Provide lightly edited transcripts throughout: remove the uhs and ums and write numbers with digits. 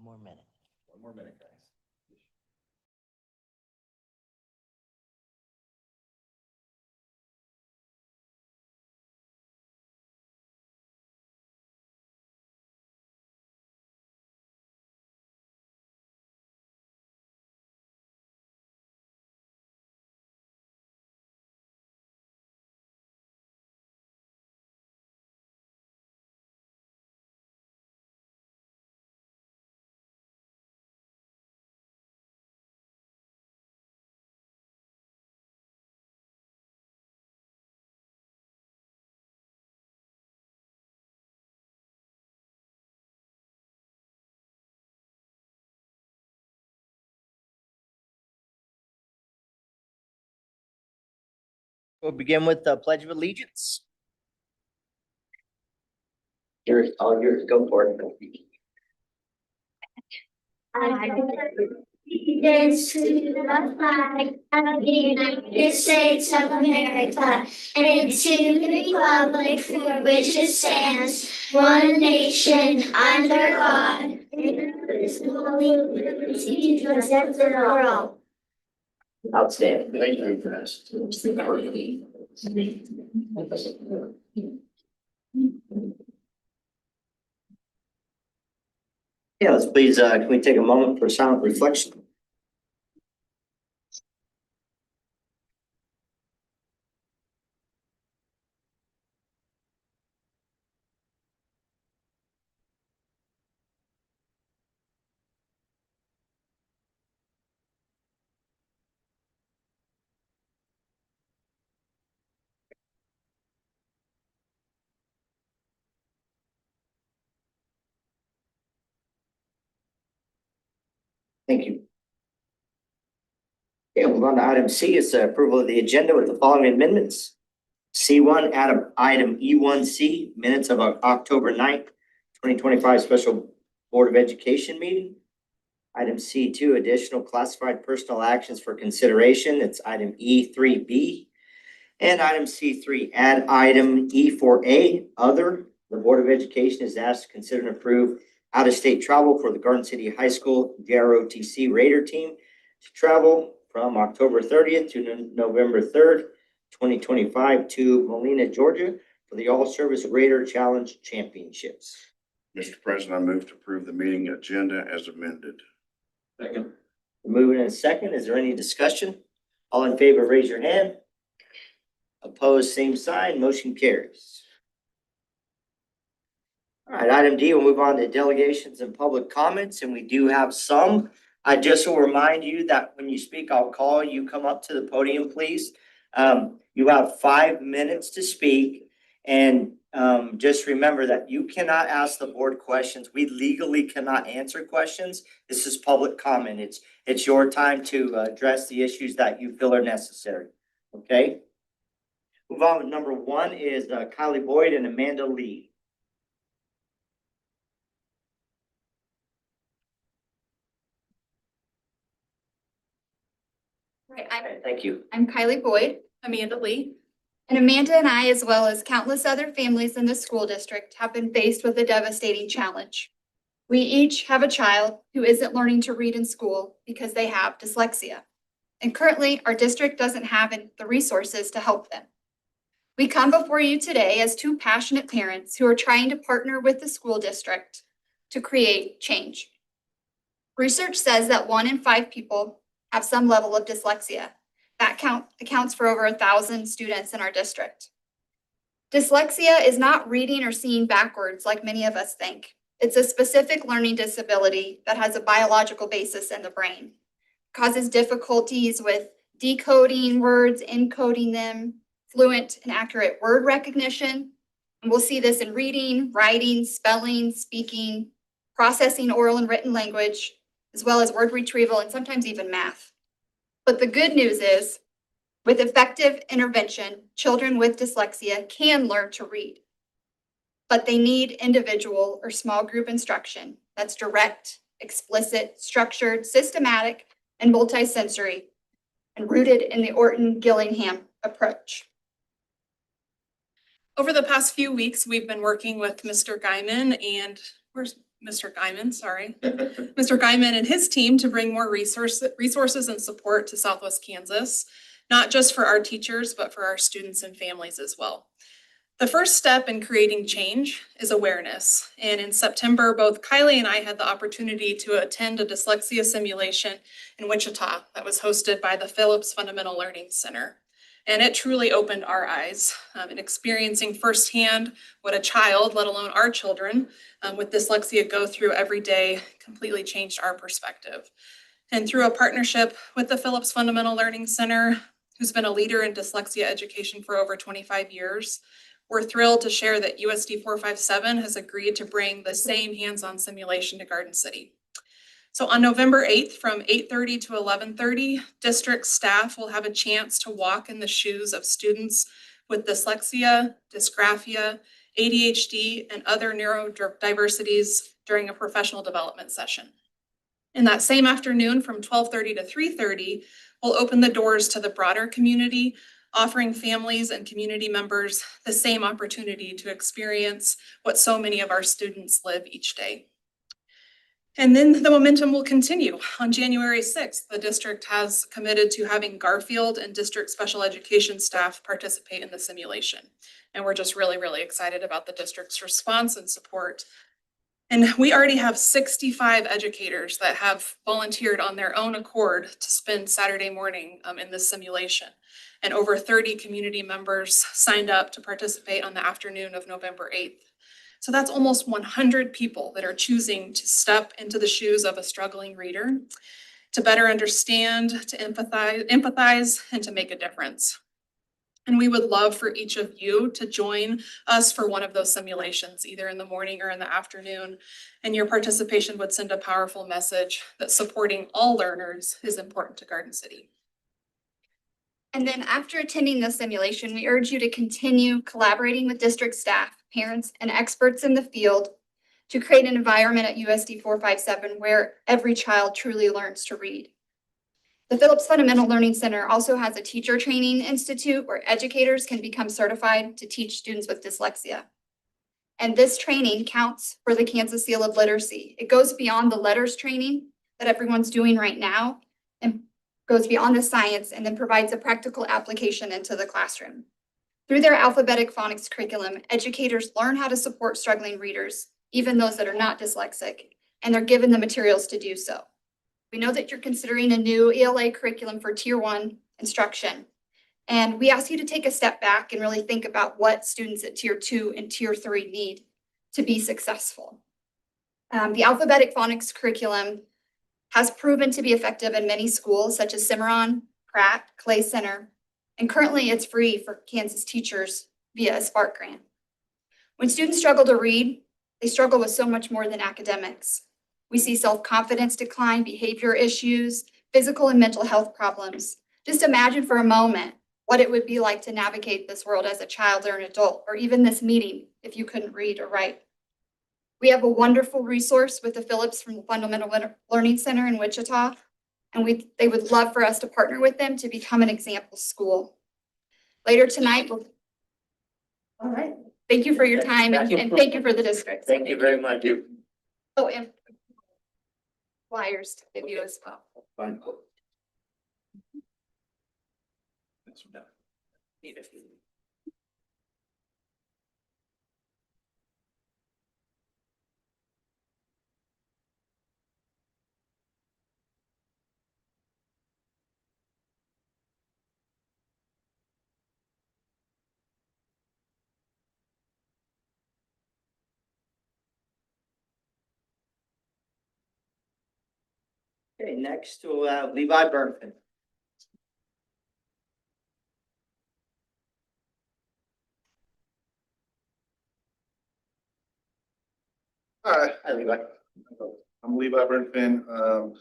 One more minute. One more minute, guys. We'll begin with the Pledge of Allegiance. Yours, all yours, go for it. Allegiance to the flag of the United States of America and to the republic for which it stands, one nation under God, indivisible, with liberty and justice for all. Outstanding. Thank you for Yeah, let's please, can we take a moment for silent reflection? Thank you. Okay, we'll move on to item C, is the approval of the agenda with the following amendments. C1, item E1C, minutes of October 9th, 2025 special Board of Education meeting. Item C2, additional classified personnel actions for consideration. It's item E3B. And item C3, add item E4A, other. The Board of Education is asked to consider and approve out-of-state travel for the Garden City High School JROTC Raider team to travel from October 30th to November 3rd, 2025 to Molina, Georgia for the All-Service Raider Challenge Championships. Mr. President, I move to approve the meeting agenda as amended. Second. Moving in a second. Is there any discussion? All in favor, raise your hand. Opposed, same sign. Motion carries. All right, item D, we'll move on to delegations and public comments, and we do have some. I just will remind you that when you speak, I'll call you, come up to the podium, please. You have 5 minutes to speak, and just remember that you cannot ask the board questions. We legally cannot answer questions. This is public comment. It's your time to address the issues that you feel are necessary. Okay? Move on with number 1 is Kylie Boyd and Amanda Lee. Right, Thank you. I'm Kylie Boyd, Amanda Lee. And Amanda and I, as well as countless other families in the school district, have been faced with a devastating challenge. We each have a child who isn't learning to read in school because they have dyslexia. And currently, our district doesn't have the resources to help them. We come before you today as 2 passionate parents who are trying to partner with the school district to create change. Research says that 1 in 5 people have some level of dyslexia. That accounts for over 1,000 students in our district. Dyslexia is not reading or seeing backwards like many of us think. It's a specific learning disability that has a biological basis in the brain. It causes difficulties with decoding words, encoding them, fluent and accurate word recognition. And we'll see this in reading, writing, spelling, speaking, processing oral and written language, as well as word retrieval and sometimes even math. But the good news is, with effective intervention, children with dyslexia can learn to read. But they need individual or small group instruction that's direct, explicit, structured, systematic, and multisensory, and rooted in the Orton-Gillingham approach. Over the past few weeks, we've been working with Mr. Guyman and where's Mr. Guyman, sorry. Mr. Guyman and his team to bring more resources and support to Southwest Kansas, not just for our teachers, but for our students and families as well. The first step in creating change is awareness. And in September, both Kylie and I had the opportunity to attend a dyslexia simulation in Wichita that was hosted by the Phillips Fundamental Learning Center. And it truly opened our eyes in experiencing firsthand what a child, let alone our children, with dyslexia go through every day completely changed our perspective. And through a partnership with the Phillips Fundamental Learning Center, who's been a leader in dyslexia education for over 25 years, we're thrilled to share that USD 457 has agreed to bring the same hands-on simulation to Garden City. So on November 8th, from 8:30 to 11:30, district staff will have a chance to walk in the shoes of students with dyslexia, dysgraphia, ADHD, and other neurodiversities during a professional development session. In that same afternoon, from 12:30 to 3:30, we'll open the doors to the broader community, offering families and community members the same opportunity to experience what so many of our students live each day. And then the momentum will continue. On January 6th, the district has committed to having Garfield and district special education staff participate in the simulation. And we're just really, really excited about the district's response and support. And we already have 65 educators that have volunteered on their own accord to spend Saturday morning in this simulation. And over 30 community members signed up to participate on the afternoon of November 8th. So that's almost 100 people that are choosing to step into the shoes of a struggling reader, to better understand, to empathize, and to make a difference. And we would love for each of you to join us for one of those simulations, either in the morning or in the afternoon. And your participation would send a powerful message that supporting all learners is important to Garden City. And then after attending the simulation, we urge you to continue collaborating with district staff, parents, and experts in the field to create an environment at USD 457 where every child truly learns to read. The Phillips Fundamental Learning Center also has a teacher training institute where educators can become certified to teach students with dyslexia. And this training counts for the Kansas Seal of Literacy. It goes beyond the letters training that everyone's doing right now and goes beyond the science and then provides a practical application into the classroom. Through their alphabetic phonics curriculum, educators learn how to support struggling readers, even those that are not dyslexic, and they're given the materials to do so. We know that you're considering a new ELA curriculum for Tier 1 instruction, and we ask you to take a step back and really think about what students at Tier 2 and Tier 3 need to be successful. The alphabetic phonics curriculum has proven to be effective in many schools such as Cimarron, Pratt, Clay Center, and currently it's free for Kansas teachers via a Spark grant. When students struggle to read, they struggle with so much more than academics. We see self-confidence decline, behavior issues, physical and mental health problems. Just imagine for a moment what it would be like to navigate this world as a child or an adult, or even this meeting if you couldn't read or write. We have a wonderful resource with the Phillips from the Fundamental Learning Center in Wichita, and they would love for us to partner with them to become an example school. Later tonight, all right. Thank you for your time and thank you for the district. Thank you very much. Oh, and flyers to give you as well. Fine. Need a few. Okay, next we'll have Levi Burnfin. Hi, Hi, Levi. I'm Levi Burnfin,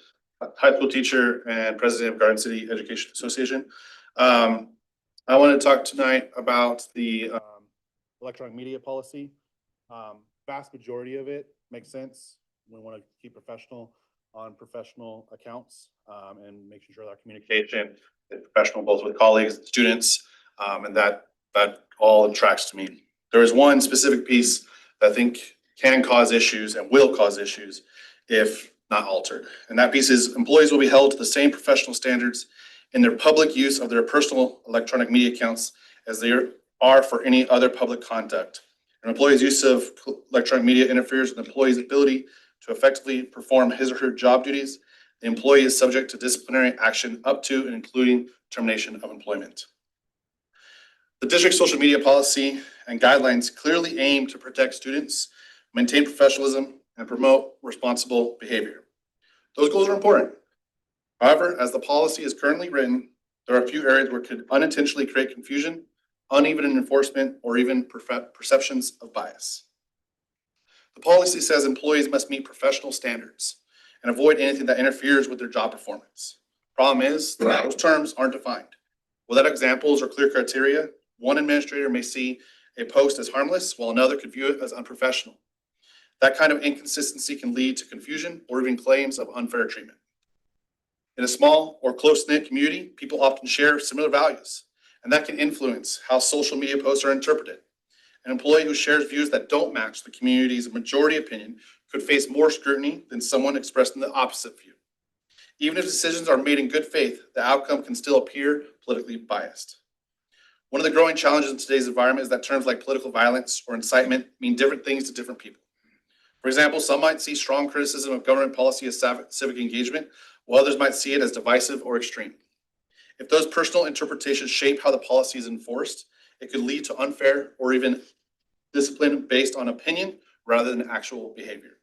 high school teacher and president of Garden City Education Association. I want to talk tonight about the electronic media policy. Vast majority of it makes sense. We want to keep professional on professional accounts and making sure that our communication is professional both with colleagues and students, and that all tracks to me. There is one specific piece that I think can cause issues and will cause issues if not altered. And that piece is employees will be held to the same professional standards in their public use of their personal electronic media accounts as they are for any other public conduct. An employee's use of electronic media interferes with the employee's ability to effectively perform his or her job duties. The employee is subject to disciplinary action up to and including termination of employment. The district's social media policy and guidelines clearly aim to protect students, maintain professionalism, and promote responsible behavior. Those goals are important. However, as the policy is currently written, there are a few areas where it could unintentionally create confusion, uneven enforcement, or even perceptions of bias. The policy says employees must meet professional standards and avoid anything that interferes with their job performance. Problem is, those terms aren't defined. Without examples or clear criteria, one administrator may see a post as harmless while another could view it as unprofessional. That kind of inconsistency can lead to confusion or even claims of unfair treatment. In a small or close-knit community, people often share similar values, and that can influence how social media posts are interpreted. An employee who shares views that don't match the community's majority opinion could face more scrutiny than someone expressing the opposite view. Even if decisions are made in good faith, the outcome can still appear politically biased. One of the growing challenges in today's environment is that terms like political violence or incitement mean different things to different people. For example, some might see strong criticism of government policy as civic engagement, while others might see it as divisive or extreme. If those personal interpretations shape how the policy is enforced, it could lead to unfair or even discipline based on opinion rather than actual behavior.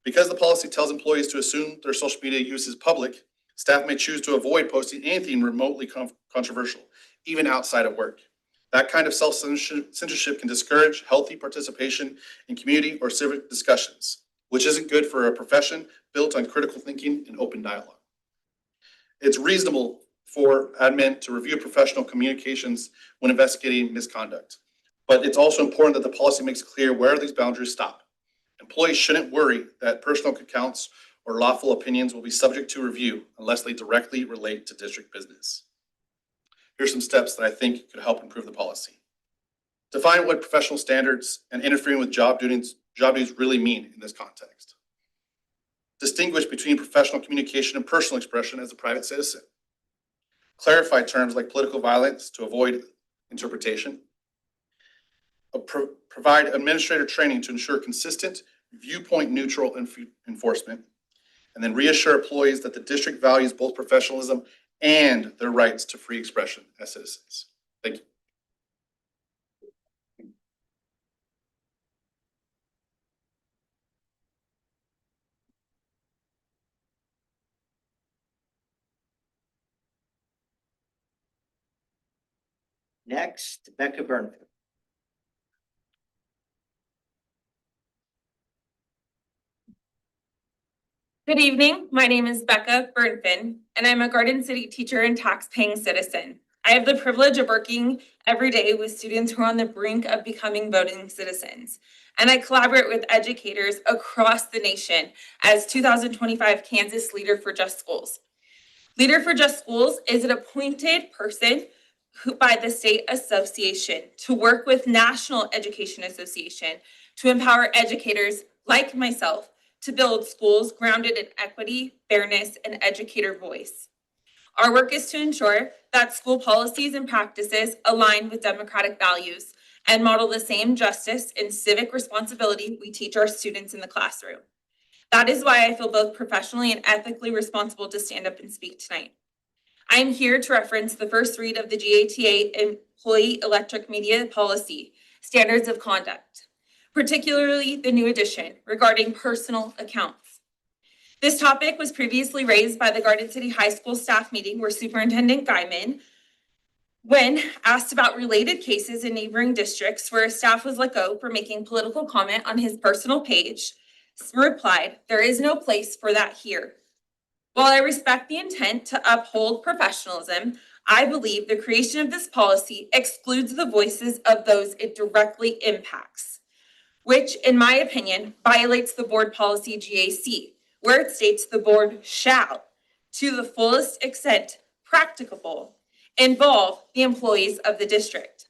Because the policy tells employees to assume their social media use is public, staff may choose to avoid posting anything remotely controversial, even outside of work. That kind of self-censorship can discourage healthy participation in community or civic discussions, which isn't good for a profession built on critical thinking and open dialogue. It's reasonable for admin to review professional communications when investigating misconduct, but it's also important that the policy makes clear where these boundaries stop. Employees shouldn't worry that personal accounts or lawful opinions will be subject to review unless they directly relate to district business. Here's some steps that I think could help improve the policy. Define what professional standards and interfering with job duties really mean in this context. Distinguish between professional communication and personal expression as a private citizen. Clarify terms like political violence to avoid interpretation. Provide administrator training to ensure consistent, viewpoint neutral enforcement. And then reassure employees that the district values both professionalism and their rights to free expression as citizens. Thank you. Next, Becca Burnford. Good evening. My name is Becca Burnfin, and I'm a Garden City teacher and tax-paying citizen. I have the privilege of working every day with students who are on the brink of becoming voting citizens. And I collaborate with educators across the nation as 2025 Kansas Leader for Just Schools. Leader for Just Schools is an appointed person by the state association to work with National Education Association to empower educators like myself to build schools grounded in equity, fairness, and educator voice. Our work is to ensure that school policies and practices align with democratic values and model the same justice and civic responsibility we teach our students in the classroom. That is why I feel both professionally and ethically responsible to stand up and speak tonight. I am here to reference the first read of the GATA Employee Electric Media Policy, Standards of Conduct, particularly the new edition regarding personal accounts. This topic was previously raised by the Garden City High School staff meeting where Superintendent Guyman, when asked about related cases in neighboring districts where staff was let go for making political comment on his personal page, replied, "There is no place for that here." While I respect the intent to uphold professionalism, I believe the creation of this policy excludes the voices of those it directly impacts, which, in my opinion, violates the board policy GAC, where it states the board shall, to the fullest extent practicable, involve the employees of the district.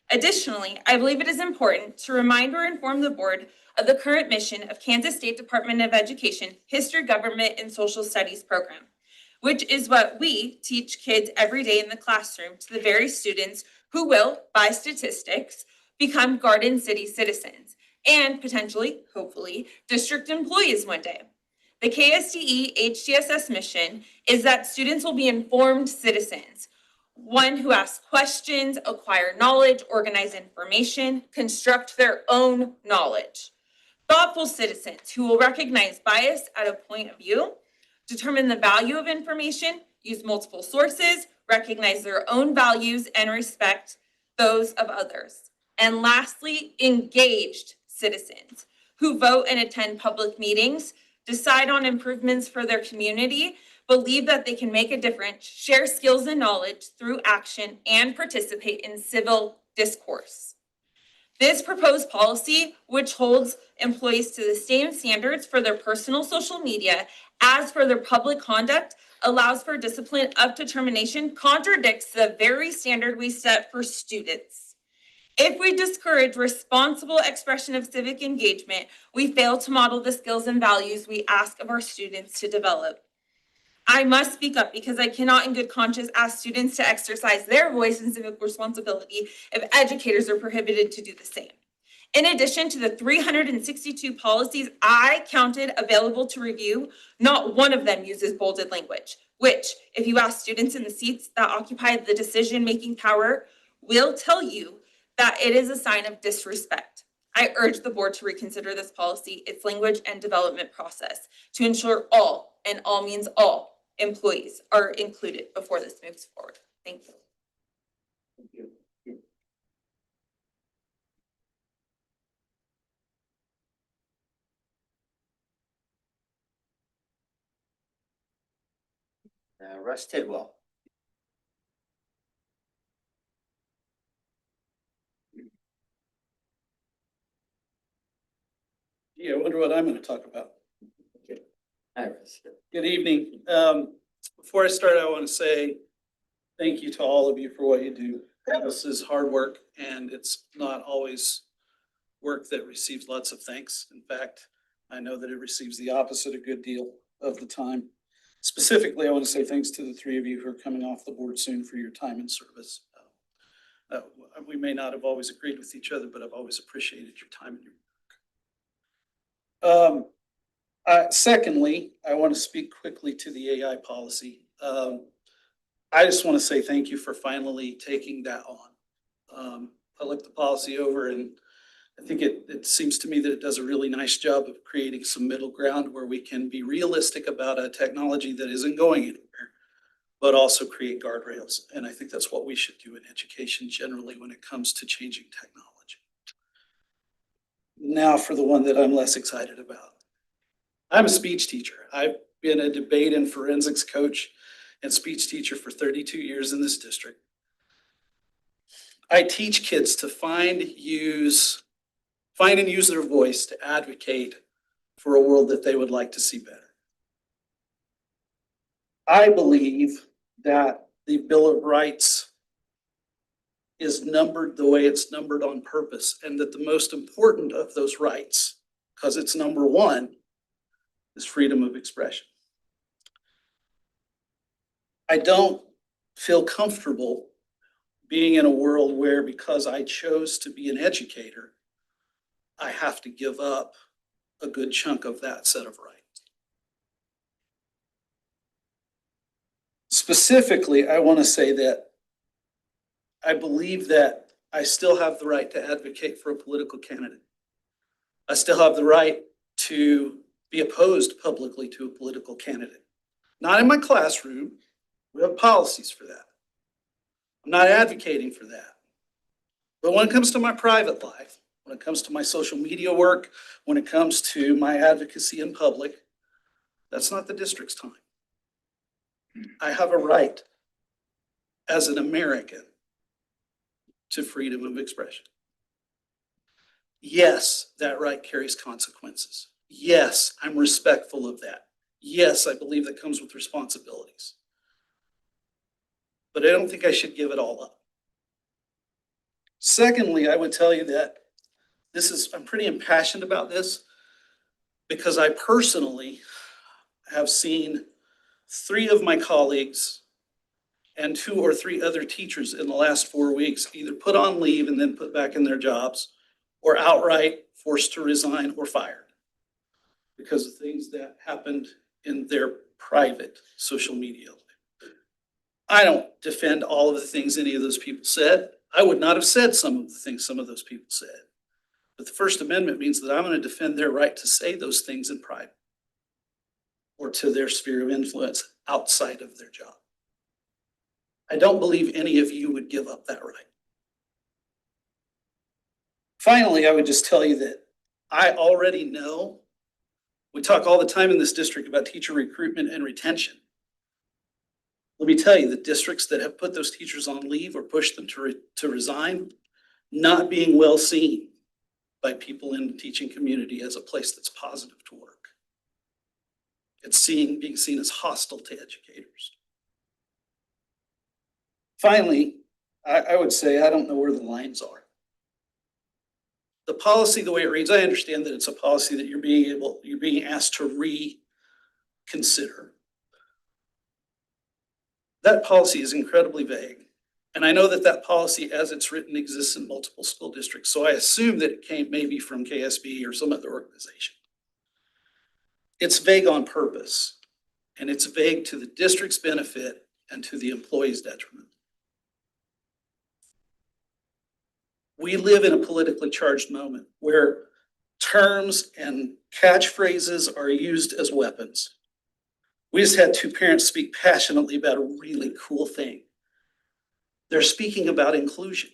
Additionally, I believe it is important to remind or inform the board of the current mission of Kansas State Department of Education History, Government, and Social Studies program, which is what we teach kids every day in the classroom to the very students who will, by statistics, become Garden City citizens and potentially, hopefully, district employees one day. The KSDE HGSS mission is that students will be informed citizens, one who asks questions, acquire knowledge, organize information, construct their own knowledge. Thoughtful citizens who will recognize bias at a point of view, determine the value of information, use multiple sources, recognize their own values, and respect those of others. And lastly, engaged citizens who vote and attend public meetings, decide on improvements for their community, believe that they can make a difference, share skills and knowledge through action, and participate in civil discourse. This proposed policy, which holds employees to the same standards for their personal social media as for their public conduct, allows for discipline of determination, contradicts the very standard we set for students. If we discourage responsible expression of civic engagement, we fail to model the skills and values we ask of our students to develop. I must speak up because I cannot in good conscience ask students to exercise their voice and civic responsibility if educators are prohibited to do the same. In addition to the 362 policies I counted available to review, not one of them uses bolded language, which, if you ask students in the seats that occupy the decision-making power, will tell you that it is a sign of disrespect. I urge the board to reconsider this policy, its language and development process to ensure all, and all means all, employees are included before this moves forward. Thank you. Russ Tidwell. Yeah, I wonder what I'm gonna talk about. Hi, Russ. Good evening. Before I start, I want to say thank you to all of you for what you do. This is hard work and it's not always work that receives lots of thanks. In fact, I know that it receives the opposite a good deal of the time. Specifically, I want to say thanks to the three of you who are coming off the board soon for your time and service. We may not have always agreed with each other, but I've always appreciated your time and your work. Secondly, I want to speak quickly to the AI policy. I just want to say thank you for finally taking that on. I looked the policy over and I think it seems to me that it does a really nice job of creating some middle ground where we can be realistic about a technology that isn't going anywhere, but also create guardrails. And I think that's what we should do in education generally when it comes to changing technology. Now for the one that I'm less excited about. I'm a speech teacher. I've been a debate and forensics coach and speech teacher for 32 years in this district. I teach kids to find and use their voice to advocate for a world that they would like to see better. I believe that the Bill of Rights is numbered the way it's numbered on purpose, and that the most important of those rights, because it's number one, is freedom of expression. I don't feel comfortable being in a world where, because I chose to be an educator, I have to give up a good chunk of that set of rights. Specifically, I want to say that I believe that I still have the right to advocate for a political candidate. I still have the right to be opposed publicly to a political candidate. Not in my classroom. We have policies for that. I'm not advocating for that. But when it comes to my private life, when it comes to my social media work, when it comes to my advocacy in public, that's not the district's time. I have a right as an American to freedom of expression. Yes, that right carries consequences. Yes, I'm respectful of that. Yes, I believe that comes with responsibilities. But I don't think I should give it all up. Secondly, I would tell you that I'm pretty impassioned about this because I personally have seen 3 of my colleagues and 2 or 3 other teachers in the last 4 weeks either put on leave and then put back in their jobs or outright forced to resign or fired because of things that happened in their private social media. I don't defend all of the things any of those people said. I would not have said some of the things some of those people said. But the First Amendment means that I'm going to defend their right to say those things in private or to their sphere of influence outside of their job. I don't believe any of you would give up that right. Finally, I would just tell you that I already know, we talk all the time in this district about teacher recruitment and retention. Let me tell you, the districts that have put those teachers on leave or pushed them to resign, not being well seen by people in the teaching community as a place that's positive to work. It's being seen as hostile to educators. Finally, I would say I don't know where the lines are. The policy, the way it reads, I understand that it's a policy that you're being asked to reconsider. That policy is incredibly vague. And I know that that policy as it's written exists in multiple school districts. So I assume that it came maybe from KSB or some other organization. It's vague on purpose, and it's vague to the district's benefit and to the employee's detriment. We live in a politically charged moment where terms and catchphrases are used as weapons. We just had 2 parents speak passionately about a really cool thing. They're speaking about inclusion.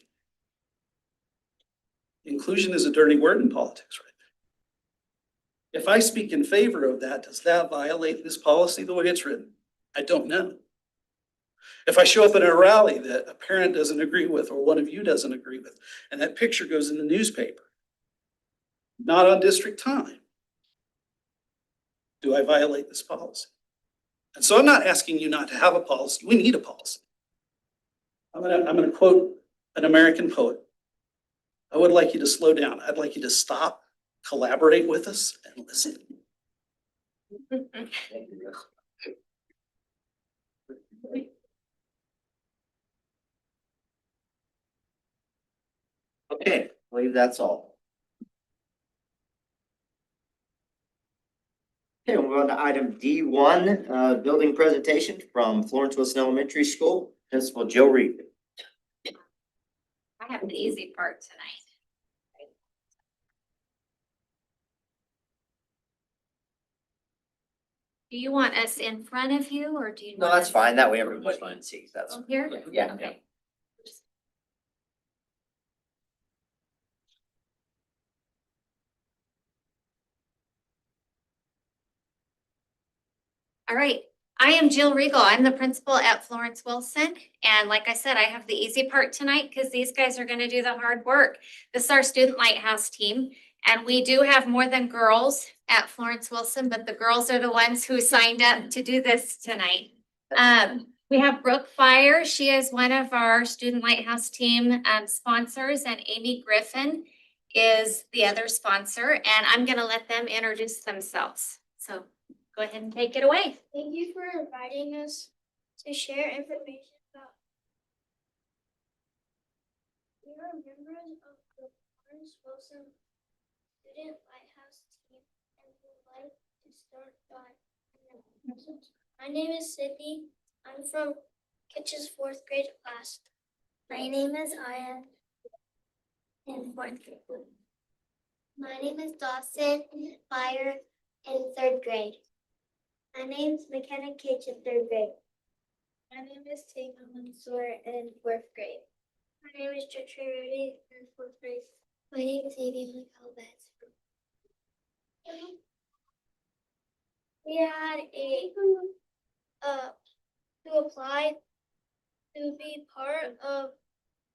Inclusion is a dirty word in politics, right? If I speak in favor of that, does that violate this policy the way it's written? I don't know. If I show up in a rally that a parent doesn't agree with or one of you doesn't agree with, and that picture goes in the newspaper, not on district time, do I violate this policy? And so I'm not asking you not to have a policy. We need a policy. I'm gonna quote an American poet. I would like you to slow down. I'd like you to stop, collaborate with us, and listen. Okay, I believe that's all. Okay, we'll move on to item D1, building presentation from Florence Wilson Elementary School, Principal Joe Reed. I have the easy part tonight. Do you want us in front of you or do you? No, want that's us fine. That way everybody can see. That's, Here? yeah. Okay. All right, I am Jill Regal. I'm the principal at Florence Wilson. And like I said, I have the easy part tonight because these guys are gonna do the hard work. This is our Student Lighthouse team. And we do have more than girls at Florence Wilson, but the girls are the ones who signed up to do this tonight. We have Brooke Fire. She is one of our Student Lighthouse team sponsors, and Amy Griffin is the other sponsor. And I'm gonna let them introduce themselves. So go ahead and take it away. Thank you for inviting us to share information about. We are members of the Florence Wilson Student Lighthouse team and would like to start by. My name is Sydney. I'm from Kitch's 4th grade class. My name is Aya in 4th grade. My name is Dawson Fire in 3rd grade. My name is McKenna Kitch in 3rd grade. My name is Taylor Mansour in 4th grade. My name is Jeffrey Rudy in 4th grade. My name is Amy Calvez. We had to apply to be part of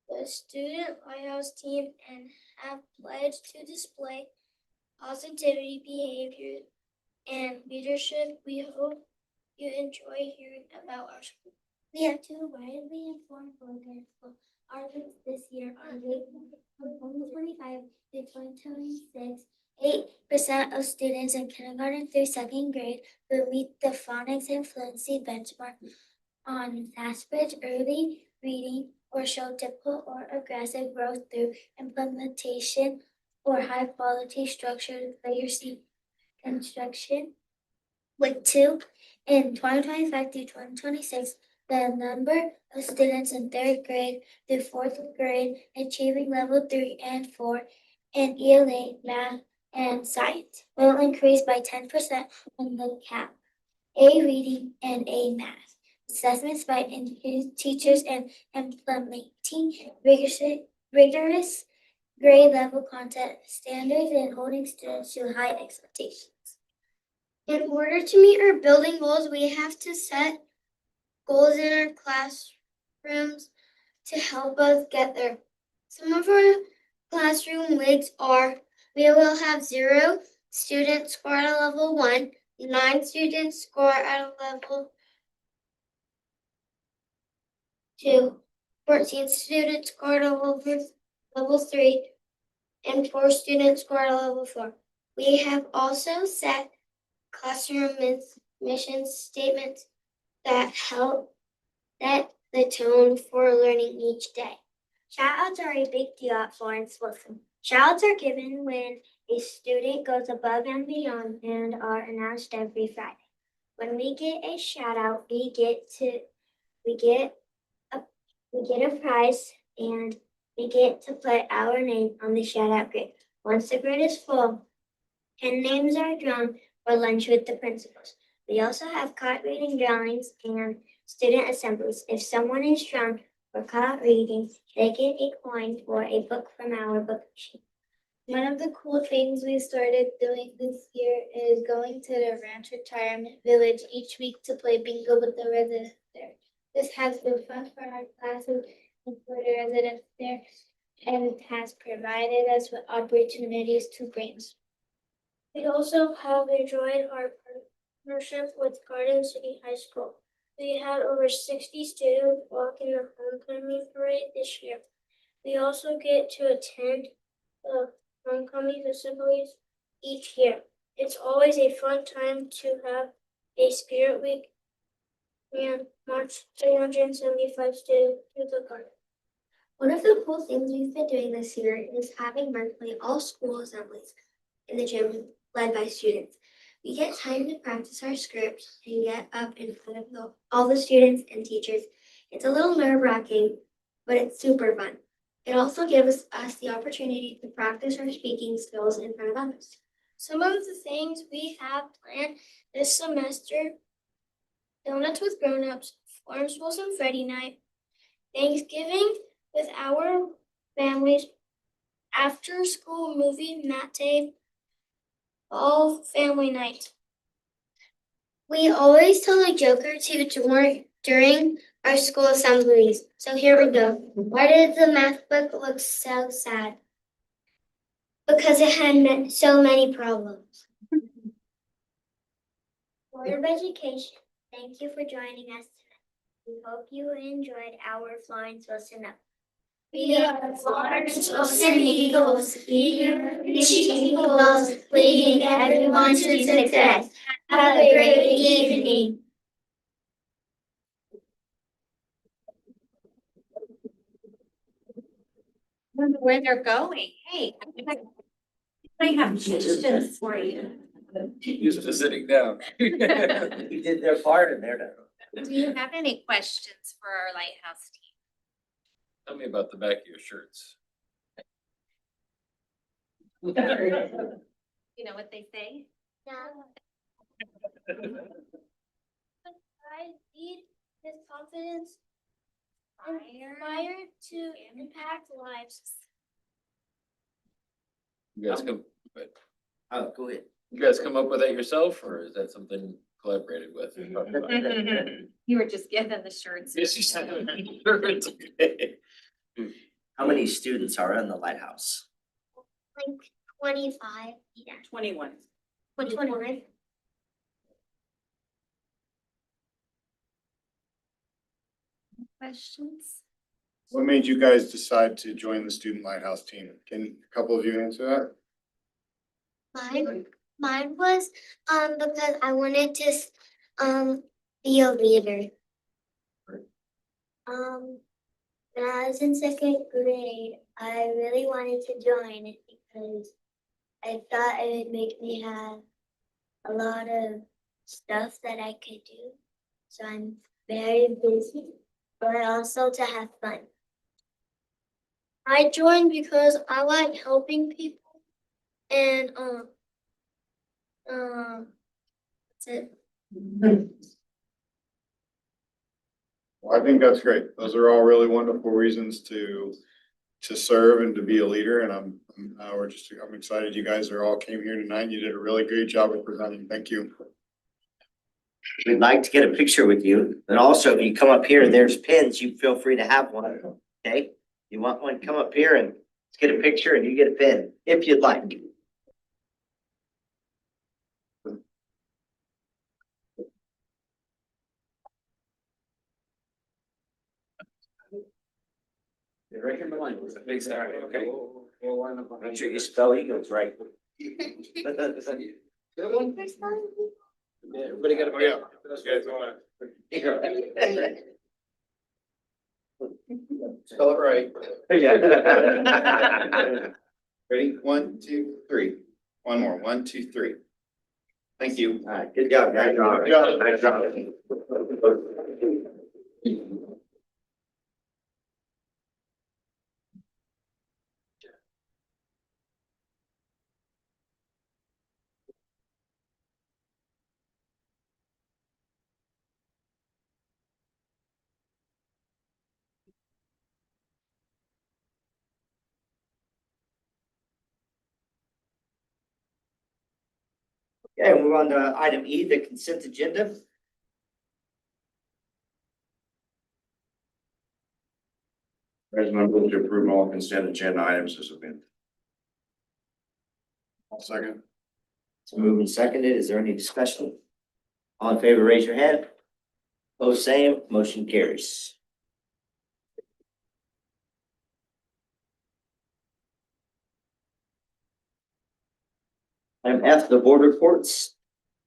the Student Lighthouse team and have pledged to display positivity behavior and leadership. We hope you enjoy hearing about our school. We have 2 widely informed programs Our rates this year are rated from 2025 to 2026. 8% of students in kindergarten through second grade will meet the phonics and fluency benchmark on fast-pitch early reading or show typical or aggressive growth through implementation or high-quality structured literacy construction. With two, in 2025 through 2026, the number of students in third grade through fourth grade achieving level 3 and 4 in ELA, math, and science will increase by 10% on the cap. A reading and A math. Assessments by teachers and implementing rigorous grade level content standards and holding students to high expectations. In order to meet our building goals, we have to set goals in our classrooms to help us get there. Some of our classroom wigs are: we will have 0 students score at a level 1, 9 students score at a level 2, 14 students score at a level 3, and 4 students score at a level 4. We have also set classroom mission statements that help set the tone for learning each day. Shout-outs are a big deal at Florence Wilson. Shout-outs are given when a student goes above and beyond and are announced every Friday. When we get a shout-out, we get a prize and we get to put our name on the shout-out grid. Once the grid is full, 10 names are drawn for lunch with the principals. We also have caught reading drawings and student assemblies. If someone is drawn for caught reading, they get a coin or a book from our book machine. One of the cool things we started doing this year is going to the Ranch Retirement Village each week to play bingo with the residents there. This has been fun for our classes and for the residents there, and it has provided us with opportunities to brainstorm. We also have enjoyed our partnership with Garden City High School. We had over 60 students walk in the homecoming parade this year. We also get to attend the homecoming assemblies each year. It's always a fun time to have a spirit week and march 375 students through the garden. One of the cool things we've been doing this year is having monthly all-school assemblies in the gym led by students. We get time to practice our scripts and get up in front of all the students and teachers. It's a little nerve-wracking, but it's super fun. It also gives us the opportunity to practice our speaking skills in front of others. Some of the things we have planned this semester: donuts with grown-ups, Florence Wilson Friday night, Thanksgiving with our families, after-school movie matinee, all family night. We always tell a joke or two during our school assemblies. So here we go. Why did the math book look so sad? Because it had so many problems. Board of Education, thank you for joining us tonight. We hope you enjoyed our Florence Wilson Up. We are Florence Wilson Eagles, eager Eagles, leading everyone to success. Have a great evening. Wonder where they're going. Hey, I have questions for you. Used to sitting down. We did their part in there now. Do you have any questions for our Lighthouse team? Tell me about the back of your shirts. You know what they say? I need this confidence inspired to impact lives. You guys come, Oh, go ahead. you guys come up with that yourself, or is that something collaborated with? You were just given the shirts. Yes, you said. It's okay. How many students are in the lighthouse? Like 25. Yeah. 21. 21. Questions? What made you guys decide to join the Student Lighthouse team? Can a couple of you answer that? Mine was, because I wanted to, be a leader. When I was in second grade, I really wanted to join it because I thought it would make me have a lot of stuff that I could do. So I'm very busy, but also to have fun. I joined because I like helping people and, that's it. Well, I think that's great. Those are all really wonderful reasons to serve and to be a leader. And I'm excited you guys are all came here tonight. You did a really great job of presenting. Thank you. We'd like to get a picture with you. And also, if you come up here, there's pins. You feel free to have one. Okay? You want one, come up here and let's get a picture and you get a pin if you'd like. Right here in the line. Exactly. Okay. Make sure you spell Eagles right. Everybody got a. Oh, yeah. Spell it right. Ready? 1, 2, 3. One more. 1, 2, 3. Thank you. All right, good job, guys. Good job. Nice job. Okay, we'll move on to item E, the consent agenda. President, I move to approve all consent agenda items as submitted. I'll second. It's moved and seconded. Is there any discussion? All in favor, raise your hand. Opposed, same. Motion carries. Item F, the board reports.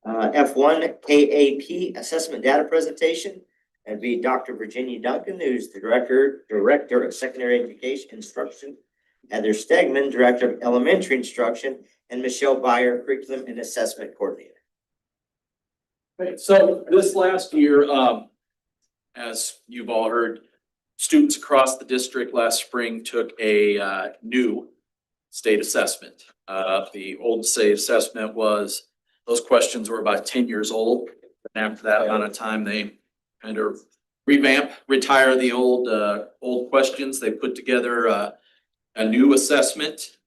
F1 KAP assessment data presentation. That'd be Dr. Virginia Duncan, who's the Director of Secondary Education Instruction, Heather Stegman, Director of Elementary Instruction, and Michelle Byer, Curriculum and Assessment Coordinator. Okay, so this last year, as you've all heard, students across the district last spring took a new state assessment. The old state assessment was, those questions were about 10 years old. And after that amount of time, they kind of retire the old questions. They put together a new assessment.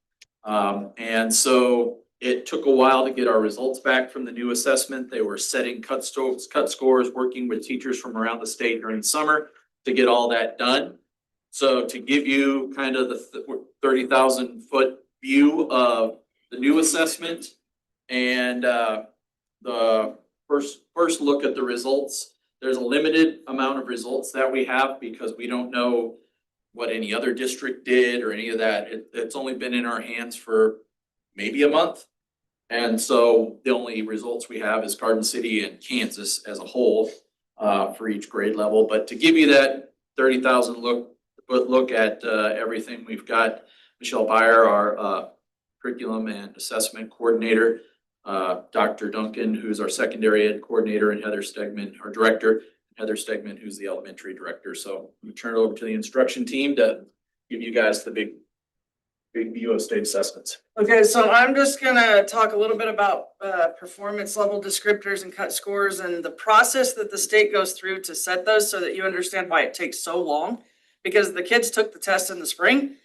And so it took a while to get our results back from the new assessment. They were setting cut scores, working with teachers from around the state during the summer to get all that done. So to give you kind of the 30,000 foot view of the new assessment and the first look at the results, there's a limited amount of results that we have because we don't know what any other district did or any of that. It's only been in our hands for maybe a month. And so the only results we have is Garden City and Kansas as a whole for each grade level. But to give you that 30,000 look at everything, we've got Michelle Byer, our curriculum and assessment coordinator, Dr. Duncan, who's our secondary ed coordinator, and Heather Stegman, our director, Heather Stegman, who's the elementary director. So we turn it over to the instruction team to give you guys the big view of state assessments. Okay, so I'm just gonna talk a little bit about performance level descriptors and cut scores and the process that the state goes through to set those so that you understand why it takes so long. Because the kids took the test in the spring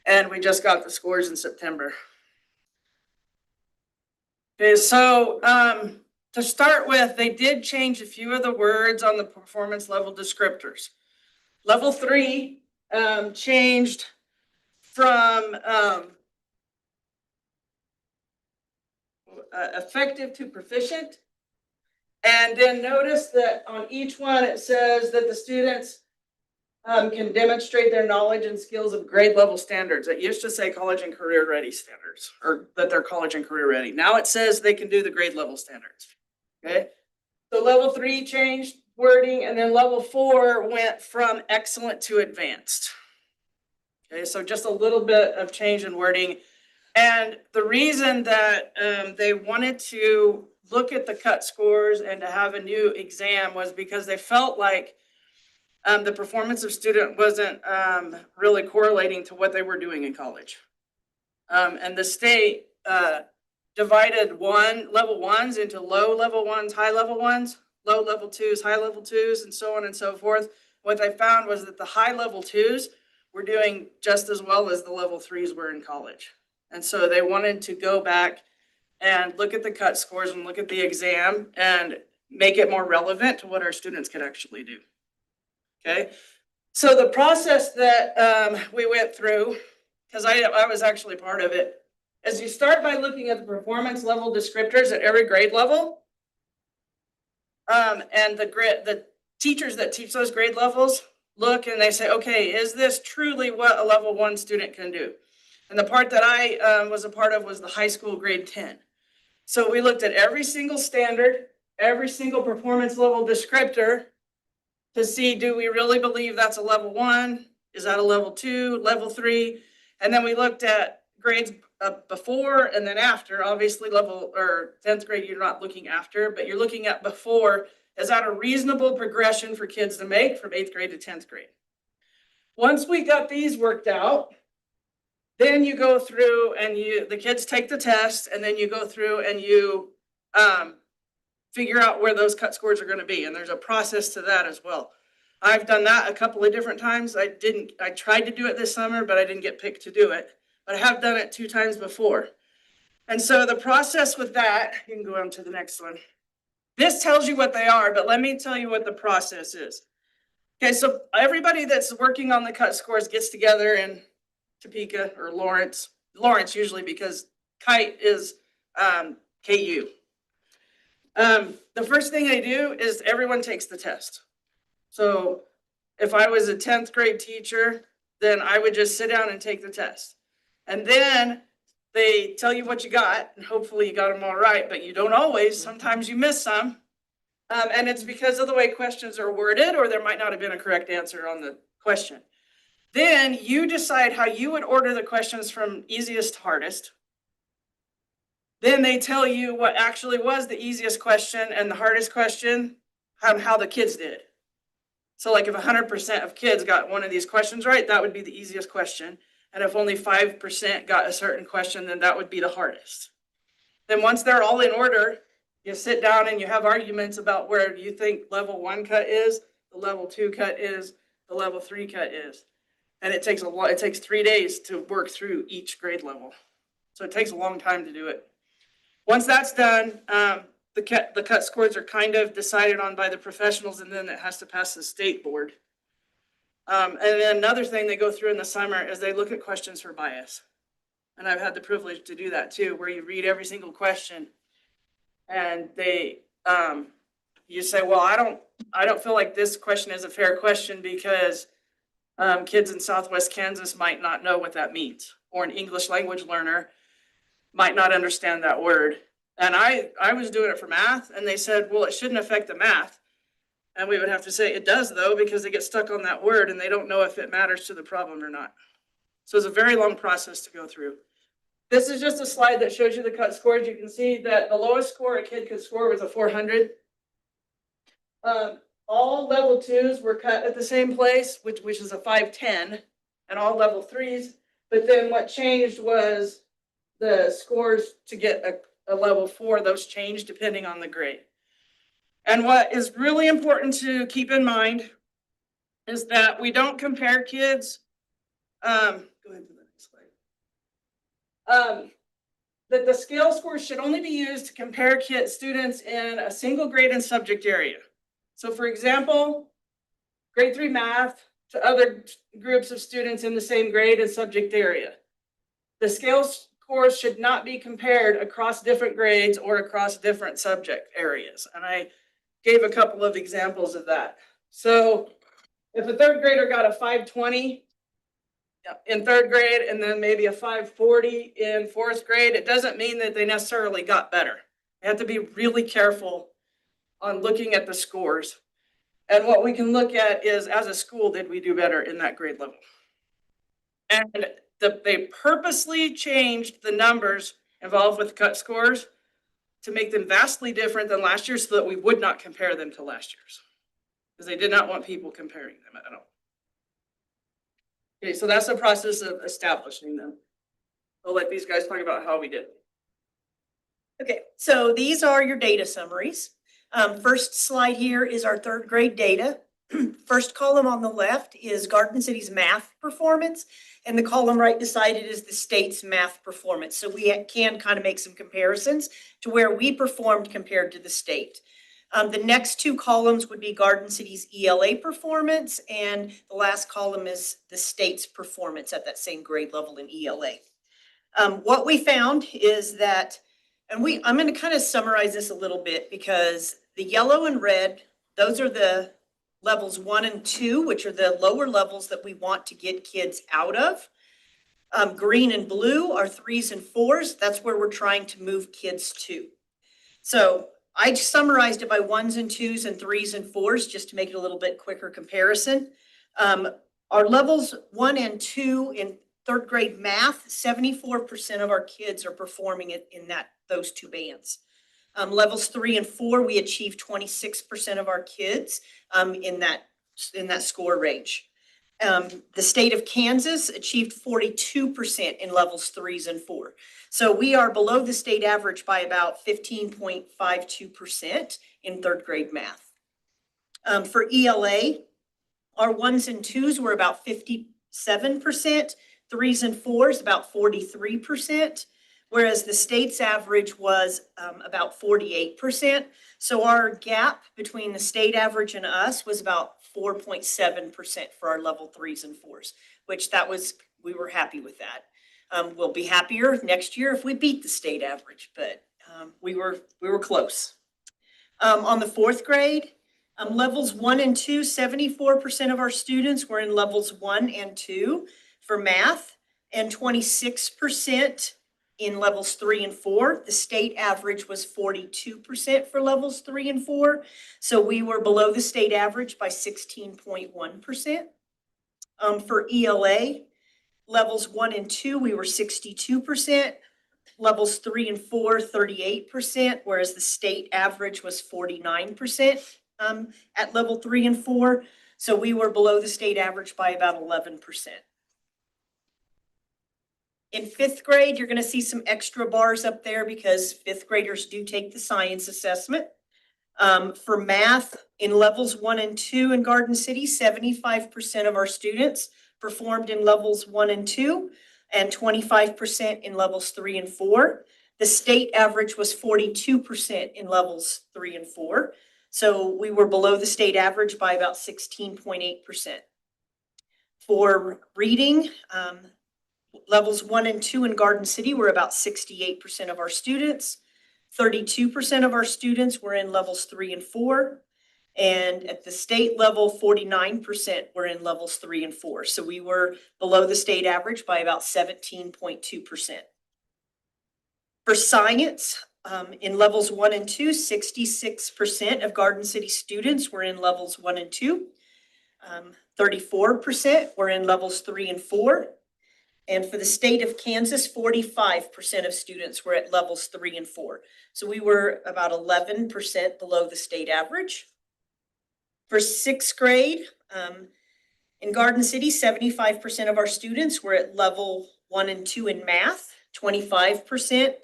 and we just got the scores in September. Okay, so to start with, they did change a few of the words on the performance level descriptors. Level 3 changed from effective to proficient. And then notice that on each one, it says that the students can demonstrate their knowledge and skills of grade level standards. It used to say college and career ready standards, or that they're college and career ready. Now it says they can do the grade level standards. Okay, so level 3 changed wording, and then level 4 went from excellent to advanced. Okay, so just a little bit of change in wording. And the reason that they wanted to look at the cut scores and to have a new exam was because they felt like the performance of student wasn't really correlating to what they were doing in college. And the state divided level ones into low level ones, high level ones, low level twos, high level twos, and so on and so forth. What they found was that the high level twos were doing just as well as the level 3s were in college. And so they wanted to go back and look at the cut scores and look at the exam and make it more relevant to what our students could actually do. Okay, so the process that we went through, because I was actually part of it, is you start by looking at the performance level descriptors at every grade level. And the teachers that teach those grade levels look and they say, okay, is this truly what a level 1 student can do? And the part that I was a part of was the high school grade 10. So we looked at every single standard, every single performance level descriptor to see, do we really believe that's a level 1? Is that a level 2, level 3? And then we looked at grades before and then after. Obviously level or 10th grade, you're not looking after, but you're looking at before. Is that a reasonable progression for kids to make from 8th grade to 10th grade? Once we got these worked out, then you go through and the kids take the test, and then you go through and you figure out where those cut scores are going to be. And there's a process to that as well. I've done that a couple of different times. I tried to do it this summer, but I didn't get picked to do it. But I have done it 2 times before. And so the process with that, you can go on to the next one. This tells you what they are, but let me tell you what the process is. Okay, so everybody that's working on the cut scores gets together in Topeka or Lawrence usually, because Kite is KU. The first thing they do is everyone takes the test. So if I was a 10th grade teacher, then I would just sit down and take the test. And then they tell you what you got, and hopefully you got them all right, but you don't always. Sometimes you miss some. And it's because of the way questions are worded, or there might not have been a correct answer on the question. Then you decide how you would order the questions from easiest to hardest. Then they tell you what actually was the easiest question and the hardest question, how the kids did. So like if 100% of kids got one of these questions right, that would be the easiest question. And if only 5% got a certain question, then that would be the hardest. Then once they're all in order, you sit down and you have arguments about where you think level 1 cut is, the level 2 cut is, the level 3 cut is. And it takes 3 days to work through each grade level. So it takes a long time to do it. Once that's done, the cut scores are kind of decided on by the professionals, and then it has to pass the state board. And then another thing they go through in the summer is they look at questions for bias. And I've had the privilege to do that too, where you read every single question and you say, well, I don't feel like this question is a fair question because kids in Southwest Kansas might not know what that means, or an English language learner might not understand that word. And I was doing it for math, and they said, well, it shouldn't affect the math. And we would have to say it does though, because they get stuck on that word and they don't know if it matters to the problem or not. So it's a very long process to go through. This is just a slide that shows you the cut scores. You can see that the lowest score a kid could score was a 400. All level 2s were cut at the same place, which is a 510, and all level 3s. But then what changed was the scores to get a level 4, those changed depending on the grade. And what is really important to keep in mind is that we don't compare kids. Go ahead to the next slide. That the scale scores should only be used to compare students in a single grade and subject area. So for example, grade 3 math to other groups of students in the same grade and subject area. The scale scores should not be compared across different grades or across different subject areas. And I gave a couple of examples of that. So if a third grader got a 520 in third grade and then maybe a 540 in fourth grade, it doesn't mean that they necessarily got better. You have to be really careful on looking at the scores. And what we can look at is, as a school, did we do better in that grade level? And they purposely changed the numbers involved with cut scores to make them vastly different than last year so that we would not compare them to last year's. Because they did not want people comparing them at all. Okay, so that's the process of establishing them. I'll let these guys talk about how we did. Okay, so these are your data summaries. First slide here is our third grade data. First column on the left is Garden City's math performance, and the column right beside it is the state's math performance. So we can kind of make some comparisons to where we performed compared to the state. The next two columns would be Garden City's ELA performance, and the last column is the state's performance at that same grade level in ELA. What we found is that, and I'm going to kind of summarize this a little bit, because the yellow and red, those are the levels 1 and 2, which are the lower levels that we want to get kids out of. Green and blue are 3s and 4s. That's where we're trying to move kids to. So I summarized it by 1s and 2s and 3s and 4s just to make it a little bit quicker comparison. Our levels 1 and 2 in third grade math, 74% of our kids are performing it in those two bands. Levels 3 and 4, we achieved 26% of our kids in that score range. The state of Kansas achieved 42% in levels 3s and 4. So we are below the state average by about 15.52% in third grade math. For ELA, our 1s and 2s were about 57%, 3s and 4s about 43%. Whereas the state's average was about 48%. So our gap between the state average and us was about 4.7% for our level 3s and 4s, which we were happy with that. We'll be happier next year if we beat the state average, but we were close. On the fourth grade, levels 1 and 2, 74% of our students were in levels 1 and 2 for math, and 26% in levels 3 and 4. The state average was 42% for levels 3 and 4. So we were below the state average by 16.1%. For ELA, levels 1 and 2, we were 62%. Levels 3 and 4, 38%, whereas the state average was 49% at level 3 and 4. So we were below the state average by about 11%. In fifth grade, you're going to see some extra bars up there because fifth graders do take the science assessment. For math, in levels 1 and 2 in Garden City, 75% of our students performed in levels 1 and 2, and 25% in levels 3 and 4. The state average was 42% in levels 3 and 4. So we were below the state average by about 16.8%. For reading, levels 1 and 2 in Garden City were about 68% of our students. 32% of our students were in levels 3 and 4. And at the state level, 49% were in levels 3 and 4. So we were below the state average by about 17.2%. For science, in levels 1 and 2, 66% of Garden City students were in levels 1 and 2. 34% were in levels 3 and 4. And for the state of Kansas, 45% of students were at levels 3 and 4. So we were about 11% below the state average. For sixth grade, in Garden City, 75% of our students were at level 1 and 2 in math. 25%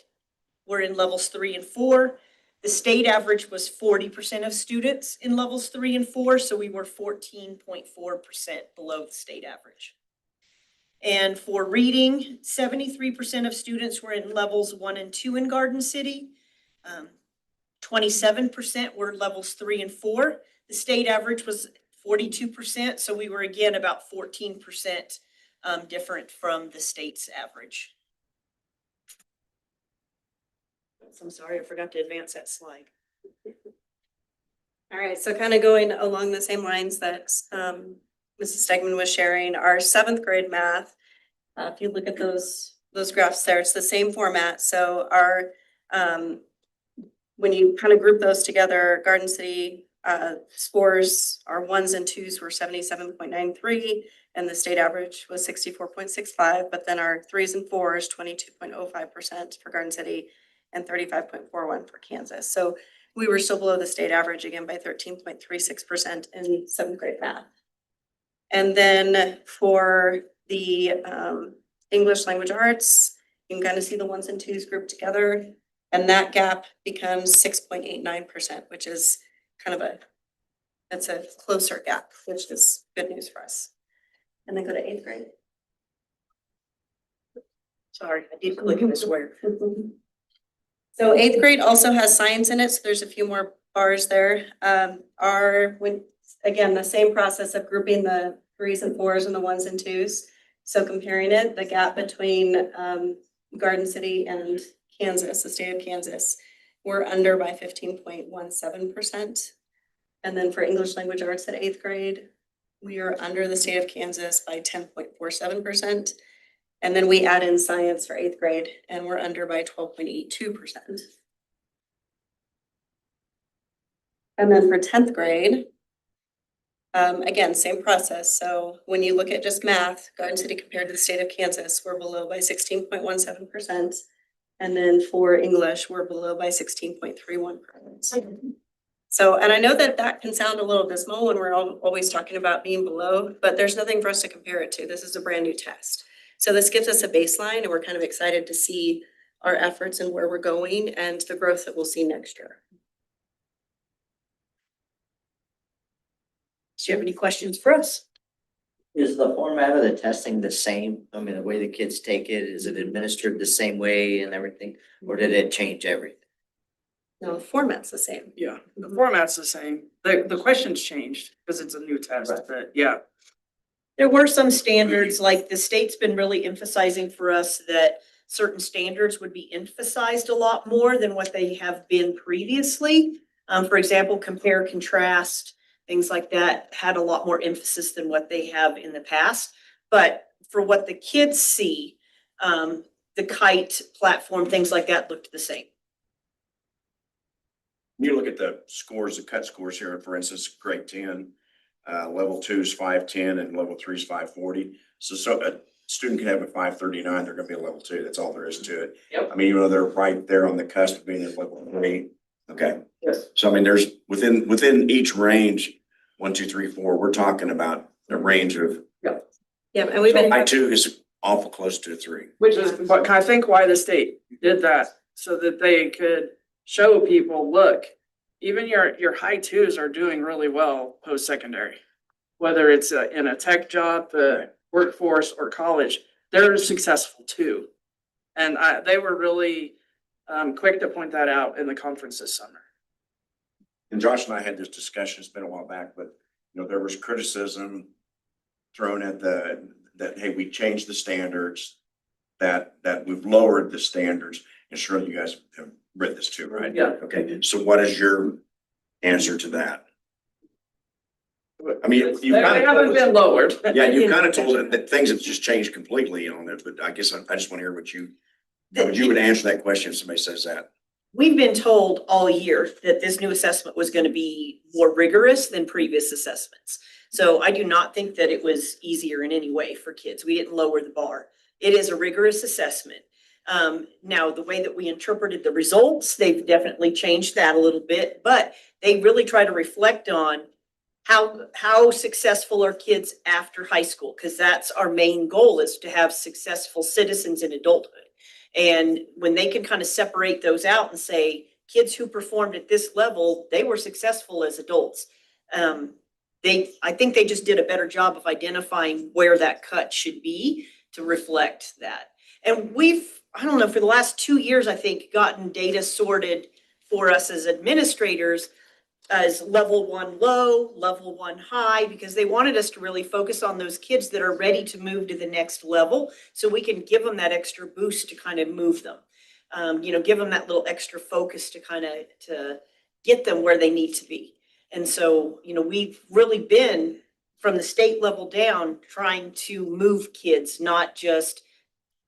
were in levels 3 and 4. The state average was 40% of students in levels 3 and 4. So we were 14.4% below the state average. And for reading, 73% of students were in levels 1 and 2 in Garden City. 27% were levels 3 and 4. The state average was 42%, so we were again about 14% different from the state's average. I'm sorry, I forgot to advance that slide. All right, so kind of going along the same lines that Mrs. Stegman was sharing, our seventh grade math, if you look at those graphs there, it's the same format. So our, when you kind of group those together, Garden City scores, our ones and twos were 77.93, and the state average was 64.65, but then our threes and fours, 22.05% for Garden City and 35.41 for Kansas. So we were still below the state average again by 13.36% in seventh grade math. And then for the English language arts, you can kind of see the ones and twos grouped together. And that gap becomes 6.89%, which is kind of that's a closer gap, which is good news for us. And then go to eighth grade. Sorry, I did click and swear. So eighth grade also has science in it, so there's a few more bars there. Again, the same process of grouping the threes and fours and the ones and twos. So comparing it, the gap between Garden City and Kansas, the state of Kansas, we're under by 15.17%. And then for English language arts at eighth grade, we are under the state of Kansas by 10.47%. And then we add in science for eighth grade and we're under by 12.82%. And then for 10th grade, again, same process. So when you look at just math, Garden City compared to the state of Kansas, we're below by 16.17%. And then for English, we're below by 16.31%. So, and I know that can sound a little dismal when we're always talking about being below, but there's nothing for us to compare it to. This is a brand new test. So this gives us a baseline and we're kind of excited to see our efforts and where we're going and the growth that we'll see next year. Do you have any questions for us? Is the format of the testing the same? I mean, the way the kids take it, is it administered the same way and everything? Or did it change everything? No, the format's the same. Yeah, the format's the same. The questions changed because it's a new test, but yeah. There were some standards, like the state's been really emphasizing for us that certain standards would be emphasized a lot more than what they have been previously. For example, compare, contrast, things like that had a lot more emphasis than what they have in the past. But for what the kids see, the kite platform, things like that looked the same. You look at the scores, the cut scores here, for instance, grade 10, level 2 is 510 and level 3 is 540. So a student can have a 539, they're gonna be a level 2. That's all there is to it. Yep. I mean, even though they're right there on the cusp of being at level 3. Okay. Yes. So I mean, there's within each range, 1, 2, 3, 4, we're talking about a range of, Yeah, and we've been. I 2 is awful close to a 3. Which is what I think why the state did that, so that they could show people, look, even your high twos are doing really well post-secondary. Whether it's in a tech job, the workforce or college, they're successful too. And they were really quick to point that out in the conference this summer. And Josh and I had this discussion, it's been a while back, but you know, there was criticism thrown at that, hey, we changed the standards, that we've lowered the standards, and sure you guys have read this too, right? Yeah. Okay, so what is your answer to that? I mean, you They kind of. haven't been lowered. Yeah, you kind of told it that things have just changed completely on it, but I guess I just want to hear what you would answer that question if somebody says that. We've been told all year that this new assessment was going to be more rigorous than previous assessments. So I do not think that it was easier in any way for kids. We didn't lower the bar. It is a rigorous assessment. Now, the way that we interpreted the results, they've definitely changed that a little bit, but they really try to reflect on how successful are kids after high school, because that's our main goal, is to have successful citizens in adulthood. And when they can kind of separate those out and say, kids who performed at this level, they were successful as adults. I think they just did a better job of identifying where that cut should be to reflect that. And I don't know, for the last 2 years, I think, gotten data sorted for us as administrators as level 1 low, level 1 high, because they wanted us to really focus on those kids that are ready to move to the next level, so we can give them that extra boost to kind of move them. Give them that little extra focus to get them where they need to be. And so, we've really been from the state level down, trying to move kids, not just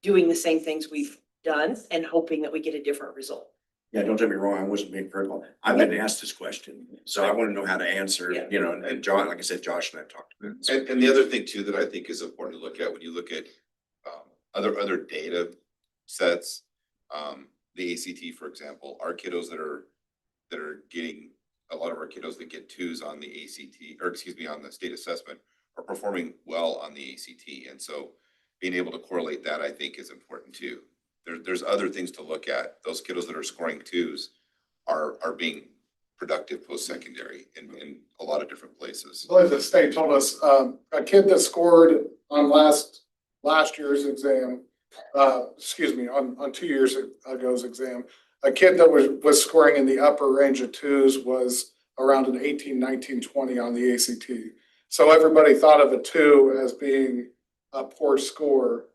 doing the same things we've done and hoping that we get a different result. Yeah, don't get me wrong, I wasn't being critical. I've been asked this question, so I want to know how to answer, Yeah. you know, and John, like I said, Josh and I talked about it. So- And the other thing too that I think is important to look at when you look at other data sets, the ACT, for example, our kiddos that are getting, a lot of our kiddos that get twos on the ACT, or excuse me, on the state assessment are performing well on the ACT. And so being able to correlate that, I think, is important too. There's other things to look at. Those kiddos that are scoring twos are being productive post-secondary in a lot of different places. I believe the state told us, a kid that scored on last year's exam, on 2 years ago's exam, a kid that was scoring in the upper range of twos was around an 18, 19, 20 on the ACT. So everybody thought of a two as being a poor score,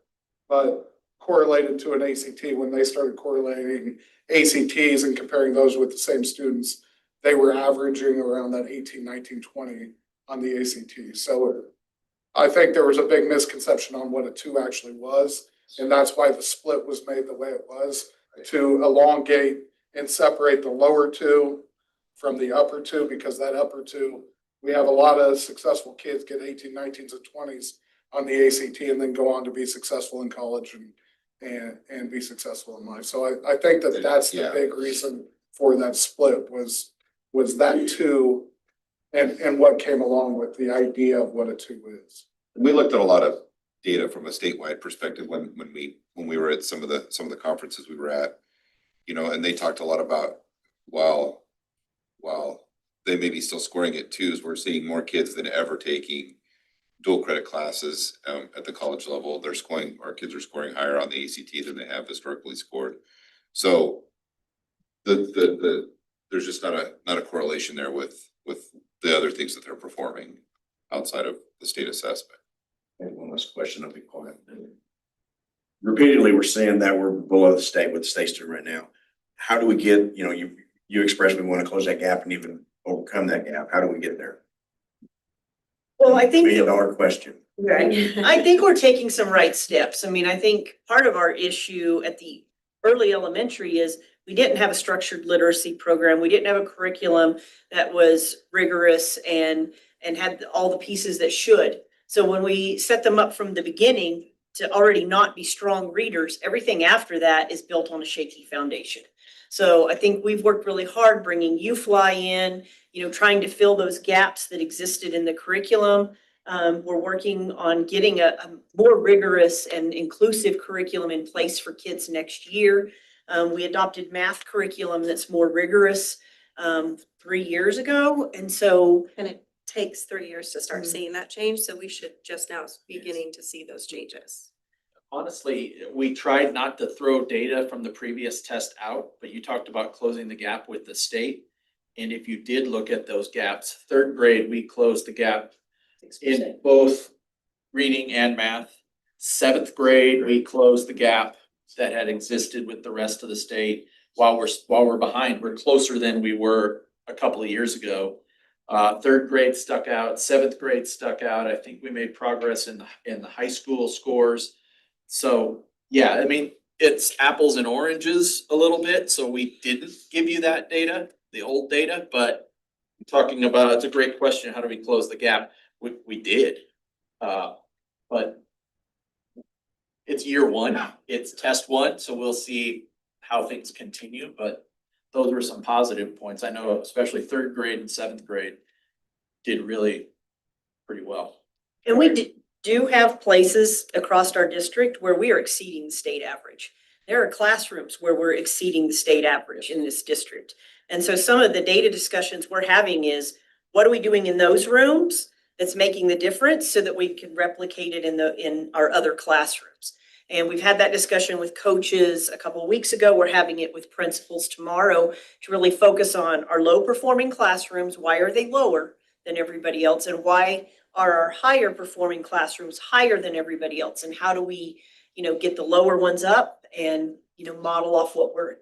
but correlated to an ACT, when they started correlating ACTs and comparing those with the same students, they were averaging around that 18, 19, 20 on the ACT. So I think there was a big misconception on what a two actually was. And that's why the split was made the way it was, to elongate and separate the lower two from the upper two, because that upper two, we have a lot of successful kids get 18, 19s and 20s on the ACT and then go on to be successful in college and be successful in life. So I think that that's the big reason for that split was that two and what came along with the idea of what a two is. We looked at a lot of data from a statewide perspective when we were at some of the conferences we were at, you know, and they talked a lot about while they may be still scoring at twos, we're seeing more kids than ever taking dual credit classes at the college level. Our kids are scoring higher on the ACT than they have historically scored. So there's just not a correlation there with the other things that they're performing outside of the state assessment. And one last question, I'll be quiet. Repeatedly, we're saying that we're below the state, what the state's doing right now. How do we get, you know, you expressed we want to close that gap and even overcome that gap. How do we get there? Well, I think. $1 million question. Right. I think we're taking some right steps. I mean, I think part of our issue at the early elementary is we didn't have a structured literacy program. We didn't have a curriculum that was rigorous and had all the pieces that should. So when we set them up from the beginning to already not be strong readers, everything after that is built on a shaky foundation. So I think we've worked really hard bringing UFly in, you know, trying to fill those gaps that existed in the curriculum. We're working on getting a more rigorous and inclusive curriculum in place for kids next year. We adopted math curriculum that's more rigorous 3 years ago. And so, And it takes 3 years to start seeing that change, so we should just now beginning to see those changes. Honestly, we tried not to throw data from the previous test out, but you talked about closing the gap with the state. And if you did look at those gaps, third grade, we closed the gap 6%. in both reading and math. Seventh grade, we closed the gap that had existed with the rest of the state. While we're behind, we're closer than we were a couple of years ago. Third grade stuck out, seventh grade stuck out. I think we made progress in the high school scores. So, yeah, I mean, it's apples and oranges a little bit, so we didn't give you that data, the old data, but talking about, it's a great question, how do we close the gap? We did, but it's year one, it's test one, so we'll see how things continue, but those were some positive points. I know especially third grade and seventh grade did really pretty well. And we do have places across our district where we are exceeding the state average. There are classrooms where we're exceeding the state average in this district. And so some of the data discussions we're having is, what are we doing in those rooms that's making the difference so that we can replicate it in our other classrooms? And we've had that discussion with coaches a couple of weeks ago. We're having it with principals tomorrow to really focus on our low performing classrooms. Why are they lower than everybody else? And why are our higher performing classrooms higher than everybody else? And how do we, you know, get the lower ones up and, you know, model off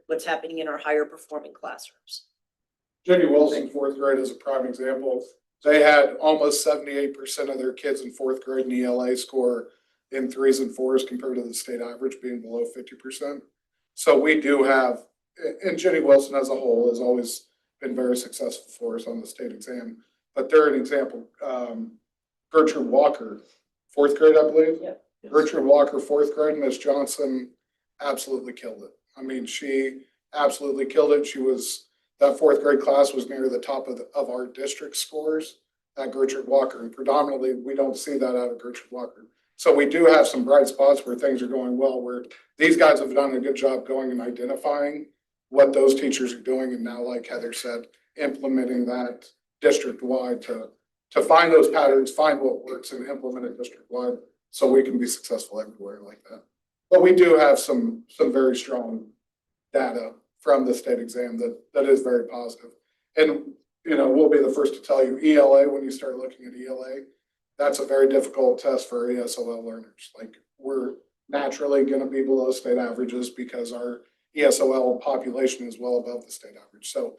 what's happening in our higher performing classrooms? Jenny Wilson, fourth grade, is a prime example. they had almost 78% of their kids in fourth grade in ELA score in 3s and 4s compared to the state average being below 50%. So we do have, and Jenny Wilson as a whole has always been very successful for us on the state exam. But they're an example. Gertrude Walker, fourth grade, I believe. Yeah. Gertrude Walker, fourth grade, Miss Johnson absolutely killed it. I mean, she absolutely killed it. That fourth grade class was near the top of our district scores at Gertrude Walker. And predominantly, we don't see that out of Gertrude Walker. So we do have some bright spots where things are going well, where these guys have done a good job going and identifying what those teachers are doing. And now, like Heather said, implementing that district-wide to find those patterns, find what works and implement it district-wide so we can be successful everywhere like that. But we do have some very strong data from the state exam that is very positive. And, you know, we'll be the first to tell you ELA, when you start looking at ELA, that's a very difficult test for ESOL learners. Like, we're naturally going to be below state averages because our ESOL population is well above the state average. So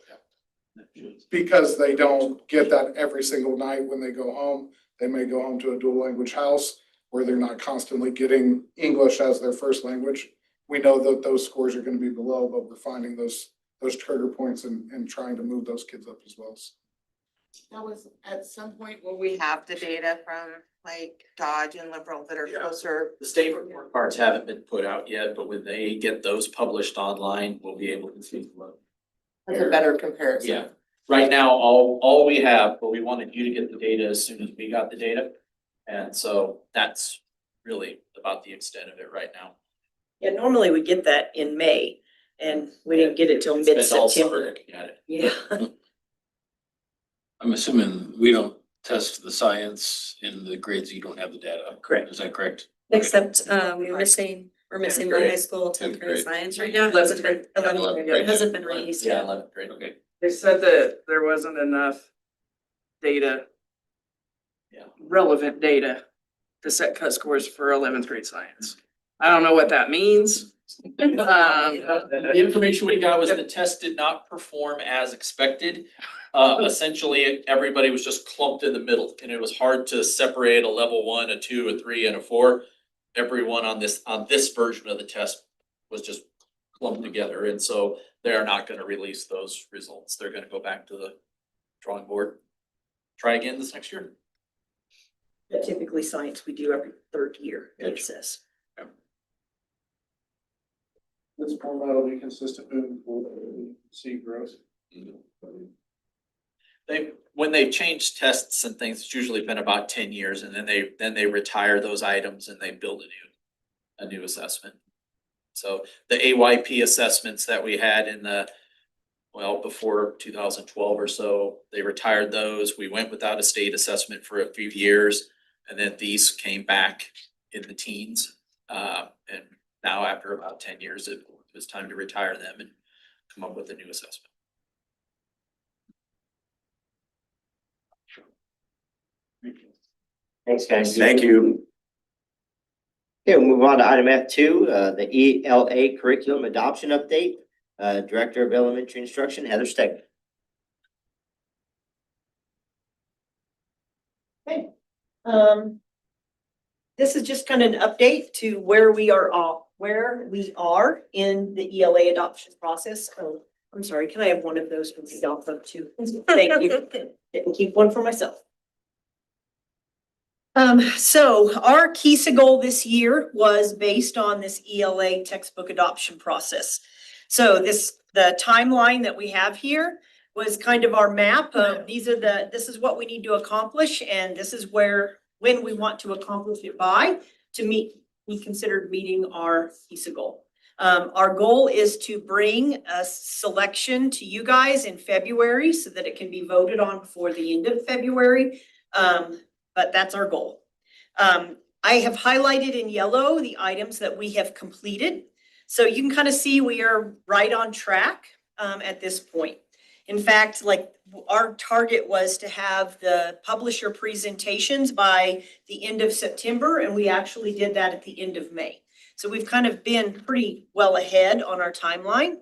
because they don't get that every single night when they go home, they may go home to a dual language house where they're not constantly getting English as their first language. We know that those scores are going to be below, but we're finding those trigger points and trying to move those kids up as well. That was at some point where we have the data from like Dodge and Liberal that are closer. The state report cards haven't been put out yet, but when they get those published online, we'll be able to see what. That's a better comparison. Yeah, right now, all we have, but we wanted you to get the data as soon as we got the data. And so that's really about the extent of it right now. Yeah, normally we get that in May and we didn't get it till Spent all summer mid-September. looking at it. Yeah. I'm assuming we don't test the science in the grades you don't have the data. Correct. Is that correct? Except, we're missing my high school 10th grade science right now. It hasn't been, 11th grade. it hasn't been released Yeah, yet. 11th grade, okay. They said that there wasn't enough data. Yeah. Relevant data to set cut scores for 11th grade science. I don't know what that means. The information we got was the test did not perform as expected. Essentially, everybody was just clumped in the middle and it was hard to separate a level 1, a 2, a 3, and a 4. Everyone on this version of the test was just clumped together. And so they are not going to release those results. They're going to go back to the drawing board. Try again this next year. Typically science we do every third year, it says. This format will be consistent moving forward, we see growth. When they've changed tests and things, it's usually been about 10 years and then they retire those items and they build a new assessment. So the AYP assessments that we had before 2012 or so, they retired those. We went without a state assessment for a few years. And then these came back in the teens. And now after about 10 years, it was time to retire them and come up with a new assessment. Thanks, guys. Thank you. Okay, we'll move on to item F2, the ELA curriculum adoption update. Director of Elementary Instruction, Heather Stegman. Okay. This is just kind of an update to where we are in the ELA adoption process. Oh, I'm sorry, can I have one of those from the off of too? Thank you. Didn't keep one for myself. So our KISA goal this year was based on this ELA textbook adoption process. So the timeline that we have here was kind of our map of this is what we need to accomplish and this is when we want to accomplish it by to be considered meeting our KISA goal. Our goal is to bring a selection to you guys in February so that it can be voted on before the end of February. But that's our goal. I have highlighted in yellow the items that we have completed. So you can kind of see we are right on track at this point. In fact, like our target was to have the publisher presentations by the end of September, and we actually did that at the end of May. So we've kind of been pretty well ahead on our timeline.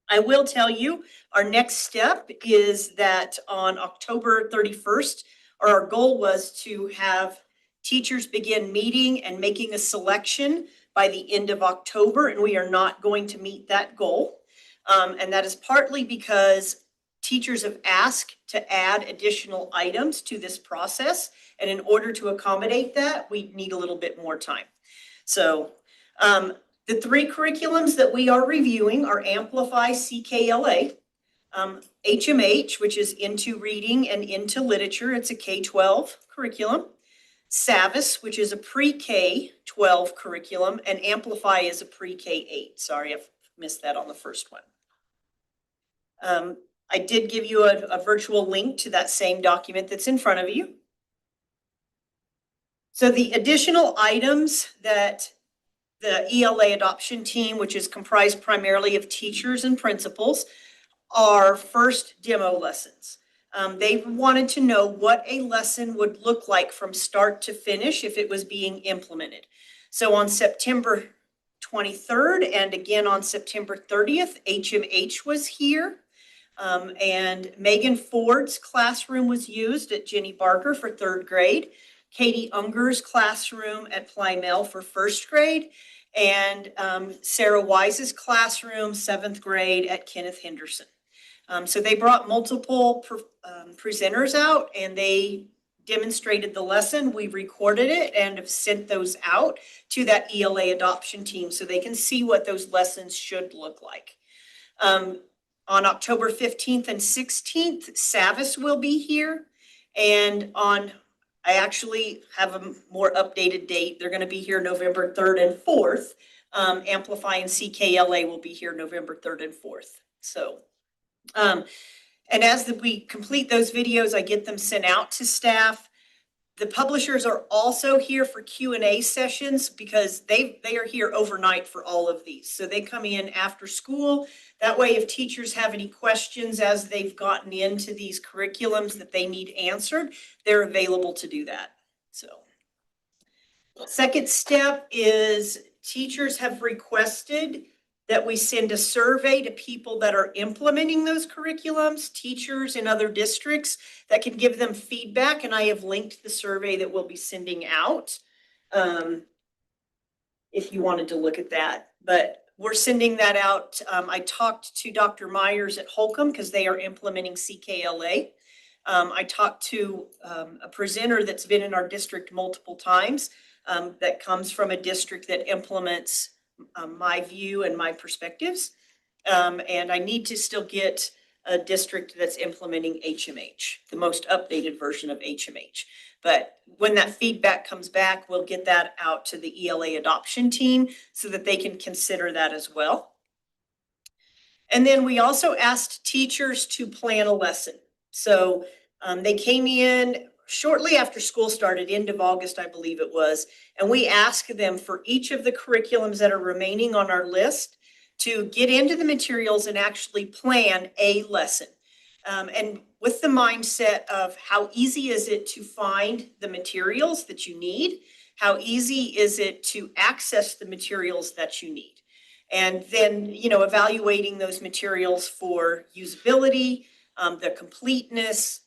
I will tell you, our next step is that on October 31st, our goal was to have teachers begin meeting and making a selection by the end of October, and we are not going to meet that goal. And that is partly because teachers have asked to add additional items to this process. And in order to accommodate that, we need a little bit more time. So the three curriculums that we are reviewing are Amplify CKLA, HMH, which is Into Reading and Into Literature. It's a K-12 curriculum. Savvis, which is a pre-K-12 curriculum, and Amplify is a pre-K-8. Sorry, I've missed that on the first one. I did give you a virtual link to that same document that's in front of you. So the additional items that the ELA adoption team, which is comprised primarily of teachers and principals, are first demo lessons. They wanted to know what a lesson would look like from start to finish if it was being implemented. So on September 23rd and again on September 30th, HMH was here. And Megan Ford's classroom was used at Jenny Barker for 3rd grade. Katie Unger's classroom at Plymell for 1st grade. And Sarah Wise's classroom, 7th grade at Kenneth Henderson. So they brought multiple presenters out and they demonstrated the lesson. We recorded it and have sent those out to that ELA adoption team so they can see what those lessons should look like. On October 15th and 16th, Savvis will be here. And I actually have a more updated date. They're gonna be here November 3rd and 4th. Amplify and CKLA will be here November 3rd and 4th. So, and as we complete those videos, I get them sent out to staff. The publishers are also here for Q&A sessions because they are here overnight for all of these. So they come in after school. That way, if teachers have any questions as they've gotten into these curriculums that they need answered, they're available to do that. So, second step is teachers have requested that we send a survey to people that are implementing those curriculums, teachers in other districts that can give them feedback. And I have linked the survey that we'll be sending out if you wanted to look at that. But we're sending that out. I talked to Dr. Myers at Holcomb because they are implementing CKLA. I talked to a presenter that's been in our district multiple times that comes from a district that implements my view and my perspectives. And I need to still get a district that's implementing HMH, the most updated version of HMH. But when that feedback comes back, we'll get that out to the ELA adoption team so that they can consider that as well. And then we also asked teachers to plan a lesson. So they came in shortly after school started, end of August, I believe it was, and we asked them for each of the curriculums that are remaining on our list to get into the materials and actually plan a lesson. And with the mindset of how easy is it to find the materials that you need? How easy is it to access the materials that you need? And then, evaluating those materials for usability, the completeness,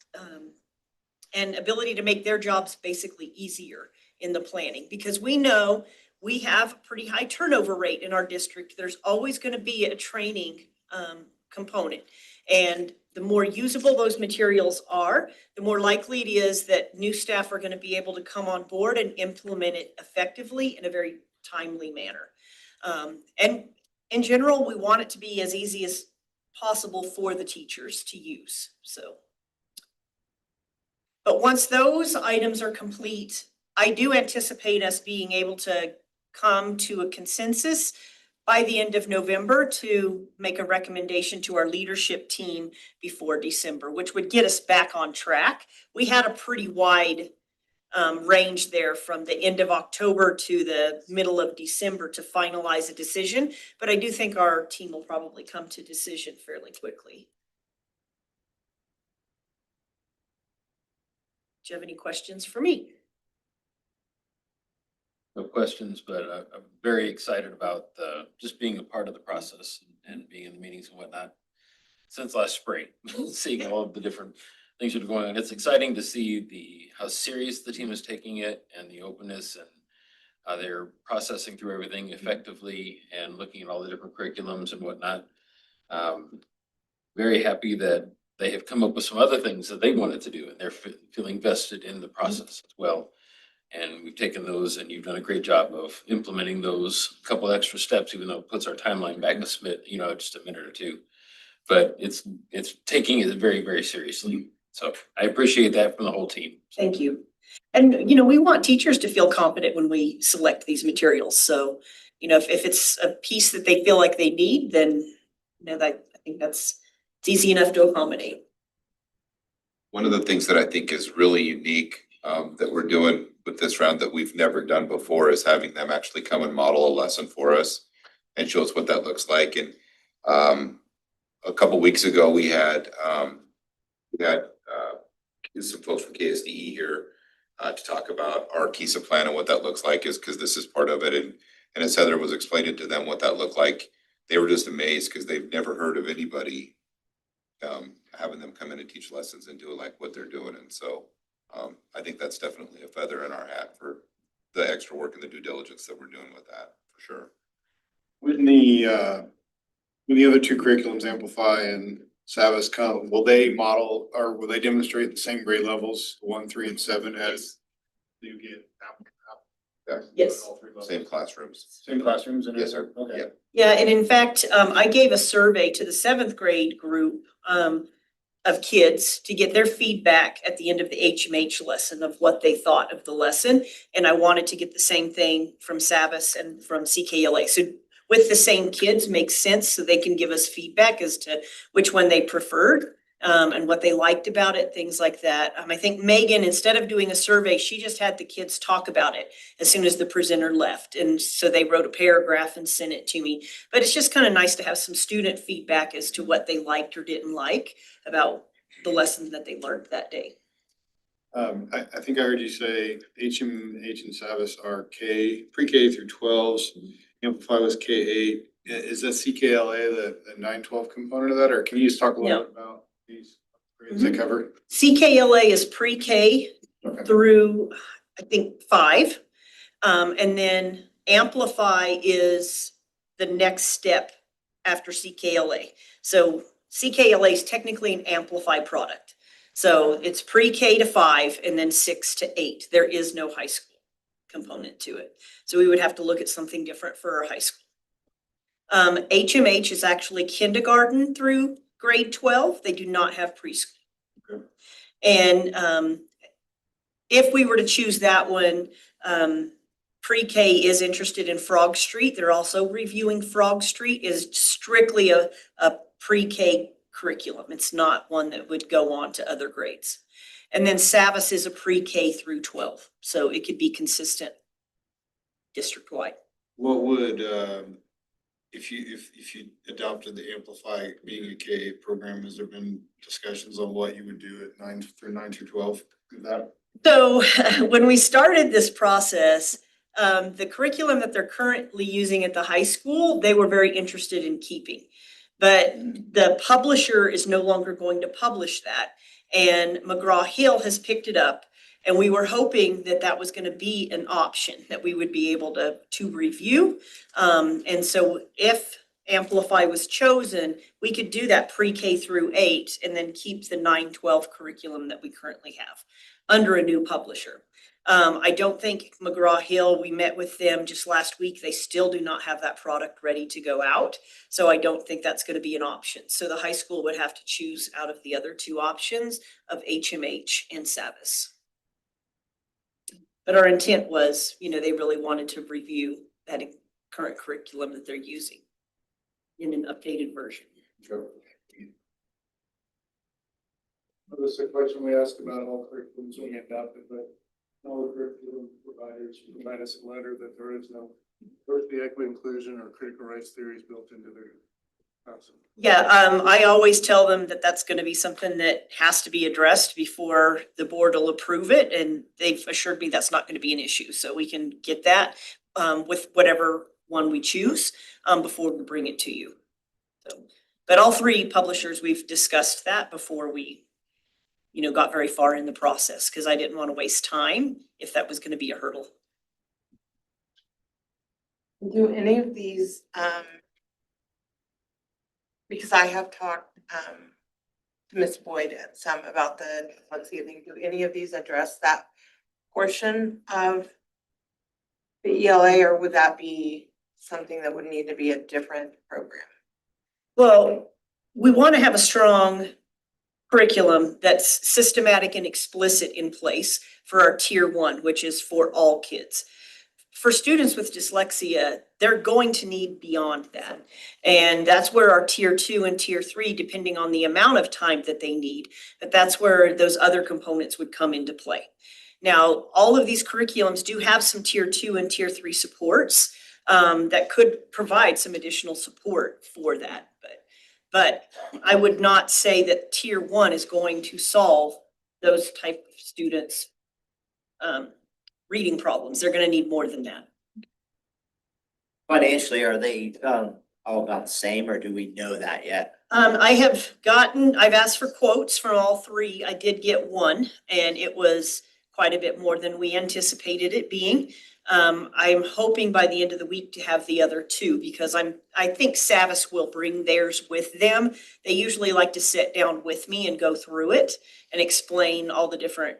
and ability to make their jobs basically easier in the planning. Because we know we have a pretty high turnover rate in our district. There's always going to be a training component. And the more usable those materials are, the more likely it is that new staff are going to be able to come on board and implement it effectively in a very timely manner. And in general, we want it to be as easy as possible for the teachers to use. But once those items are complete, I do anticipate us being able to come to a consensus by the end of November to make a recommendation to our leadership team before December, which would get us back on track. We had a pretty wide range there from the end of October to the middle of December to finalize a decision, but I do think our team will probably come to decision fairly quickly. Do you have any questions for me? no questions, but I'm very excited about just being a part of the process and being in the meetings and whatnot since last spring, seeing all of the different things that are going on. It's exciting to see how serious the team is taking it and the openness and how they're processing through everything effectively and looking at all the different curriculums and whatnot. Very happy that they have come up with some other things that they wanted to do and they're feeling vested in the process as well. And we've taken those and you've done a great job of implementing those couple extra steps, even though it puts our timeline back a bit, just a minute or two. But it's taking it very, very seriously. So I appreciate that from the whole team. Thank you. And, we want teachers to feel confident when we select these materials. So, if it's a piece that they feel like they need, then, I think it's easy enough to accommodate. One of the things that I think is really unique that we're doing with this round that we've never done before is having them actually come and model a lesson for us and show us what that looks like. And a couple weeks ago, we had some folks from KSDE here to talk about our KISA plan and what that looks like, is because this is part of it. And as Heather was explaining to them what that looked like, they were just amazed because they've never heard of anybody having them come in and teach lessons and do it like what they're doing. And so I think that's definitely a feather in our hat for the extra work and the due diligence that we're doing with that, for sure. When the other two curriculums, Amplify and Savas, come, will they model or will they demonstrate the same grade levels, 1, 3, and 7 as you get? Yes. All three levels? Same classrooms. Same classrooms and Yes, sir. okay. Yeah. Yeah, and in fact, I gave a survey to the 7th grade group of kids to get their feedback at the end of the HMH lesson of what they thought of the lesson. And I wanted to get the same thing from Savas and from CKLA. So with the same kids makes sense, so they can give us feedback as to which one they preferred and what they liked about it, things like that. I think Megan, instead of doing a survey, she just had the kids talk about it as soon as the presenter left. And so they wrote a paragraph and sent it to me. But it's just kind of nice to have some student feedback as to what they liked or didn't like about the lessons that they learned that day. I think I heard you say HMH and Savas are pre-K through 12s. Amplify was K8. Is that CKLA the 9-12 component of that, or can you just talk a little bit about these grades they cover? CKLA is pre-K through, I think, 5. And then Amplify is the next step after CKLA. So CKLA is technically an Amplify product. So it's pre-K to 5 and then 6 to 8. There is no high school component to it. So we would have to look at something different for our high school. HMH is actually kindergarten through grade 12. They do not have preschool. Okay. And if we were to choose that one, pre-K is interested in Frog Street. They're also reviewing Frog Street. Is strictly a pre-K curriculum. It's not one that would go on to other grades. And then Savas is a pre-K through 12. So it could be consistent district-wide. What would, if you adopted the Amplify being a K8 program, has there been discussions on what you would do at 9 through 12 with that? So when we started this process, the curriculum that they're currently using at the high school, they were very interested in keeping. But the publisher is no longer going to publish that. And McGraw-Hill has picked it up. And we were hoping that that was going to be an option that we would be able to review. And so if Amplify was chosen, we could do that pre-K through 8 and then keep the 9-12 curriculum that we currently have under a new publisher. I don't think McGraw-Hill, we met with them just last week. They still do not have that product ready to go out. So I don't think that's going to be an option. So the high school would have to choose out of the other two options of HMH and Savas. But our intent was, they really wanted to review that current curriculum that they're using in an updated version. Sure. This is a question we asked about all curriculums we adopted, but all the curriculum providers provide us a letter that there is no diversity, equity, inclusion, or critical race theories built into their Yeah, I always tell them that that's gonna be something that has to be addressed before the board will approve it, and they've assured me that's not gonna be an issue, so we can get that with whatever one we choose before we bring it to you. So, but all three publishers, we've discussed that before we, got very far in the process, because I didn't want to waste time if that was gonna be a hurdle. Do any of these, because I have talked, to Ms. Boyd at some about the dyslexia thing, do any of these address that portion of the ELA, or would that be something that would need to be a different program? Well, we want to have a strong curriculum that's systematic and explicit in place for our tier one, which is for all kids. For students with dyslexia, they're going to need beyond that. And that's where our tier two and tier three, depending on the amount of time that they need, but that's where those other components would come into play. Now, all of these curriculums do have some tier two and tier three supports that could provide some additional support for that. But I would not say that tier one is going to solve those type of students' reading problems. They're gonna need more than that. Financially, are they all about the same, or do we know that yet? I've asked for quotes from all three. I did get one, and it was quite a bit more than we anticipated it being. I'm hoping by the end of the week to have the other two, because I think Savvis will bring theirs with them. They usually like to sit down with me and go through it and explain all the different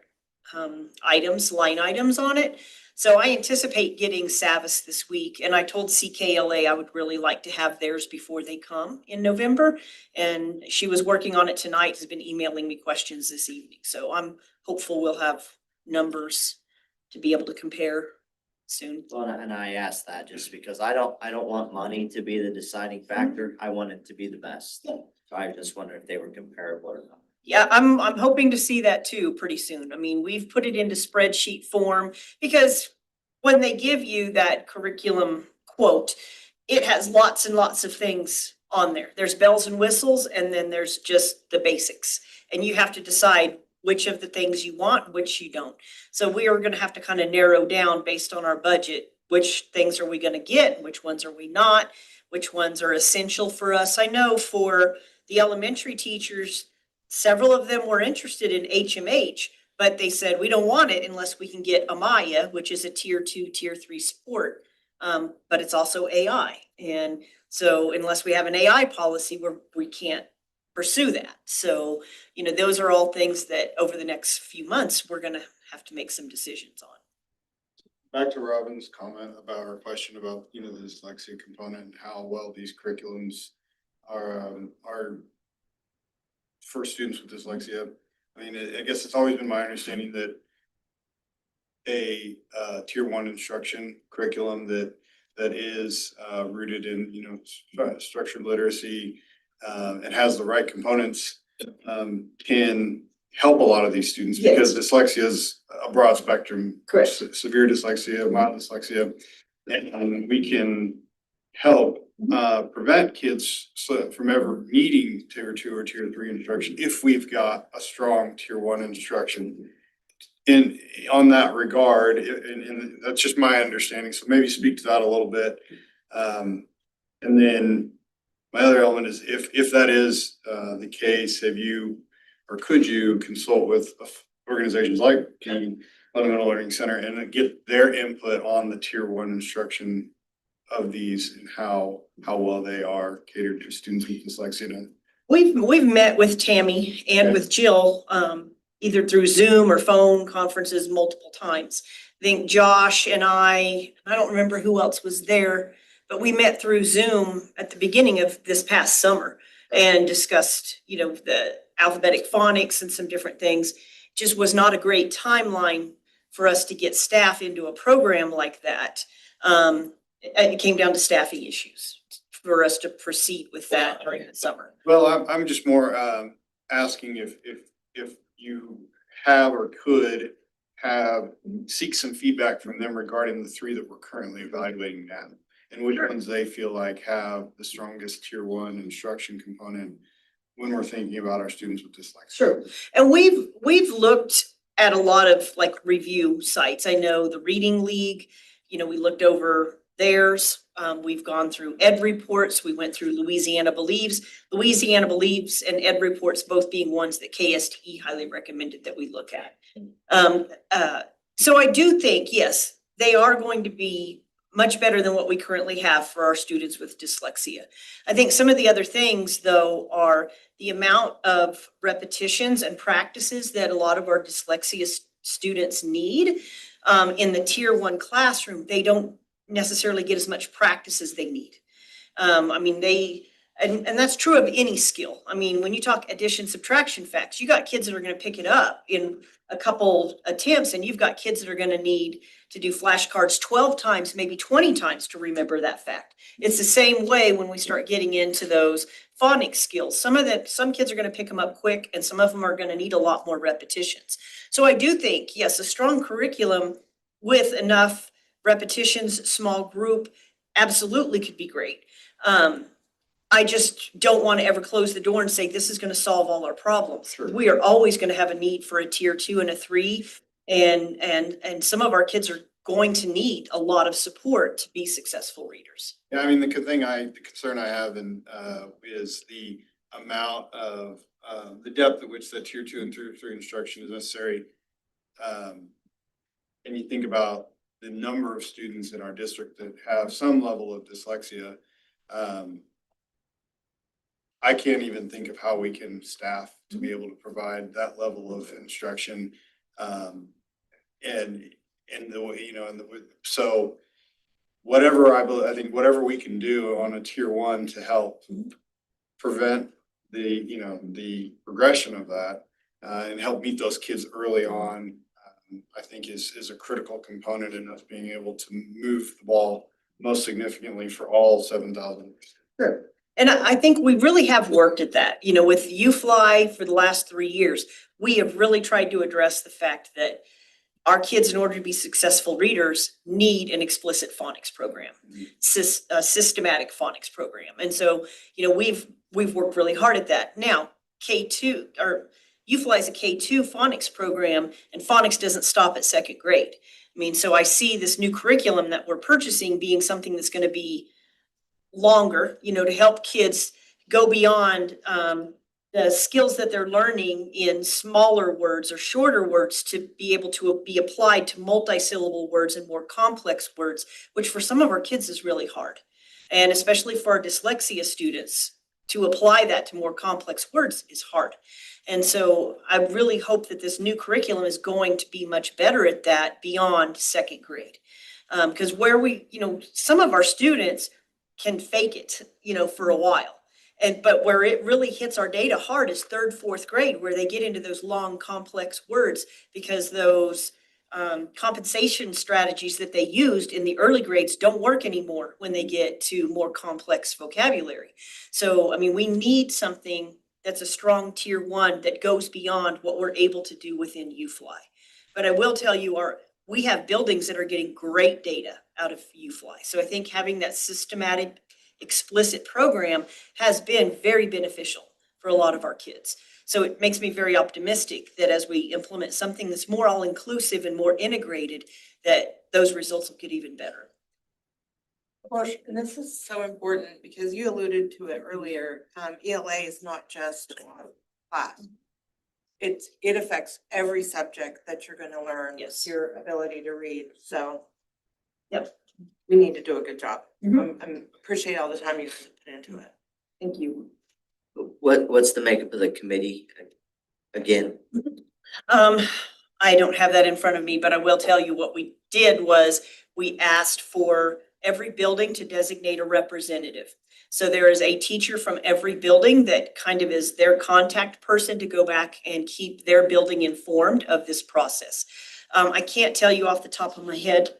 line items on it. So I anticipate getting Savvis this week, and I told CKLA I would really like to have theirs before they come in November. And she was working on it tonight, has been emailing me questions this evening. So I'm hopeful we'll have numbers to be able to compare soon. Well, and I asked that just because I don't want money to be the deciding factor. I want it to be the best. So I just wonder if they were comparable or not. Yeah, I'm hoping to see that too pretty soon. I mean, we've put it into spreadsheet form because when they give you that curriculum quote, it has lots and lots of things on there. There's bells and whistles, and then there's just the basics. And you have to decide which of the things you want, which you don't. So we are gonna have to kind of narrow down based on our budget, which things are we gonna get, which ones are we not, which ones are essential for us. I know for the elementary teachers, several of them were interested in HMH, but they said, we don't want it unless we can get Amaya, which is a tier two, tier three support. But it's also AI. And so unless we have an AI policy, we can't pursue that. So, those are all things that over the next few months, we're gonna have to make some decisions on. Back to Robin's comment about our question about, the dyslexia component and how well these curriculums are for students with dyslexia. I mean, I guess it's always been my understanding that a tier one instruction curriculum that is rooted in, structured literacy and has the right components can help a lot of these students because dyslexia is a broad spectrum. Correct. Severe dyslexia, mild dyslexia, and we can help prevent kids from ever needing tier two or tier three instruction if we've got a strong tier one instruction. In on that regard, and that's just my understanding. So maybe speak to that a little bit. And then my other element is if that is the case, have you or could you consult with organizations like the Fundamental Learning Center and get their input on the tier one instruction of these and how well they are catered to students with dyslexia? We've met with Tammy and with Jill, either through Zoom or phone conferences multiple times. I think Josh and I don't remember who else was there, but we met through Zoom at the beginning of this past summer and discussed, the alphabetic phonics and some different things. Just was not a great timeline for us to get staff into a program like that. It came down to staffing issues for us to proceed with that during the summer. Well, I'm just more asking if you have or could seek some feedback from them regarding the three that we're currently evaluating now. and which ones they feel like have the strongest tier one instruction component when we're thinking about our students with dyslexia. Sure. And we've looked at a lot of like review sites. I know the Reading League, you know, we looked over theirs. We've gone through Ed Reports. We went through Louisiana Believes. Louisiana Believes and Ed Reports both being ones that KSTE highly recommended that we look at. So I do think, yes, they are going to be much better than what we currently have for our students with dyslexia. I think some of the other things, though, are the amount of repetitions and practices that a lot of our dyslexia students need. In the tier one classroom, they don't necessarily get as much practice as they need. I mean, and that's true of any skill. I mean, when you talk addition, subtraction facts, you got kids that are gonna pick it up in a couple attempts, and you've got kids that are gonna need to do flashcards 12 times, maybe 20 times to remember that fact. It's the same way when we start getting into those phonics skills. Some kids are gonna pick them up quick, and some of them are gonna need a lot more repetitions. So I do think, yes, a strong curriculum with enough repetitions, small group, absolutely could be great. I just don't want to ever close the door and say this is going to solve all our problems. Sure. We are always going to have a need for a tier 2 and a 3, and some of our kids are going to need a lot of support to be successful readers. Yeah, I mean, the concern I have is the amount of, the depth at which that tier 2 and tier 3 instruction is necessary. And you think about the number of students in our district that have some level of dyslexia. I can't even think of how we can staff to be able to provide that level of instruction. And the way, so whatever I think whatever we can do on a tier 1 to help prevent the progression of that, and help meet those kids early on, I think is a critical component in us being able to move the ball most significantly for all 7,000. Sure. And I think we really have worked at that. You know, with UFly for the last 3 years, we have really tried to address the fact that our kids, in order to be successful readers, need an explicit phonics program, a systematic phonics program. And so, you know, we've worked really hard at that. Now, K2 or UFly is a K2 phonics program, and phonics doesn't stop at second grade. I mean, so I see this new curriculum that we're purchasing being something that's going to be longer, you know, to help kids go beyond the skills that they're learning in smaller words or shorter words to be able to be applied to multi-syllable words and more complex words, which for some of our kids is really hard. And especially for our dyslexia students, to apply that to more complex words is hard. And so I really hope that this new curriculum is going to be much better at that beyond second grade. Because where some of our students can fake it, for a while. But where it really hits our data hard is third, fourth grade, where they get into those long, complex words because those compensation strategies that they used in the early grades don't work anymore when they get to more complex vocabulary. So, I mean, we need something that's a strong tier 1 that goes beyond what we're able to do within UFly. But I will tell you, we have buildings that are getting great data out of UFly. So I think having that systematic, explicit program has been very beneficial for a lot of our kids. So it makes me very optimistic that as we implement something that's more all-inclusive and more integrated, that those results will get even better. Well, and this is so important because you alluded to it earlier. ELA is not just class. It affects every subject that you're gonna learn. Yes. Your ability to read, so. Yep. We need to do a good job. Mhm. I appreciate all the time you put into it. Thank you. What's the makeup of the committee again? I don't have that in front of me, but I will tell you what we did was we asked for every building to designate a representative. So there is a teacher from every building that kind of is their contact person to go back and keep their building informed of this process. I can't tell you off the top of my head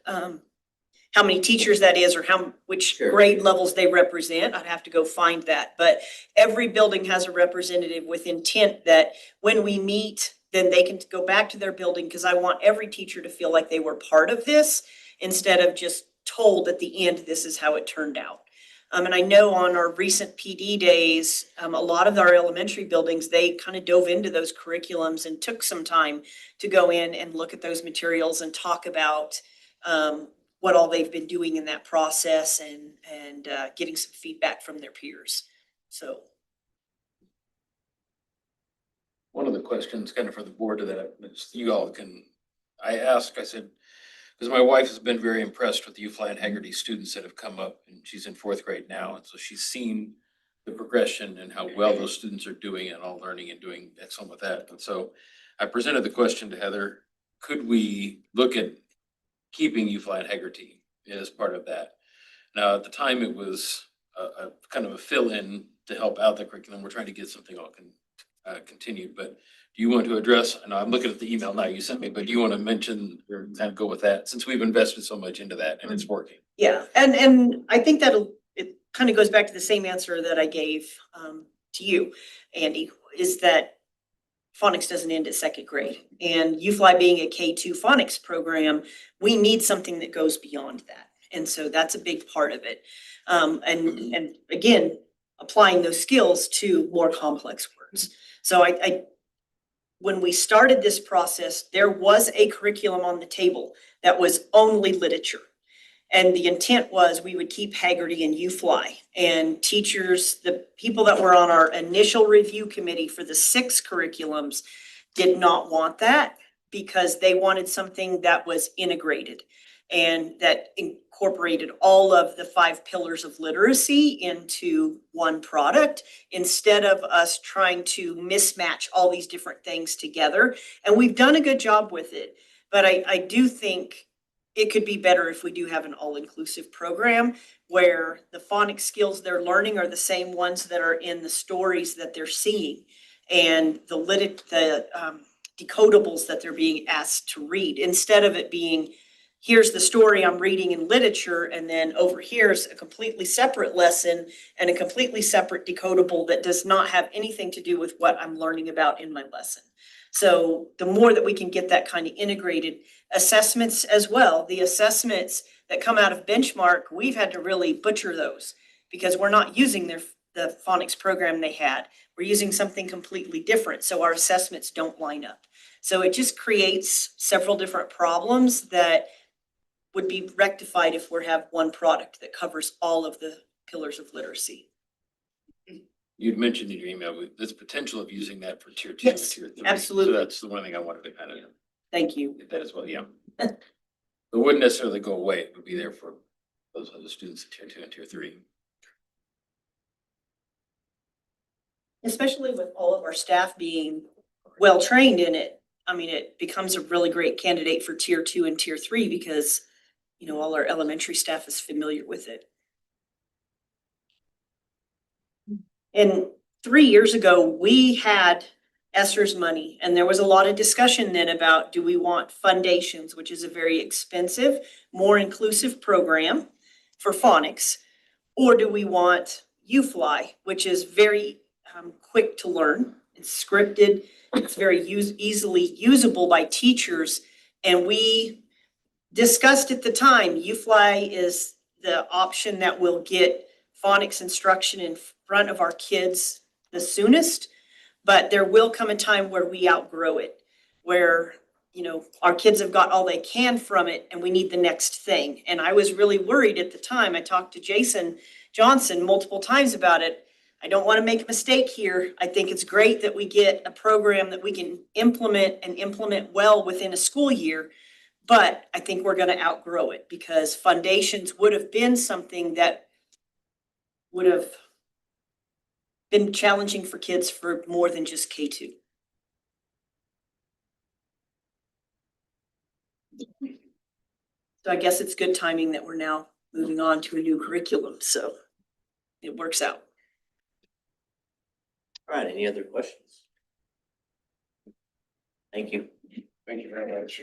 how many teachers that is or which grade levels they represent. I'd have to go find that. But every building has a representative with intent that when we meet, then they can go back to their building, because I want every teacher to feel like they were part of this instead of just told at the end, this is how it turned out. And I know on our recent PD days, a lot of our elementary buildings, they kind of dove into those curriculums and took some time to go in and look at those materials and talk about what all they've been doing in that process and getting some feedback from their peers. So. One of the questions kind of for the board to that, you all can, I said, because my wife has been very impressed with the UFly and Haggerty students that have come up, and she's in 4th grade now, and so she's seen the progression and how well those students are doing and all learning and doing excellent with that. And so I presented the question to Heather, could we look at keeping UFly and Haggerty as part of that? Now, at the time, it was a kind of a fill-in to help out the curriculum. We're trying to get something all continued, but do you want to address, and I'm looking at the email now you sent me, but do you want to mention or kind of go with that since we've invested so much into that and it's working? Yeah, and I think it kind of goes back to the same answer that I gave to you, Andy, is that phonics doesn't end at 2nd grade. And UFly being a K2 phonics program, we need something that goes beyond that. And so that's a big part of it. And again, applying those skills to more complex words. So when we started this process, there was a curriculum on the table that was only literature. And the intent was we would keep Haggerty and UFly. And teachers, the people that were on our initial review committee for the 6 curriculums did not want that because they wanted something that was integrated and that incorporated all of the 5 pillars of literacy into one product instead of us trying to mismatch all these different things together. And we've done a good job with it, but I do think it could be better if we do have an all-inclusive program where the phonics skills they're learning are the same ones that are in the stories that they're seeing and the decodables that they're being asked to read, instead of it being, here's the story I'm reading in literature, and then over here's a completely separate lesson and a completely separate decodable that does not have anything to do with what I'm learning about in my lesson. So the more that we can get that kind of integrated, assessments as well, the assessments that come out of Benchmark, we've had to really butcher those because we're not using the phonics program they had. We're using something completely different, so our assessments don't line up. So it just creates several different problems that would be rectified if we have one product that covers all of the pillars of literacy. You'd mentioned in your email, this potential of using that for tier 2 and Yes, tier 3. absolutely. So that's the one thing I wanted to kind of. Thank you. That as well, yeah. It wouldn't necessarily go away. It would be there for those other students in tier 2 and tier 3. Especially with all of our staff being well-trained in it. I mean, it becomes a really great candidate for tier 2 and tier 3 because, you know, all our elementary staff is familiar with it. And 3 years ago, we had ESSER's money, and there was a lot of discussion then about, do we want Foundations, which is a very expensive, more inclusive program for phonics, or do we want UFly, which is very quick to learn, it's scripted, it's very easily usable by teachers, and we discussed at the time, UFly is the option that will get phonics instruction in front of our kids the soonest, but there will come a time where we outgrow it, where, you know, our kids have got all they can from it and we need the next thing. And I was really worried at the time. I talked to Jason Johnson multiple times about it. I don't want to make a mistake here. I think it's great that we get a program that we can implement and implement well within a school year, but I think we're going to outgrow it because Foundations would have been something that would have been challenging for kids for more than just K2. So I guess it's good timing that we're now moving on to a new curriculum, so it works out. All right, any other questions? Thank you. Thank you very much.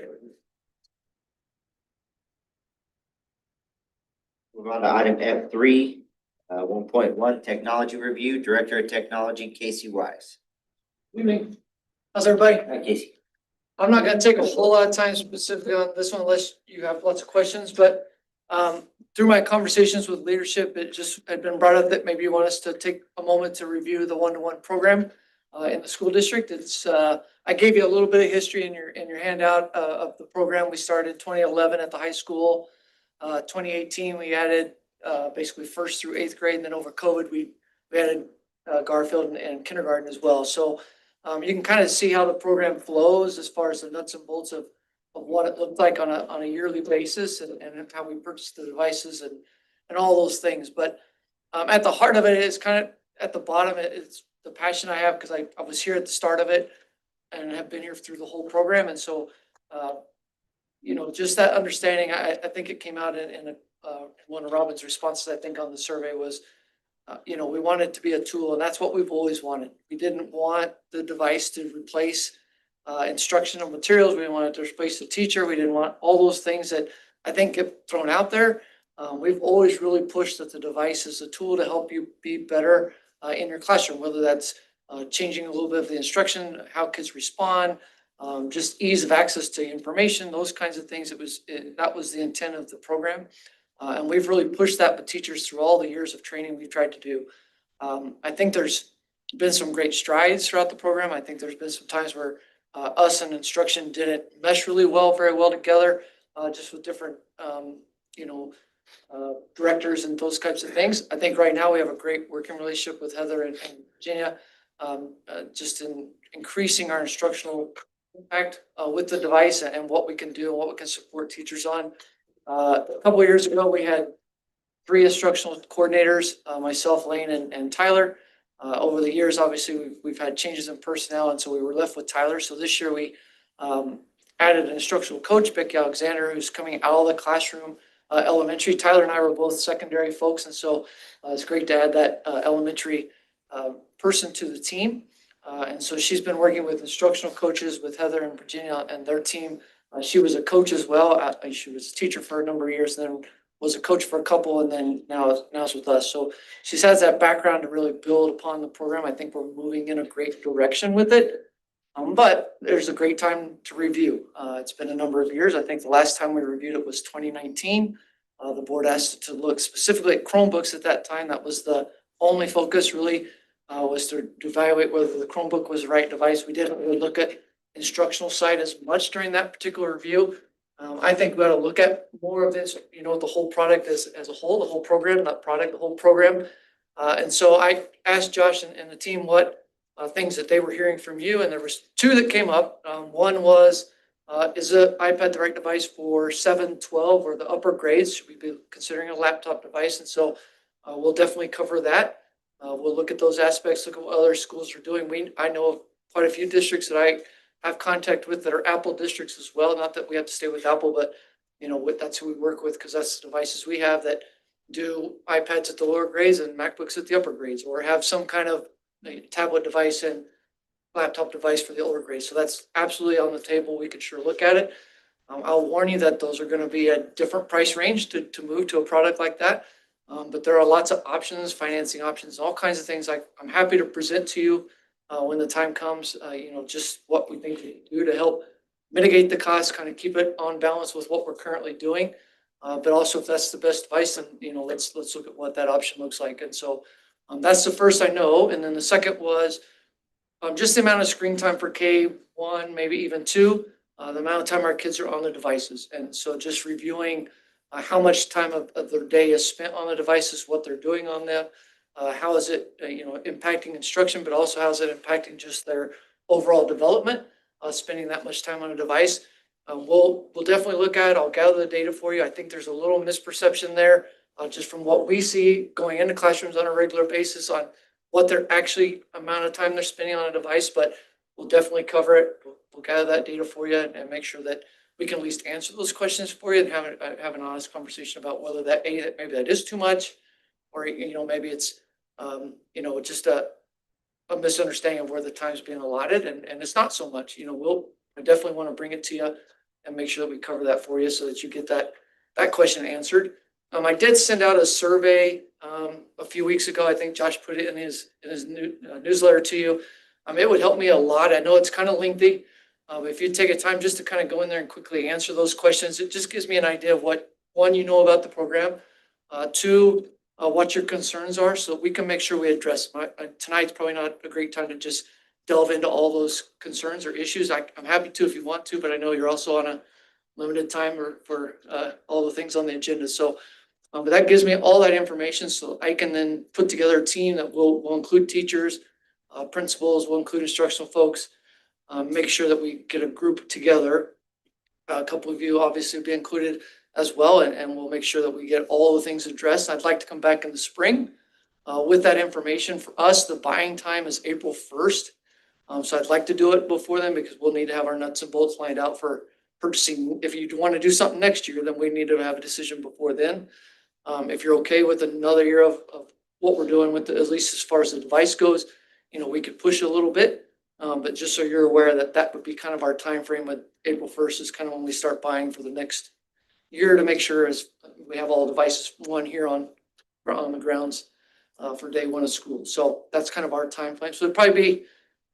Move on to item F3, 1.1, technology review, Director of Technology, Casey Wise. Evening. How's everybody? Hi, Casey. I'm not gonna take a whole lot of time specifically on this one unless you have lots of questions, but Through my conversations with leadership, it just had been brought up that maybe you want us to take a moment to review the one-to-one program in the school district. I gave you a little bit of history in your handout of the program. We started in 2011 at the high school. 2018, we added basically first through eighth grade, and then over COVID, we added Garfield and kindergarten as well. So you can kind of see how the program flows as far as the nuts and bolts of what it looked like on a yearly basis and how we purchased the devices and all those things. But at the heart of it is kind of at the bottom, it's the passion I have because I was here at the start of it and have been here through the whole program. And so, just that understanding, I think it came out in one of Robin's responses, I think on the survey was, we want it to be a tool, and that's what we've always wanted. We didn't want the device to replace instructional materials. We wanted to replace the teacher. We didn't want all those things that I think get thrown out there. We've always really pushed that the device is a tool to help you be better in your classroom, whether that's changing a little bit of the instruction, how kids respond, just ease of access to information, those kinds of things. That was the intent of the program. And we've really pushed that with teachers through all the years of training we've tried to do. I think there's been some great strides throughout the program. I think there's been some times where us and instruction didn't mesh very well together, just with different, directors and those types of things. I think right now we have a great working relationship with Heather and Virginia, just in increasing our instructional impact with the device and what we can do and what we can support teachers on. A couple of years ago, we had 3 instructional coordinators, myself, Lane, and Tyler. Over the years, obviously, we've had changes in personnel, and so we were left with Tyler. So this year we added an instructional coach, Becky Alexander, who's coming out of the classroom, elementary. Tyler and I were both secondary folks, and so it's great to add that elementary person to the team. And so she's been working with instructional coaches with Heather and Virginia and their team. She was a coach as well. She was a teacher for a number of years, then was a coach for a couple, and then now is with us. So she has that background to really build upon the program. I think we're moving in a great direction with it. But there's a great time to review. It's been a number of years. I think the last time we reviewed it was 2019. The board asked to look specifically at Chromebooks at that time. That was the only focus really, was to evaluate whether the Chromebook was the right device. We didn't really look at instructional side as much during that particular review. I think we ought to look at more of this, the whole product as a whole, the whole program, not product, the whole program. And so I asked Josh and the team what things that they were hearing from you, and there was 2 that came up. One was, is an iPad the right device for 7, 12, or the upper grades? Should we be considering a laptop device? And so we'll definitely cover that. We'll look at those aspects, look at what other schools are doing. I know of quite a few districts that I have contact with that are Apple districts as well. Not that we have to stay with Apple, but that's who we work with, because that's the devices we have that do iPads at the lower grades and MacBooks at the upper grades, or have some kind of tablet device and laptop device for the older grades. So that's absolutely on the table. We could sure look at it. I'll warn you that those are going to be a different price range to move to a product like that. But there are lots of options, financing options, all kinds of things I'm happy to present to you when the time comes, just what we think we can do to help mitigate the cost, kind of keep it on balance with what we're currently doing. But also, if that's the best device, then, let's look at what that option looks like. And so that's the first I know. And then the second was just the amount of screen time for K1, maybe even 2, the amount of time our kids are on the devices. And so just reviewing how much time of their day is spent on the devices, what they're doing on them, how is it, impacting instruction, but also how is it impacting just their overall development, spending that much time on a device. We'll definitely look at it. I'll gather the data for you. I think there's a little misperception there, just from what we see going into classrooms on a regular basis on what they're actually amount of time they're spending on a device, but we'll definitely cover it. We'll gather that data for you and make sure that we can at least answer those questions for you and have an honest conversation about whether that maybe that is too much, or maybe it's just a misunderstanding of where the time's being allotted, and it's not so much. I definitely want to bring it to you and make sure that we cover that for you so that you get that question answered. I did send out a survey a few weeks ago. I think Josh put it in his newsletter to you. It would help me a lot. I know it's kind of lengthy. If you take a time just to kind of go in there and quickly answer those questions, it just gives me an idea of what one, you know about the program. Two, what your concerns are, so we can make sure we address them. Tonight's probably not a great time to just delve into all those concerns or issues. I'm happy to if you want to, but I know you're also on a limited time for all the things on the agenda. So, but that gives me all that information, so I can then put together a team that will include teachers, principals, will include instructional folks, make sure that we get a group together. A couple of you obviously will be included as well, and we'll make sure that we get all the things addressed. I'd like to come back in the spring with that information. For us, the buying time is April 1st. So I'd like to do it before then because we'll need to have our nuts and bolts lined out for purchasing. If you want to do something next year, then we need to have a decision before then. If you're okay with another year of what we're doing with at least as far as the device goes, we could push a little bit. But just so you're aware that would be kind of our time frame. With April 1st is kind of when we start buying for the next year to make sure as we have all devices here on the grounds for day one of school. So that's kind of our time frame. So it'd probably be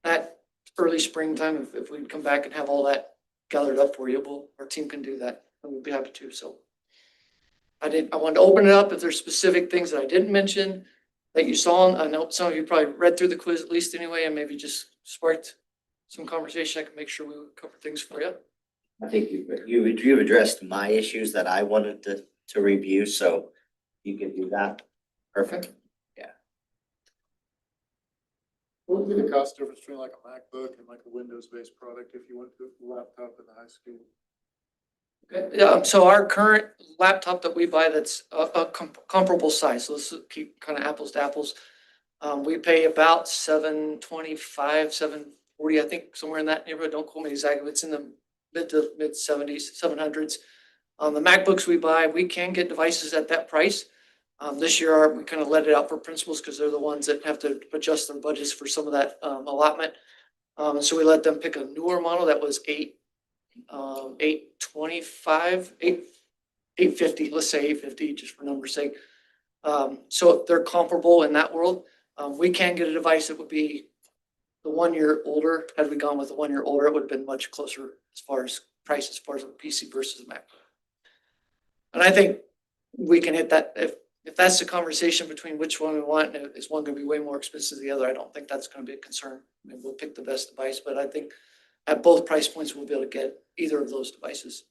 that early springtime if we'd come back and have all that gathered up for you. Our team can do that, and we'd be happy to. So I wanted to open it up if there's specific things that I didn't mention that you saw. I know some of you probably read through the quiz at least anyway, and maybe just sparked some conversation. I can make sure we cover things for you. I think you've addressed my issues that I wanted to review, so you can do that. Perfect. What would be the cost difference between like a MacBook and like a Windows-based product if you went to a laptop in the high school? Okay. Yeah, so our current laptop that we buy that's a comparable size, so let's keep kind of apples to apples. We pay about $725, $740, I think somewhere in that neighborhood. Don't quote me exactly. It's in the mid 70s, 700s. The MacBooks we buy, we can get devices at that price. This year, we kind of let it out for principals because they're the ones that have to adjust their budgets for some of that allotment. And so we let them pick a newer model that was $825, $850, let's say $850, just for numbers sake. So they're comparable in that world. We can get a device that would be the 1 year older. Had we gone with the 1 year older, it would have been much closer as far as price, as far as a PC versus a Mac. And I think we can hit that if that's the conversation between which one we want, and is one going to be way more expensive than the other, I don't think that's going to be a concern. I mean, we'll pick the best device, but I think at both price points, we'll be able to get either of those devices.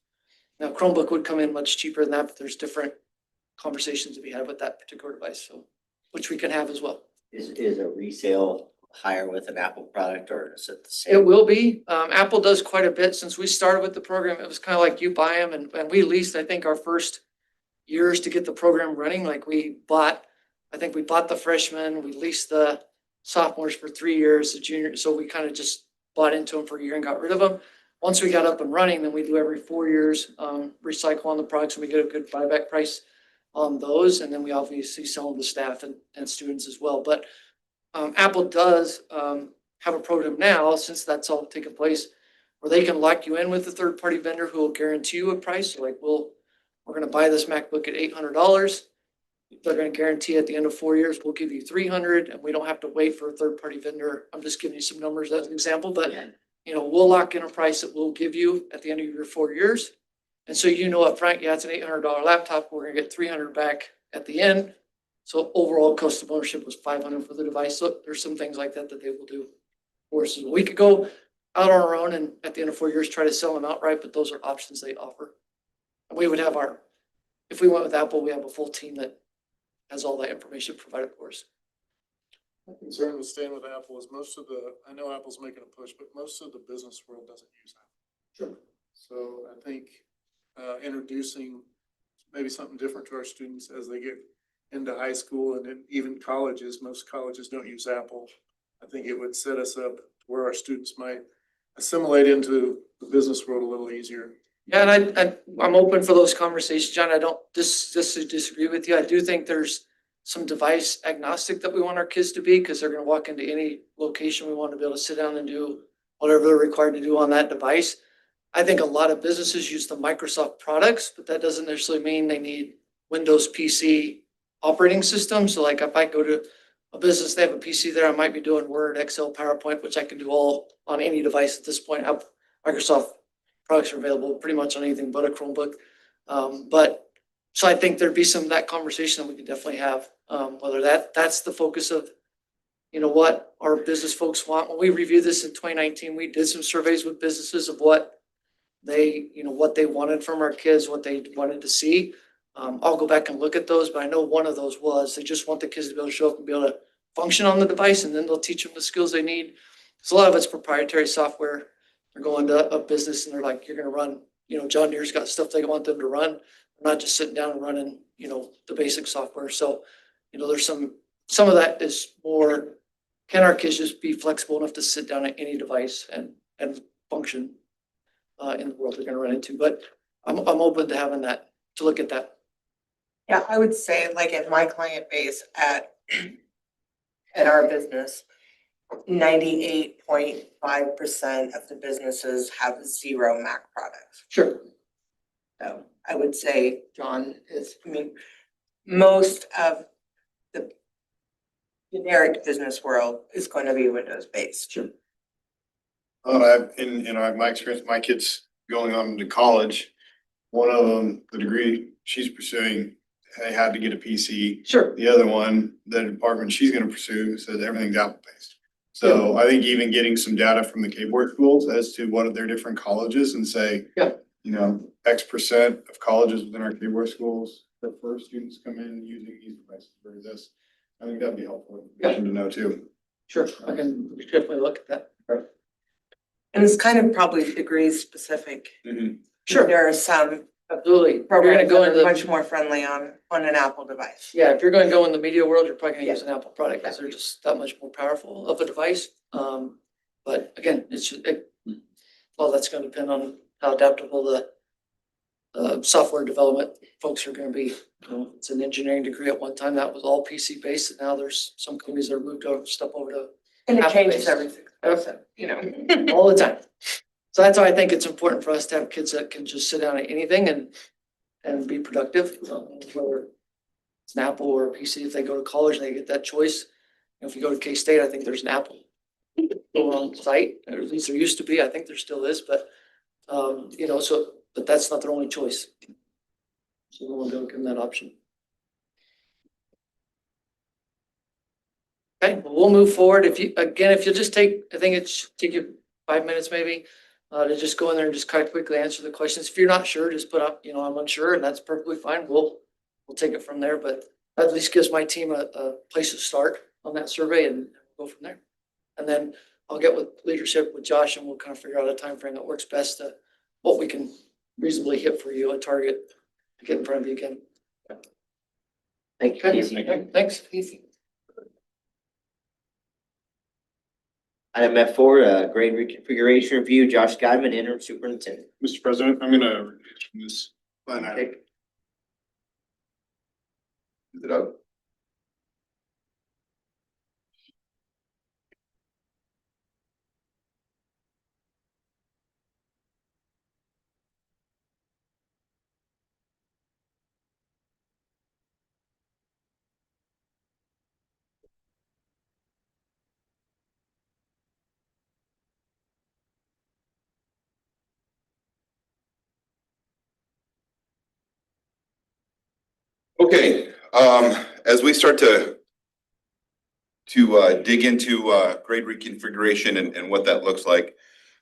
Now, Chromebook would come in much cheaper than that, but there's different conversations to be had with that particular device, so which we can have as well. Is a resale higher with an Apple product, or is it the same? It will be. Apple does quite a bit. Since we started with the program, it was kind of like you buy them, and we leased, I think, our first years to get the program running. Like I think we bought the freshmen, we leased the sophomores for 3 years, the juniors. So we kind of just bought into them for a year and got rid of them. Once we got up and running, then we do every 4 years, recycle on the products, and we get a good buyback price on those. And then we obviously sell them to staff and students as well. But Apple does have a program now, since that's all taken place, where they can lock you in with a third-party vendor who will guarantee you a price. So like we're going to buy this MacBook at $800. They're going to guarantee at the end of 4 years, we'll give you $300, and we don't have to wait for a third-party vendor. I'm just giving you some numbers as an example, but we'll lock in a price that we'll give you at the end of your 4 years. And so up front, it's an $800 laptop. We're going to get $300 back at the end. So overall cost of ownership was $500 for the device. So there's some things like that they will do for us. We could go out on our own and at the end of 4 years try to sell them outright, but those are options they offer. And we would have if we went with Apple, we have a full team that has all that information provided for us. My concern with staying with Apple is I know Apple's making a push, but most of the business world doesn't use Apple. Sure. So I think introducing maybe something different to our students as they get into high school and then even colleges, most colleges don't use Apple. I think it would set us up where our students might assimilate into the business world a little easier. Yeah, and I'm open for those conversations, John. I don't disagree with you. I do think there's some device agnostic that we want our kids to be, because they're going to walk into any location. We want to be able to sit down and do whatever they're required to do on that device. I think a lot of businesses use the Microsoft products, but that doesn't necessarily mean they need Windows PC operating system. So like if I go to a business, they have a PC there, I might be doing Word, Excel, PowerPoint, which I can do all on any device at this point. Microsoft products are available pretty much on anything but a Chromebook. But So I think there'd be some of that conversation that we could definitely have, whether that's the focus of, you know, what our business folks want. When we reviewed this in 2019, we did some surveys with businesses of what they, you know, what they wanted from our kids, what they wanted to see. I'll go back and look at those, but I know one of those was they just want the kids to be able to show up and be able to function on the device, and then they'll teach them the skills they need. So a lot of it's proprietary software. They're going to a business and they're like, you're gonna run, you know, John Deere's got stuff they want them to run. They're not just sitting down and running, you know, the basic software. So, you know, there's some of that is more, can our kids just be flexible enough to sit down at any device and function in the world they're gonna run into? But I'm open to having that, to look at that. Yeah, I would say like in my client base at our business, 98.5% of the businesses have 0 Mac products. Sure. So I would say, John, I mean, most of the generic business world is going to be Windows based. Sure. In my experience, my kids going on to college, one of them, the degree she's pursuing, they had to get a PC. Sure. The other one, the department she's gonna pursue, says everything's Apple based. So I think even getting some data from the keyboard schools as to what are their different colleges and say, Yeah. you know, X% of colleges within our keyboard schools prefer students come in using these devices for this. I think that'd be helpful information to know too. Sure, I can definitely look at that. And it's kind of probably degree specific. Sure. There are some Absolutely. You're gonna programs go that into are much more friendly on an Apple device. Yeah, if you're going to go in the media world, you're probably gonna use an Apple product because they're just that much more powerful of a device. But again, well, that's gonna depend on how adaptable the software development folks are gonna be. You know, it's an engineering degree at one time that was all PC based, and now there's some companies that are moved over stuff over to And it Apple changes based. everything, so, you know. All the time. So that's why I think it's important for us to have kids that can just sit down at anything and be productive, whether it's an Apple or a PC. If they go to college and they get that choice, if you go to K-State, I think there's an Apple on site, or at least there used to be. I think there still is, but you know, but that's not their only choice. So we'll go give them that option. Okay, well, we'll move forward. If you'll just take, I think it should take you 5 minutes maybe, to just go in there and just kind of quickly answer the questions. If you're not sure, just put up, you know, I'm unsure, and that's perfectly fine. We'll take it from there, but that at least gives my team a place to start on that survey and go from there. And then I'll get with leadership with Josh and we'll kind of figure out a time frame that works best to what we can reasonably hit for you, a target to get in front of you again. Thank you, Casey. Okay, thanks. Item F4, grade reconfiguration review, Josh Guyman, interim superintendent. Mr. President, I'm gonna reduce from this line item. Is it up? Okay, as we start to dig into grade reconfiguration and what that looks like,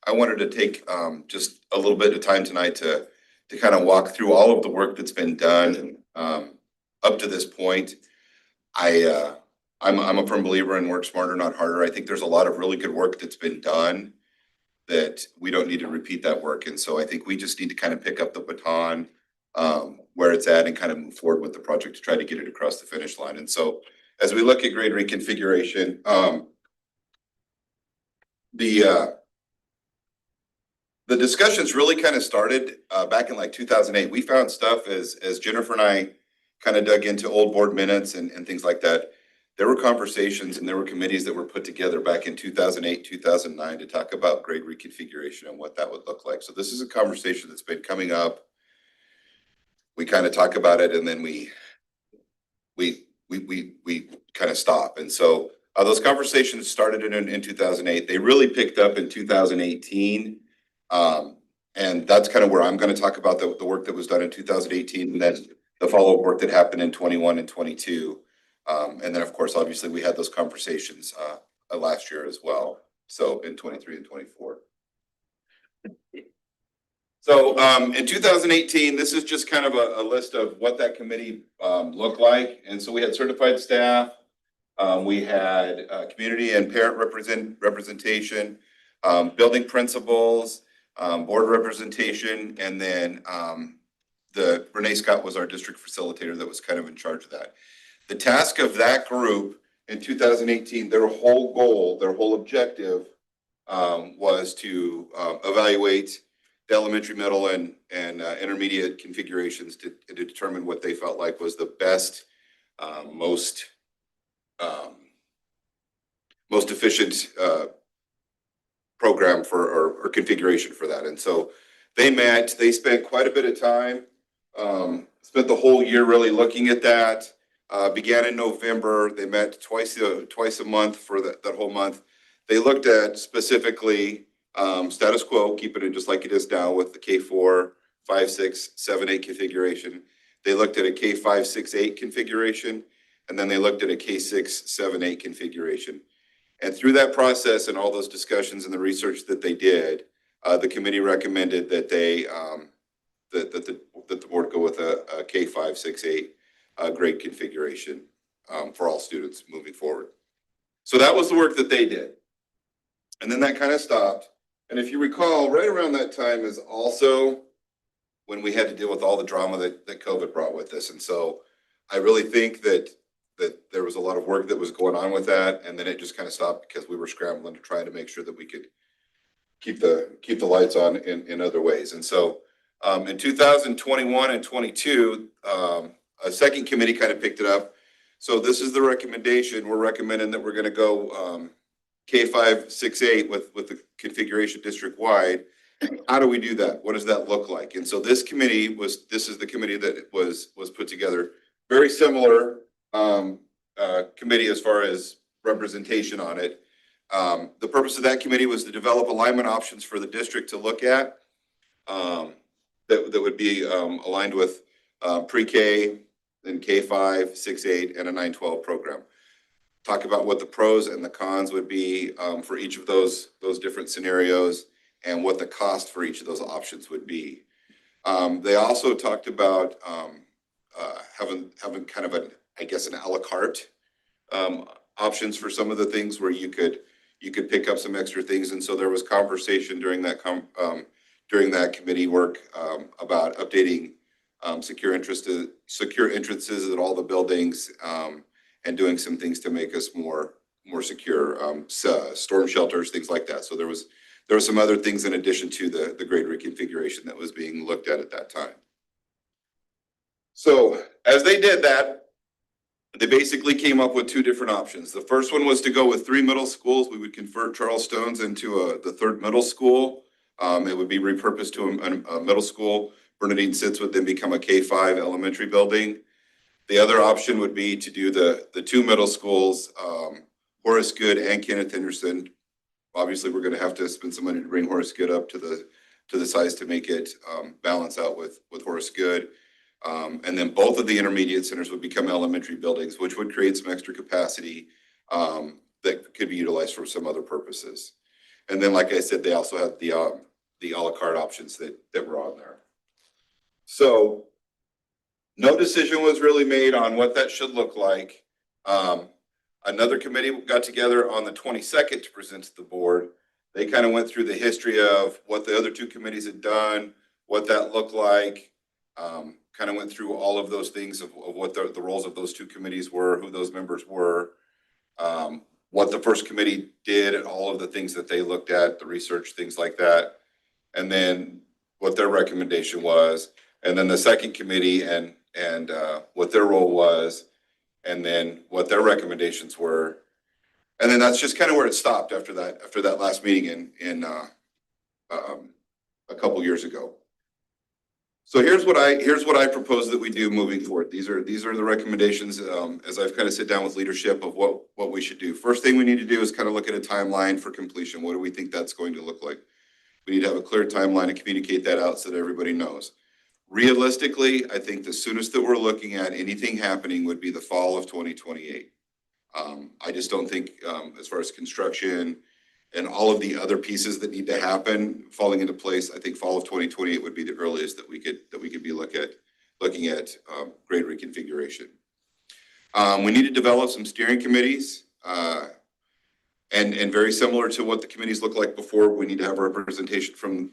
I wanted to take just a little bit of time tonight to kind of walk through all of the work that's been done up to this point. I'm a firm believer in work smarter, not harder. I think there's a lot of really good work that's been done that we don't need to repeat that work. And so I think we just need to kind of pick up the baton where it's at and kind of move forward with the project to try to get it across the finish line. And so as we look at grade reconfiguration, the discussions really kind of started back in like 2008. We found stuff as Jennifer and I kind of dug into old board minutes and things like that. There were conversations and there were committees that were put together back in 2008, 2009 to talk about grade reconfiguration and what that would look like. So this is a conversation that's been coming up. We kind of talk about it and then we kind of stop. And so those conversations started in 2008. They really picked up in 2018. And that's kind of where I'm going to talk about the work that was done in 2018. And then the follow-up work that happened in 21 and 22. And then, of course, obviously, we had those conversations last year as well. So in 23 and 24. So in 2018, this is just kind of a list of what that committee looked like. And so we had certified staff. We had community and parent representation, building principals, board representation, and then Renee Scott was our district facilitator that was kind of in charge of that. The task of that group in 2018, their whole goal, their whole objective was to evaluate the elementary, middle, and intermediate configurations to determine what they felt like was the best, most efficient program for or configuration for that. And so they met, they spent quite a bit of time, spent the whole year really looking at that. Began in November. They met twice a month for that whole month. They looked at specifically status quo, keeping it just like it is now with the K4, 5, 6, 7, 8 configuration. They looked at a K5, 6, 8 configuration, and then they looked at a K6, 7, 8 configuration. And through that process and all those discussions and the research that they did, the committee recommended that they that the board go with a K5, 6, 8 grade configuration for all students moving forward. So that was the work that they did. And then that kind of stopped. And if you recall, right around that time is also when we had to deal with all the drama that COVID brought with us. And so I really think that there was a lot of work that was going on with that. And then it just kind of stopped because we were scrambling to try to make sure that we could keep the lights on in other ways. And so in 2021 and 22, a second committee kind of picked it up. So this is the recommendation. We're recommending that we're going to go K5, 6, 8 with the configuration district wide. How do we do that? What does that look like? And so this committee this is the committee that was put together. Very similar committee as far as representation on it. The purpose of that committee was to develop alignment options for the district to look at that would be aligned with pre-K, then K5, 6, 8, and a 9-12 program. Talk about what the pros and the cons would be for each of those different scenarios and what the cost for each of those options would be. They also talked about having kind of an a la carte options for some of the things where you could pick up some extra things. And so there was conversation during that committee work about updating secure entrances at all the buildings and doing some things to make us more secure, storm shelters, things like that. So there were some other things in addition to the grade reconfiguration that was being looked at that time. So as they did that, they basically came up with two different options. The first one was to go with 3 middle schools. We would convert Charles Stone's into the third middle school. It would be repurposed to a middle school. Bernadine Sitz would then become a K5 elementary building. The other option would be to do the 2 middle schools, Horace Good and Kenneth Henderson. Obviously, we're going to have to spend some money to bring Horace Good up to the size to make it balance out with Horace Good. And then both of the intermediate centers would become elementary buildings, which would create some extra capacity that could be utilized for some other purposes. And then, like I said, they also have the a la carte options that were on there. So no decision was really made on what that should look like. Another committee got together on the 22nd to present to the board. They kind of went through the history of what the other 2 committees had done, what that looked like, kind of went through all of those things of what the roles of those 2 committees were, who those members were, what the first committee did, and all of the things that they looked at, the research, things like that, and then what their recommendation was, and then the second committee and what their role was, and then what their recommendations were. And then that's just kind of where it stopped after that last meeting in a couple years ago. So here's what I propose that we do moving forward. These are the recommendations as I've kind of sit down with leadership of what we should do. First thing we need to do is kind of look at a timeline for completion. What do we think that's going to look like? We need to have a clear timeline and communicate that out so that everybody knows. Realistically, I think the soonest that we're looking at anything happening would be the fall of 2028. I just don't think, as far as construction and all of the other pieces that need to happen falling into place, I think fall of 2028 would be the earliest that we could be looking at grade reconfiguration. We need to develop some steering committees, and very similar to what the committees look like before, we need to have representation from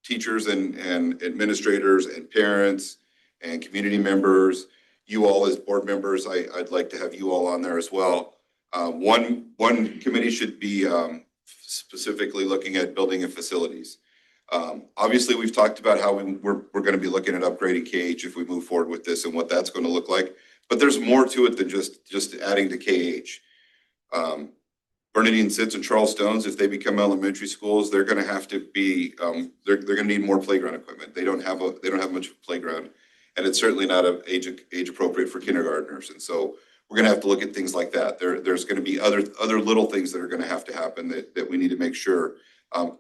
teachers and administrators and parents and community members. You all as board members, I'd like to have you all on there as well. One committee should be specifically looking at building and facilities. Obviously, we've talked about how we're going to be looking at upgrading KH if we move forward with this and what that's going to look like. But there's more to it than just adding to KH. Bernadine Sitz and Charles Stones, if they become elementary schools, they're going to have to be, they're going to need more playground equipment. They don't have much of a playground, and it's certainly not age appropriate for kindergartners. And so we're going to have to look at things like that. There's going to be other little things that are going to have to happen that we need to make sure,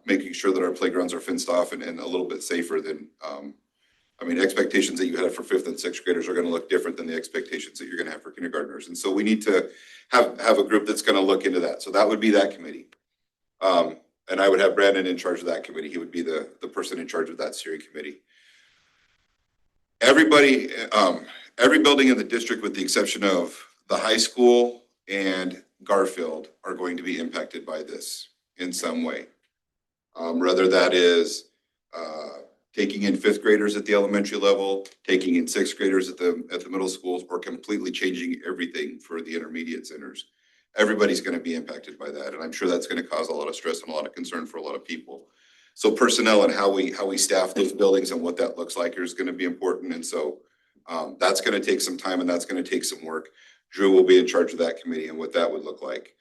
making sure that our playgrounds are fenced off and a little bit safer than, I mean, expectations that you had for 5th and 6th graders are going to look different than the expectations that you're going to have for kindergartners. And so we need to have a group that's going to look into that. So that would be that committee. And I would have Brandon in charge of that committee. He would be the person in charge of that steering committee. Everybody, every building in the district, with the exception of the high school and Garfield, are going to be impacted by this in some way. Whether that is taking in 5th graders at the elementary level, taking in 6th graders at the middle schools, or completely changing everything for the intermediate centers. Everybody's going to be impacted by that, and I'm sure that's going to cause a lot of stress and a lot of concern for a lot of people. So personnel and how we staff those buildings and what that looks like is going to be important, and so that's going to take some time and that's going to take some work. Drew will be in charge of that committee and what that would look like.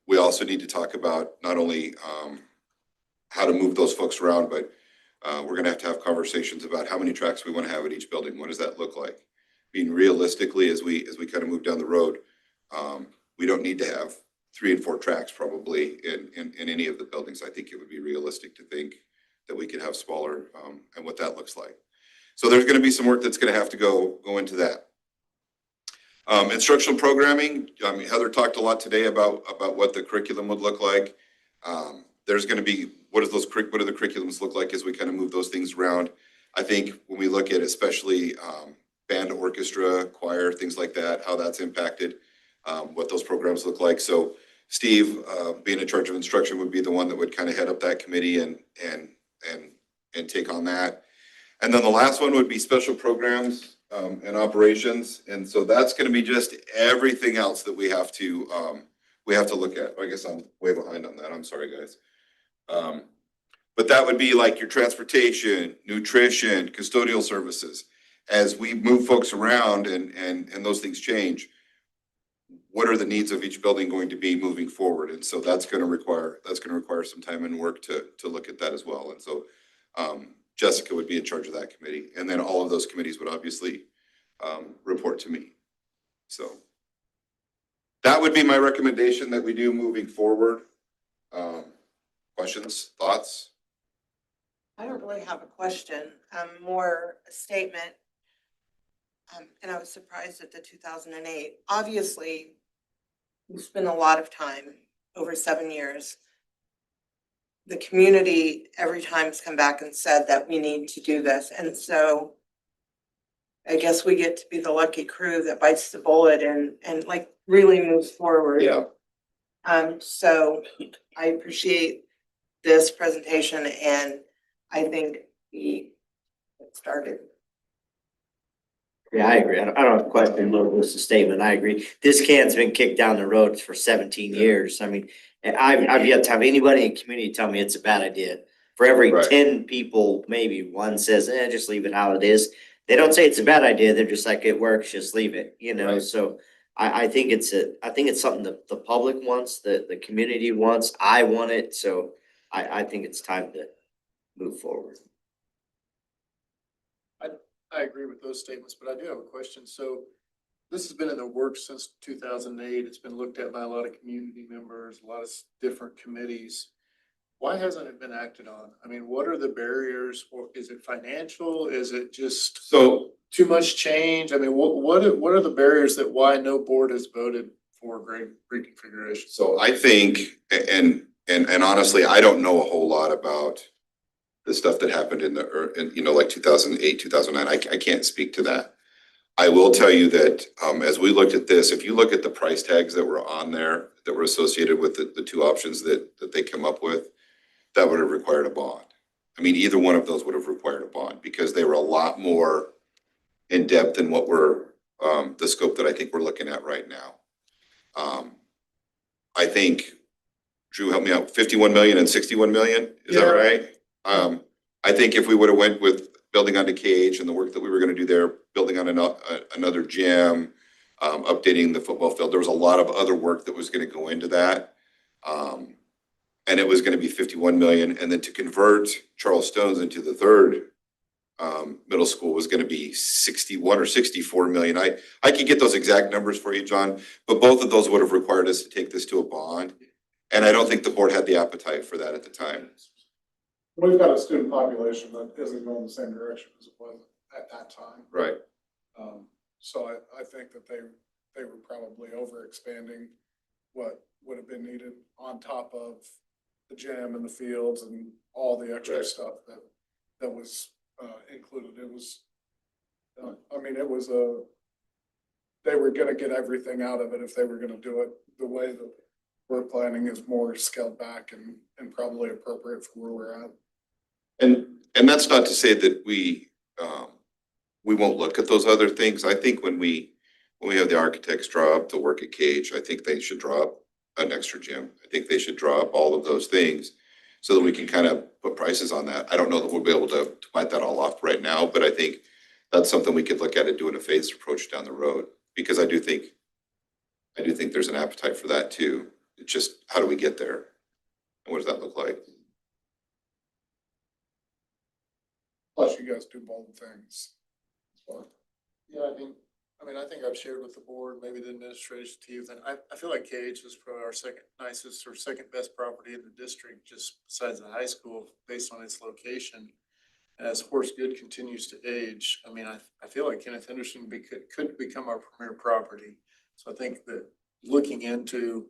We also need to talk about not only how to move those folks around, but we're going to have conversations about how many tracks we want to have at each building. What does that look like? Being realistically, as we kind of move down the road, we don't need to have 3 and 4 tracks probably in any of the buildings. I think it would be realistic to think that we could have smaller, and what that looks like. So there's going to be some work that's going to have to go into that. Instructional programming. Heather talked a lot today about what the curriculum would look like. There's going to be, what do the curriculums look like as we kind of move those things around? I think when we look at especially band, orchestra, choir, things like that, how that's impacted, what those programs look like. So Steve, being in charge of instruction, would be the one that would kind of head up that committee and take on that. And then the last one would be special programs and operations. And so that's going to be just everything else that we have to look at. I guess I'm way behind on that. I'm sorry, guys. But that would be like your transportation, nutrition, custodial services. As we move folks around and those things change, what are the needs of each building going to be moving forward? And so that's going to require some time and work to look at that as well. And so Jessica would be in charge of that committee, and then all of those committees would obviously report to me. So that would be my recommendation that we do moving forward. Questions, thoughts? I don't really have a question, more a statement. And I was surprised at the 2008. Obviously, we spent a lot of time, over 7 years. The community every time has come back and said that we need to do this. And so I guess we get to be the lucky crew that bites the bullet and like really moves forward. Yeah. So I appreciate this presentation, and I think we get started. Yeah, I agree. I don't have a question, it's a statement. I agree. This can's been kicked down the road for 17 years. I mean, I've yet to have anybody in community tell me it's a bad idea. For every Right. 10 people, maybe one says, just leave it how it is. They don't say it's a bad idea. They're just like, it works, just leave it, you know? Right. So I think it's something that the public wants, the community wants. I want it. So I think it's time to move forward. I agree with those statements, but I do have a question. So this has been in the works since 2008. It's been looked at by a lot of community members, a lot of different committees. why hasn't it been acted on? I mean, what are the barriers? Or is it financial? Is it just So too much change? I mean, what are the barriers that why no board has voted for grade reconfiguration? So I think, and honestly, I don't know a whole lot about the stuff that happened like 2008, 2009. I can't speak to that. I will tell you that, as we looked at this, if you look at the price tags that were on there, that were associated with the two options that they come up with, that would have required a bond. I mean, either one of those would have required a bond because they were a lot more in depth than what the scope that I think we're looking at right now. I think, Drew, help me out, 51 million and 61 million, is that right? I think if we would have went with building onto KH and the work that we were gonna do there, building on another gym, updating the football field, there was a lot of other work that was gonna go into that. And it was gonna be 51 million, and then to convert Charles Stone's into the third middle school was gonna be 61 or 64 million. I could get those exact numbers for you, John, but both of those would have required us to take this to a bond. And I don't think the board had the appetite for that at the time. We've got a student population that isn't going the same direction as it was at that time. Right. So I think that they were probably over expanding what would have been needed on top of the gym and the fields and all the extra stuff that was included. It was, they were gonna get everything out of it if they were gonna do it the way that we're planning is more scaled back and probably appropriate for where we're at. And that's not to say that we won't look at those other things. I think when we have the architects draw up the work at Cage, I think they should draw up an extra gym. I think they should draw up all of those things so that we can kind of put prices on that. I don't know that we'll be able to bite that all off right now, but I think that's something we could look at and do in a phased approach down the road, because I do think there's an appetite for that too. It's just, how do we get there? And what does that look like? Plus you guys do bold things. So, yeah, I think I've shared with the board, maybe the administration team, that I feel like KH is probably our second nicest or second best property in the district, just besides the high school, based on its location. As Horse Good continues to age, I feel like Kenneth Henderson could become our premier property. So I think that looking into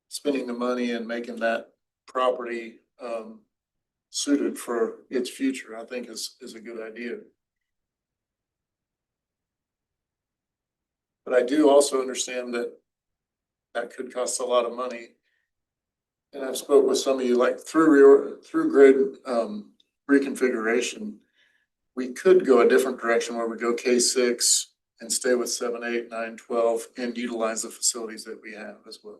spending the money and making that property suited for its future, I think is a good idea. But I do also understand that could cost a lot of money. And I've spoke with some of you, like through grid reconfiguration, we could go a different direction where we go K6 and stay with 7, 8, 9, 12 and utilize the facilities that we have as well.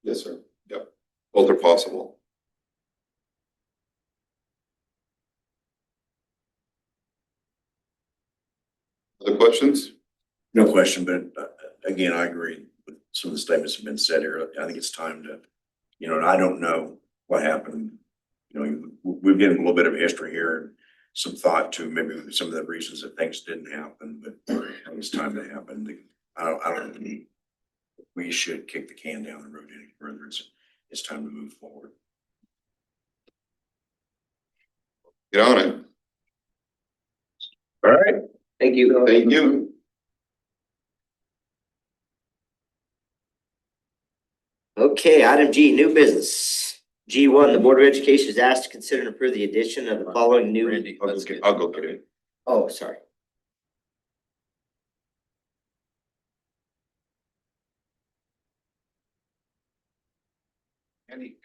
Yes, sir. Yep. Both are possible. Other questions? No question, but again, I agree with some of the statements that have been said here. I think it's time to, and I don't know what happened. We've given a little bit of history here and some thought to maybe some of the reasons that things didn't happen, but I think it's time to happen. I don't think we should kick the can down the road any further. It's time to move forward. Get on it. All right, thank you. Thank you. Okay, item G, new business. G1, the Board of Education is asked to consider and approve the addition of the following new. Randy, let's get. I'll go get it. Oh, sorry. Andy.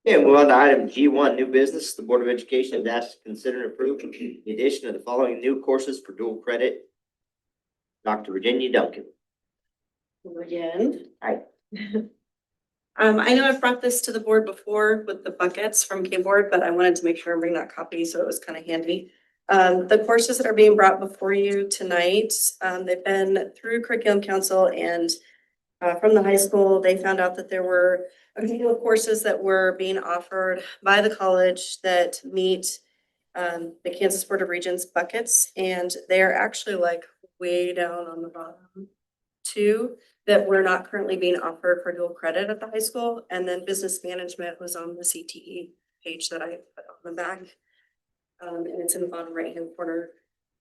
Okay, move on to item G1, new business. The Board of Education is asked to consider and approve the addition of the following new courses for dual credit. Dr. Virginia Duncan. Again. Hi. I know I've brought this to the board before with the buckets from K-Board, but I wanted to make sure and bring that copy, so it was kind of handy. The courses that are being brought before you tonight, they've been through Curriculum Council, and from the high school, they found out that there were a few courses that were being offered by the college that meet the Kansas Board of Regents buckets, and they're actually like way down on the bottom. Two that we're not currently being offered for dual credit at the high school, and then business management was on the CTE page that I put on the back. And it's in the bottom right-hand corner,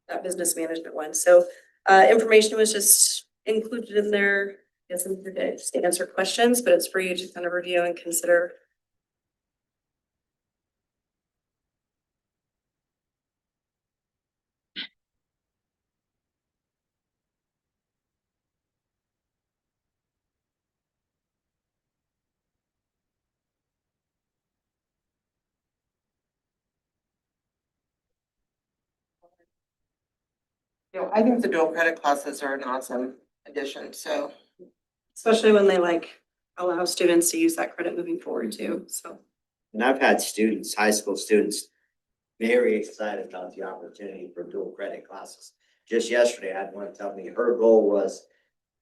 that business management one. So information was just included in there. It's in here just to answer questions, but it's for you to kind of review and consider. You know, I think the dual credit classes are an awesome addition, so. Especially when they like allow students to use that credit moving forward too, so. And I've had students, high school students, very excited about the opportunity for dual credit classes. Just yesterday, I had one tell me her goal was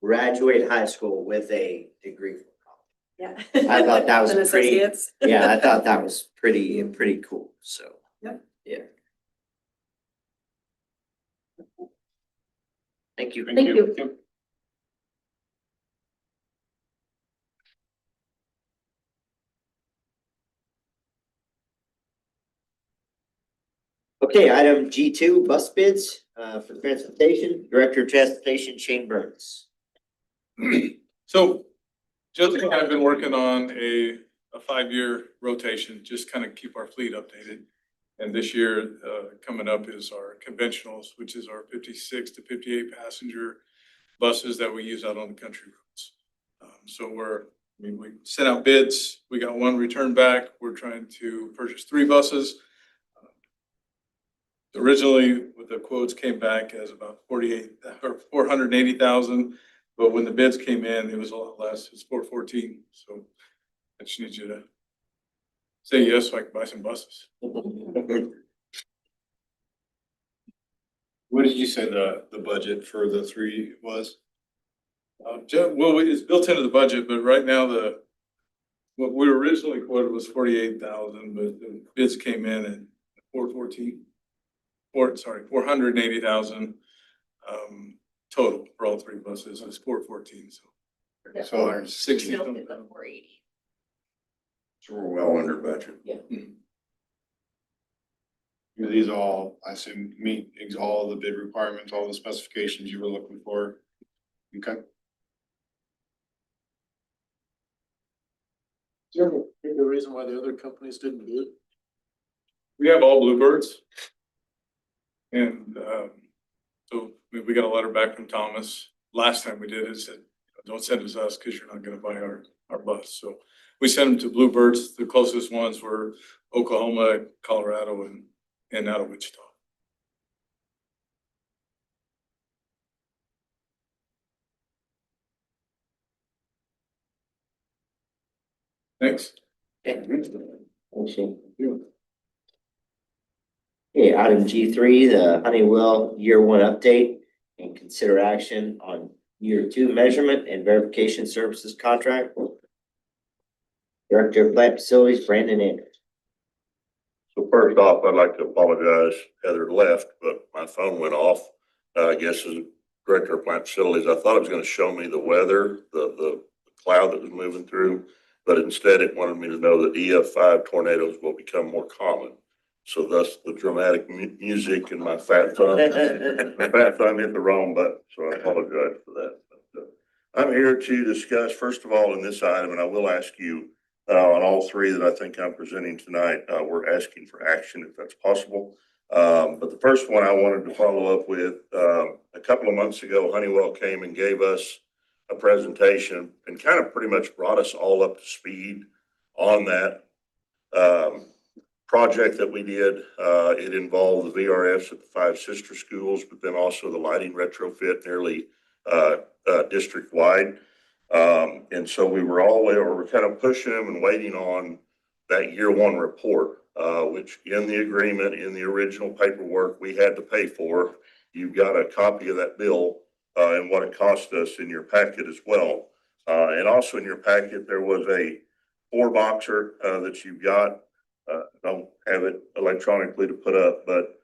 graduate high school with a degree from college. Yeah. I thought that was And pretty, associates. yeah, I thought that was pretty cool, so. Yep. Yeah. Thank you. Thank you. Okay, item G2, bus bids, for transportation, Director of Transportation, Shane Burns. So Jessica and I have been working on a 5-year rotation, just kind of keep our fleet updated. And this year, coming up is our conventionals, which is our 56 to 58 passenger buses that we use out on the country roads. So we sent out bids, we got one returned back. We're trying to purchase 3 buses. Originally, with the quotes came back as about 480,000, but when the bids came in, it was a lot less. It's 414. So I just need you to say yes so I can buy some buses. What did you say the budget for the 3 was? Well, it's built into the budget, but right now what we originally quoted was 48,000, but the bids came in at 414. 480,000 total for all 3 buses. It's 414. So there's 60. Still hit the 480. So we're well under budget. Yeah. Do these all, I assume, meet all the bid requirements, all the specifications you were looking for? Okay. Is there a reason why the other companies didn't do it? We have all Bluebirds. And so we got a letter back from Thomas. Last time we did it, said, don't send us because you're not gonna buy our bus. So we sent them to Bluebirds. The closest ones were Oklahoma, Colorado, and out of Wichita. Thanks. Okay, item G3, the Honeywell year 1 update and consider action on year 2 measurement and verification services contract. Director of Plant Facilities, Brandon Andrews. So first off, I'd like to apologize. Heather left, but my phone went off. I guess as Director of Plant Facilities, I thought it was going to show me the weather, the cloud that was moving through, but instead it wanted me to know that EF5 tornadoes will become more common. So thus the dramatic music and my fat thumb hit the wrong button. So I apologize for that. But, I'm here to discuss, first of all, in this item, and I will ask you on all 3 that I think I'm presenting tonight, we're asking for action if that's possible. But the first one I wanted to follow up with, a couple of months ago, Honeywell came and gave us a presentation and kind of pretty much brought us all up to speed on that project that we did. It involved the VRFs at the 5 sister schools, but then also the lighting retrofit nearly district wide. And so we were we're kind of pushing them and waiting on that year 1 report, which in the agreement, in the original paperwork we had to pay for. You've got a copy of that bill and what it cost us in your packet as well. And also in your packet, there was a 4-boxer that you've got don't have it electronically to put up, but,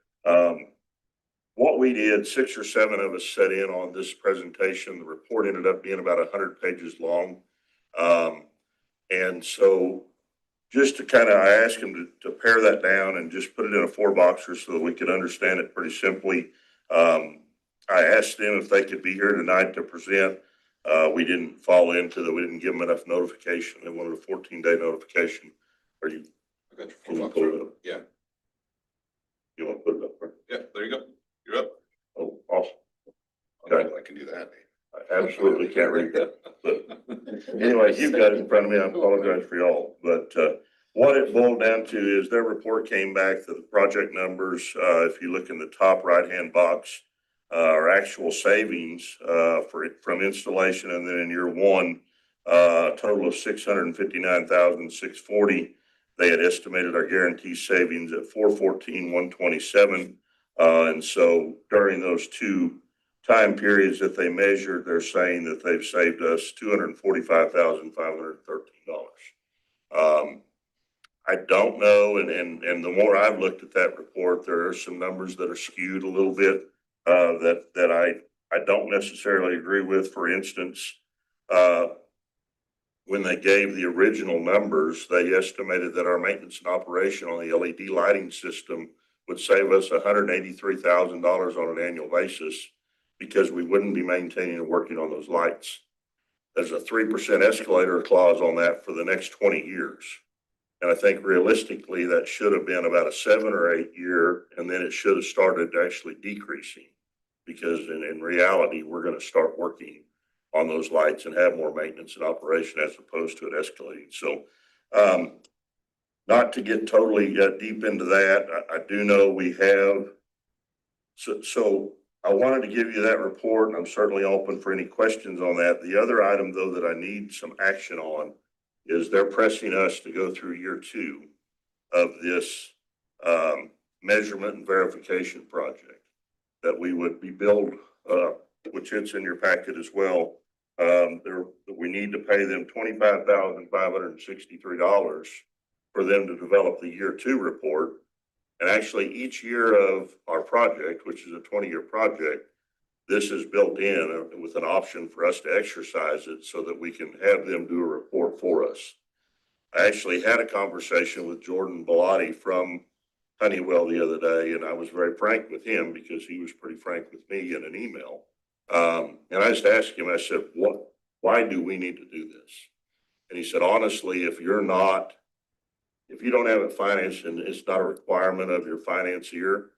what we did, 6 or 7 of us sat in on this presentation. The report ended up being about 100 pages long. And so just to kind of, I asked him to pare that down and just put it in a 4-boxer so that we could understand it pretty simply. I asked them if they could be here tonight to present. We didn't fall into that. We didn't give them enough notification. They wanted a 14-day notification. Are you? I got Can your you full pull box. it up? Yeah, You want to put it up there? yeah, there you go. You're up. Oh, awesome. Okay, I can do that. I absolutely can't read that. But anyway, you've got it in front of me. I apologize for y'all. But what it boiled down to is their report came back that the project numbers, if you look in the top right-hand box, are actual savings from installation, and then in year one, a total of $659,640. They had estimated our guarantee savings at $414,127. And so during those 2 time periods that they measured, they're saying that they've saved us $245,513. I don't know, and the more I've looked at that report, there are some numbers that are skewed a little bit that I don't necessarily agree with. For instance, when they gave the original numbers, they estimated that our maintenance and operation on the LED lighting system would save us $183,000 on an annual basis because we wouldn't be maintaining and working on those lights. There's a 3% escalator clause on that for the next 20 years. And I think realistically, that should have been about a 7 or 8 year, and then it should have started actually decreasing. Because in reality, we're going to start working on those lights and have more maintenance and operation as opposed to it escalating. So, not to get totally deep into that, I do know we have. So I wanted to give you that report, and I'm certainly open for any questions on that. The other item, though, that I need some action on is they're pressing us to go through year 2 of this measurement and verification project that we would be billed, which it's in your packet as well. We need to pay them $25,563 for them to develop the year 2 report. And actually each year of our project, which is a 20-year project, this is built in with an option for us to exercise it so that we can have them do a report for us. I actually had a conversation with Jordan Bellotti from Honeywell the other day, and I was very frank with him because he was pretty frank with me in an email. And I just asked him, I said, why do we need to do this? And he said, honestly, if you don't have it financed and it's not a requirement of your financier,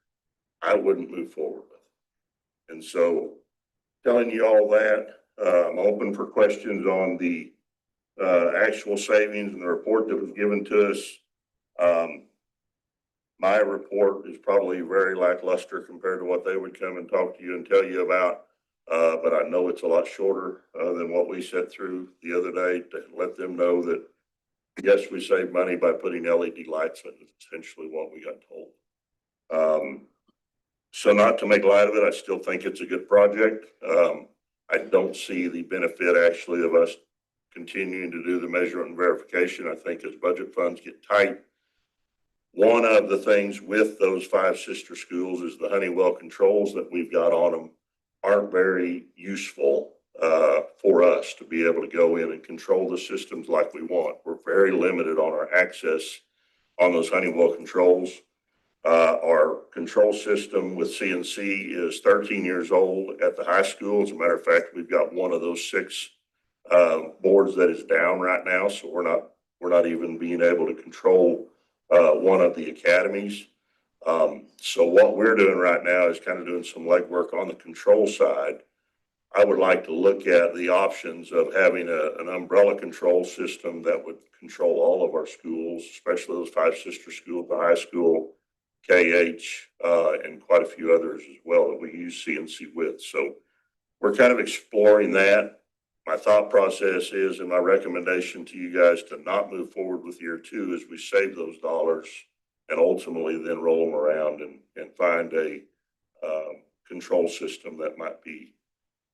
I wouldn't move forward with it. And so telling you all that, I'm open for questions on the actual savings and the report that was given to us. My report is probably very lackluster compared to what they would come and talk to you and tell you about. But I know it's a lot shorter than what we sat through the other day to let them know that, yes, we saved money by putting LED lights in, is essentially what we got told. So not to make light of it, I still think it's a good project. I don't see the benefit actually of us continuing to do the measurement and verification. I think as budget funds get tight, one of the things with those 5 sister schools is the Honeywell controls that we've got on them aren't very useful for us to be able to go in and control the systems like we want. We're very limited on our access on those Honeywell controls. Our control system with CNC is 13 years old at the high school. As a matter of fact, we've got one of those 6 boards that is down right now. So we're not even being able to control one of the academies. So what we're doing right now is kind of doing some legwork on the control side. I would like to look at the options of having an umbrella control system that would control all of our schools, especially those 5 sister schools, the high school, KH, and quite a few others as well that we use CNC with. So we're kind of exploring that. My thought process is, and my recommendation to you guys to not move forward with year 2 is we save those dollars and ultimately then roll them around and find a control system that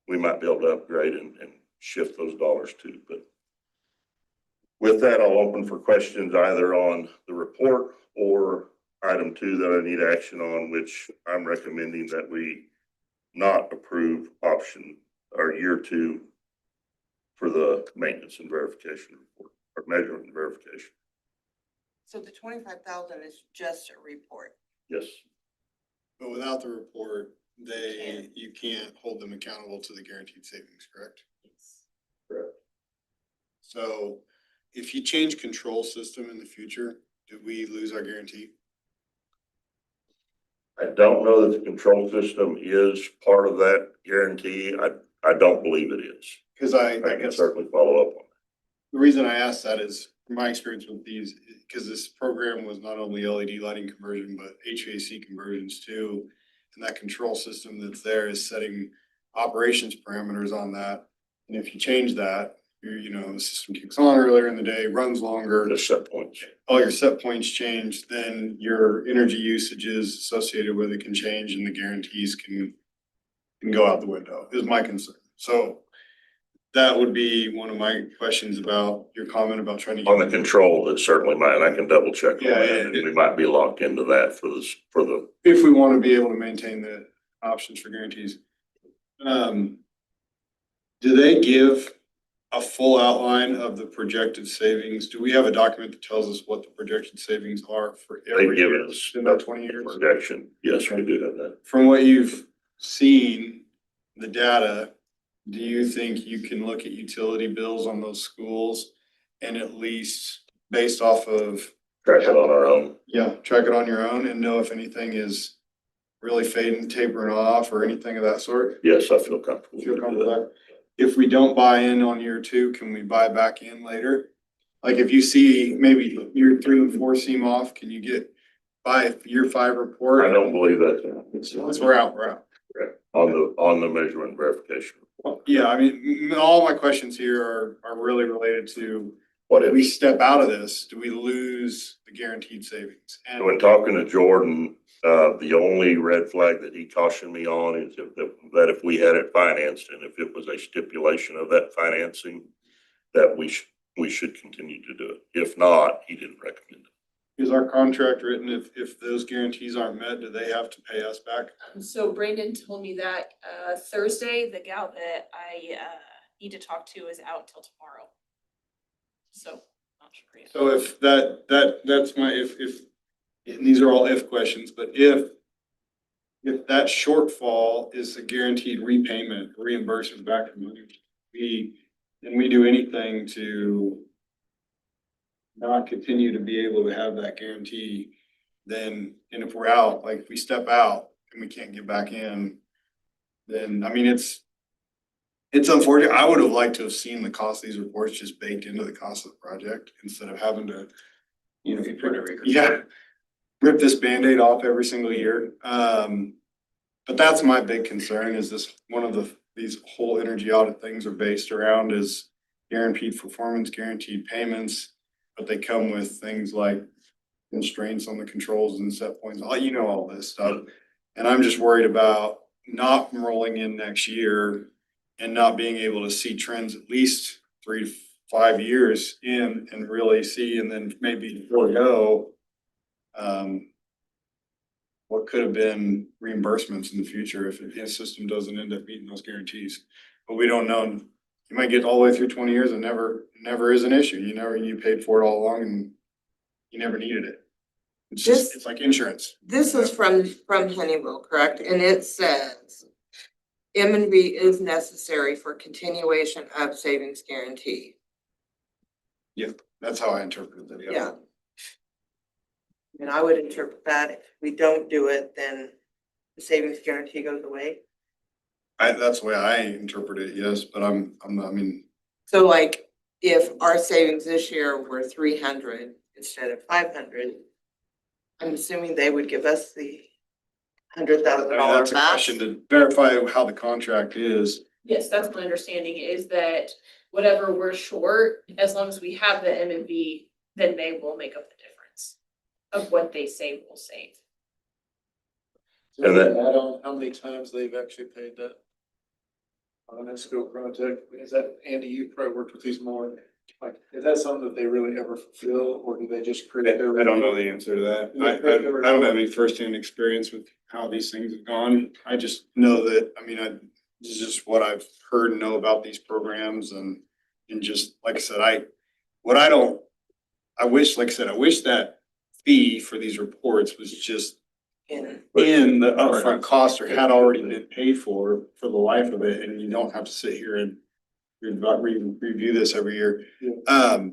we might be able to upgrade and shift those dollars to. But With that, I'll open for questions either on the report or item 2 that I need action on, which I'm recommending that we not approve option or year 2 for the maintenance and verification report or measurement and verification. So the 25,000 is just a report. Yes. But without the report, you can't hold them accountable to the guaranteed savings, correct? Correct. So if you change control system in the future, do we lose our guarantee? I don't know that the control system is part of that guarantee. I don't believe it is. Because I I can guess certainly follow up on the reason I asked that is from my experience with these, because this program was not only LED lighting conversion, but HVAC conversions too. And that control system that's there is setting operations parameters on that. And if you change that, the system kicks on earlier in the day, runs longer. the set points. All your set points change, then your energy usages associated with it can change and the guarantees can go out the window, is my concern. So that would be one of my questions about your comment about trying to. On the control, that certainly might, and I can double check on Yeah, that, and we might be locked into that for this, for the. If we want to be able to maintain the options for guarantees. Do they give a full outline of the projected savings? Do we have a document that tells us what the projected savings are for every They've given year us in about 20 years? Projection, yes, we do have that. From what you've seen, the data, do you think you can look at utility bills on those schools and at least based off of, Track it on our own. yeah, track it on your own and know if anything is really fading, tapering off or anything of that sort? Yes, I feel comfortable. Feel comfortable with that? If we don't buy in on year 2, can we buy back in later? Like if you see maybe year 3 and 4 seem off, can you buy year 5 report? I don't believe that. Once we're out. On the measurement verification. Yeah, I mean, all my questions here are really related to What if we if, step out of this, do we lose the guaranteed savings? And when talking to Jordan, the only red flag that he cautioned me on is that if we had it financed and if it was a stipulation of that financing, that we should continue to do it. If not, he didn't recommend it. is our contract written, if those guarantees aren't met, do they have to pay us back? So Brandon told me that Thursday, the gal that I need to talk to is out till tomorrow. So, not sure yet. So if that's my, if, and these are all if questions, but if that shortfall is a guaranteed repayment, reimbursement back to money, and we do anything to not continue to be able to have that guarantee, then, and if we're out, like if we step out and we can't get back in, then, I mean, it's unfortunate. I would have liked to have seen the cost of these reports just baked into the cost of the project instead of having to, rip this Band-Aid off every single year. But that's my big concern is this, one of these whole energy audit things are based around is guaranteed performance, guaranteed payments, but they come with things like constraints on the controls and set points, all this stuff. And I'm just worried about not rolling in next year and not being able to see trends at least 3 to 5 years in and really see, and then maybe forego what could have been reimbursements in the future if the system doesn't end up meeting those guarantees. But we don't know. You might get all the way through 20 years and never is an issue. You paid for it all along and you never needed it. It's like insurance. This is from Honeywell, correct? And it says M&V is necessary for continuation of savings guarantee. Yeah, that's how I interpreted it. Yeah. And I would interpret that if we don't do it, then the savings guarantee goes away. That's the way I interpret it, yes, but I mean, So like if our savings this year were 300 instead of 500, I'm assuming they would give us the $100,000 that's a back. question to verify how the contract is. Yes, that's my understanding is that whatever we're short, as long as we have the M&V, then they will make up the difference of what they say we'll save. And then- add on how many times they've actually paid that on that scope project? Is that, Andy, you probably worked with these more. Like, is that something that they really ever fulfill, or do they just create their? I don't know the answer to that. I don't have any firsthand experience with how these things have gone. I just know that, this is just what I've heard and know about these programs and just, like I said, I wish that fee for these reports was just in the upfront cost or had already been paid for the life of it, and you don't have to sit here and review this every year. There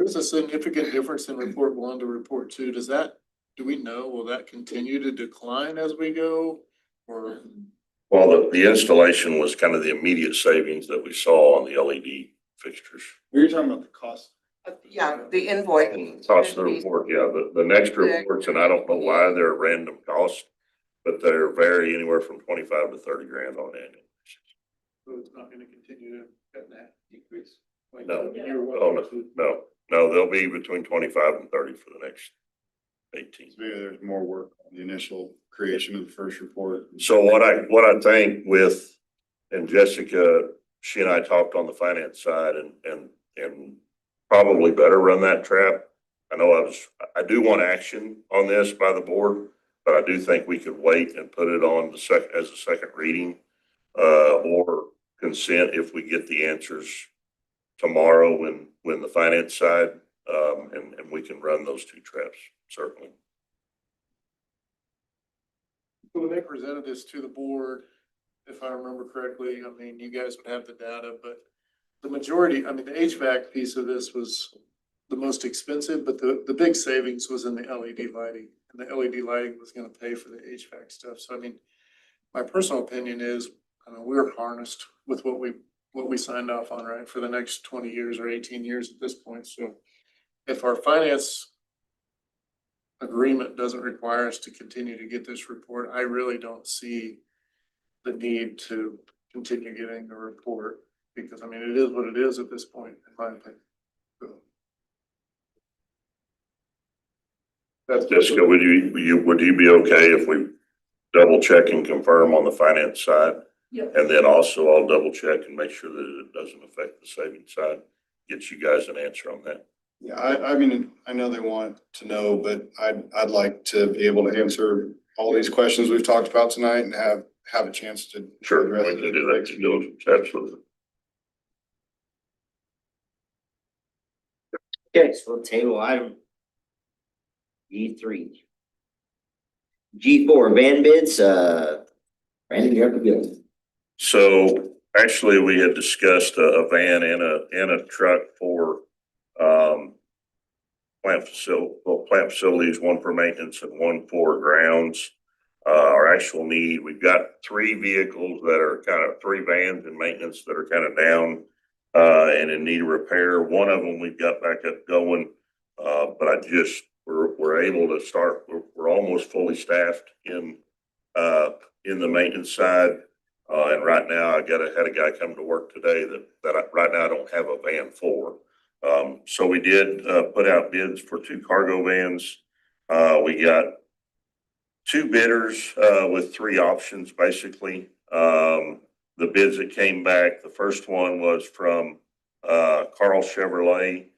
is a significant difference in report one to report two. Do we know, will that continue to decline as we go? Or, Well, the installation was kind of the immediate savings that we saw on the LED fixtures. we're talking about the cost. Yeah, the invoice. Cost of the report, yeah, the next reports, and I don't know why they're random costs, but they're vary anywhere from 25 to 30 grand on annual. so it's not gonna continue to get that decrease? Like, No, year one, oh, two. no, they'll be between 25 and 30 for the next 18. Maybe there's more work on the initial creation of the first report. So what I think with, and Jessica, she and I talked on the finance side and probably better run that trap. I do want action on this by the board, but I do think we could wait and put it on as a second reading, or consent if we get the answers tomorrow when the finance side, and we can run those two traps, certainly. When they presented this to the board, if I remember correctly, you guys would have the data, but the majority, the HVAC piece of this was the most expensive, but the big savings was in the LED lighting. And the LED lighting was gonna pay for the HVAC stuff. So my personal opinion is, we're harnessed with what we signed off on, right, for the next 20 years or 18 years at this point. So if our finance agreement doesn't require us to continue to get this report, I really don't see the need to continue getting the report, because it is what it is at this point, in my opinion. So. That's Jessica, would you be okay if we double check and confirm on the finance side? Yep. And then also I'll double check and make sure that it doesn't affect the savings side. Get you guys an answer on that. Yeah, I know they want to know, but I'd like to be able to answer all these questions we've talked about tonight and have a chance to. Sure, address we can it. do that due diligence, absolutely. Okay, so we'll table item G3. G4, van bids, Randy, you're up again. So actually, we had discussed a van and a truck for plant facilities, one for maintenance and one for grounds. Our actual need, we've got three vehicles that are three vans in maintenance that are kind of down and in need of repair. One of them we've got back up going, but we're able to start. We're almost fully staffed in the maintenance side. And right now I had a guy come to work today that right now I don't have a van for. So we did put out bids for two cargo vans. We got two bidders with three options, basically. The bids that came back, the first one was from Carl Chevrolet,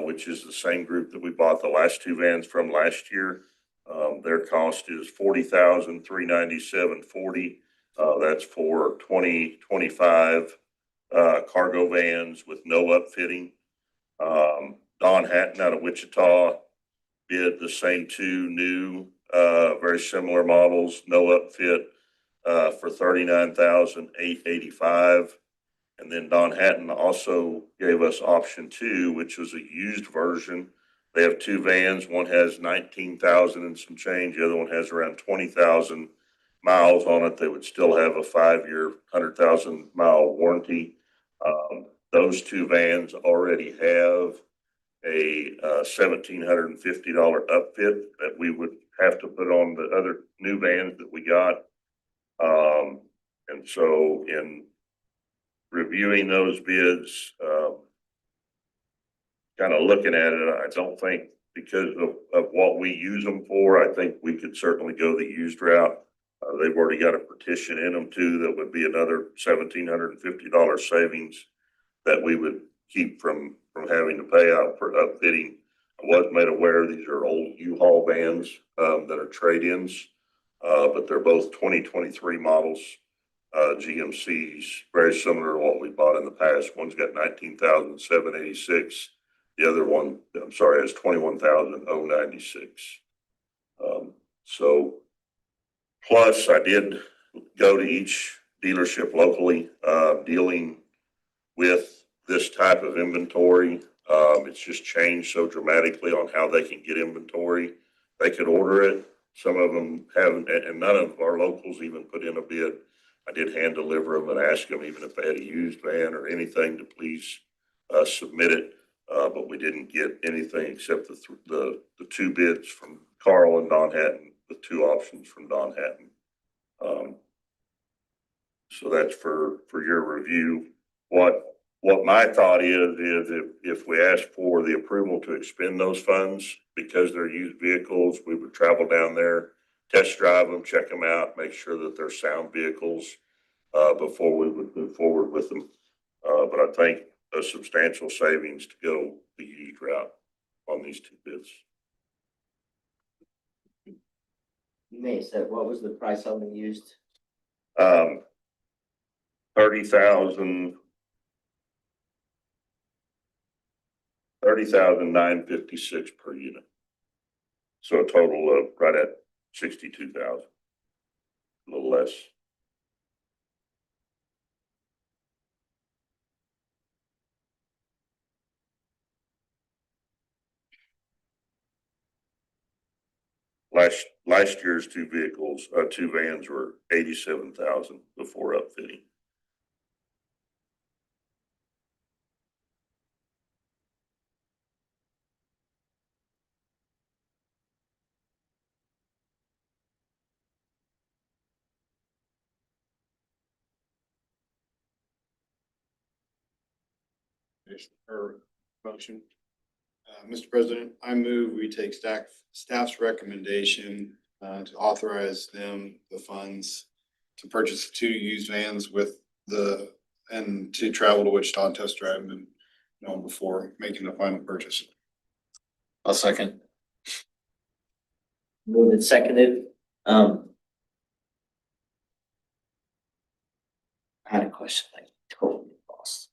which is the same group that we bought the last two vans from last year. Their cost is $40,397.40. That's for 2025 cargo vans with no upfitting. Don Hatton out of Wichita bid the same two new, very similar models, no upfit, for $39,885. And then Don Hatton also gave us option two, which was a used version. They have two vans. One has 19,000 and some change. The other one has around 20,000 miles on it. They would still have a 5-year, 100,000 mile warranty. Those two vans already have a $1,750 upfit that we would have to put on the other new vans that we got. And so in reviewing those bids, kind of looking at it, I don't think, because of what we use them for, I think we could certainly go the used route. They've already got a partition in them too that would be another $1,750 savings that we would keep from having to pay out for upfitting. I was made aware these are old U-Haul vans, that are trade-ins, but they're both 2023 models. GMCs, very similar to what we bought in the past. One's got 19,786. The other one, I'm sorry, has 21,096. So plus I did go to each dealership locally, dealing with this type of inventory. It's just changed so dramatically on how they can get inventory. They could order it. Some of them haven't, and none of our locals even put in a bid. I did hand deliver them and ask them even if they had a used van or anything to please submit it. But we didn't get anything except the two bids from Carl and Don Hatton, the two options from Don Hatton. So that's for your review. What my thought is if we ask for the approval to expend those funds because they're used vehicles, we would travel down there, test drive them, check them out, make sure that they're sound vehicles, before we would move forward with them. But I think a substantial savings to go the used route on these two bids. You may have said, what was the price on the used? 30,956 per unit. So a total of right at 62,000, a little less. Last year's two vans were 87,000 before upfitting. Or motion. Mr. President, I move we take staff's recommendation to authorize the funds to purchase two used vans and to travel to Wichita and test drive them, before making the final purchase. I'll second. Moved and seconded. I had a question, I totally lost.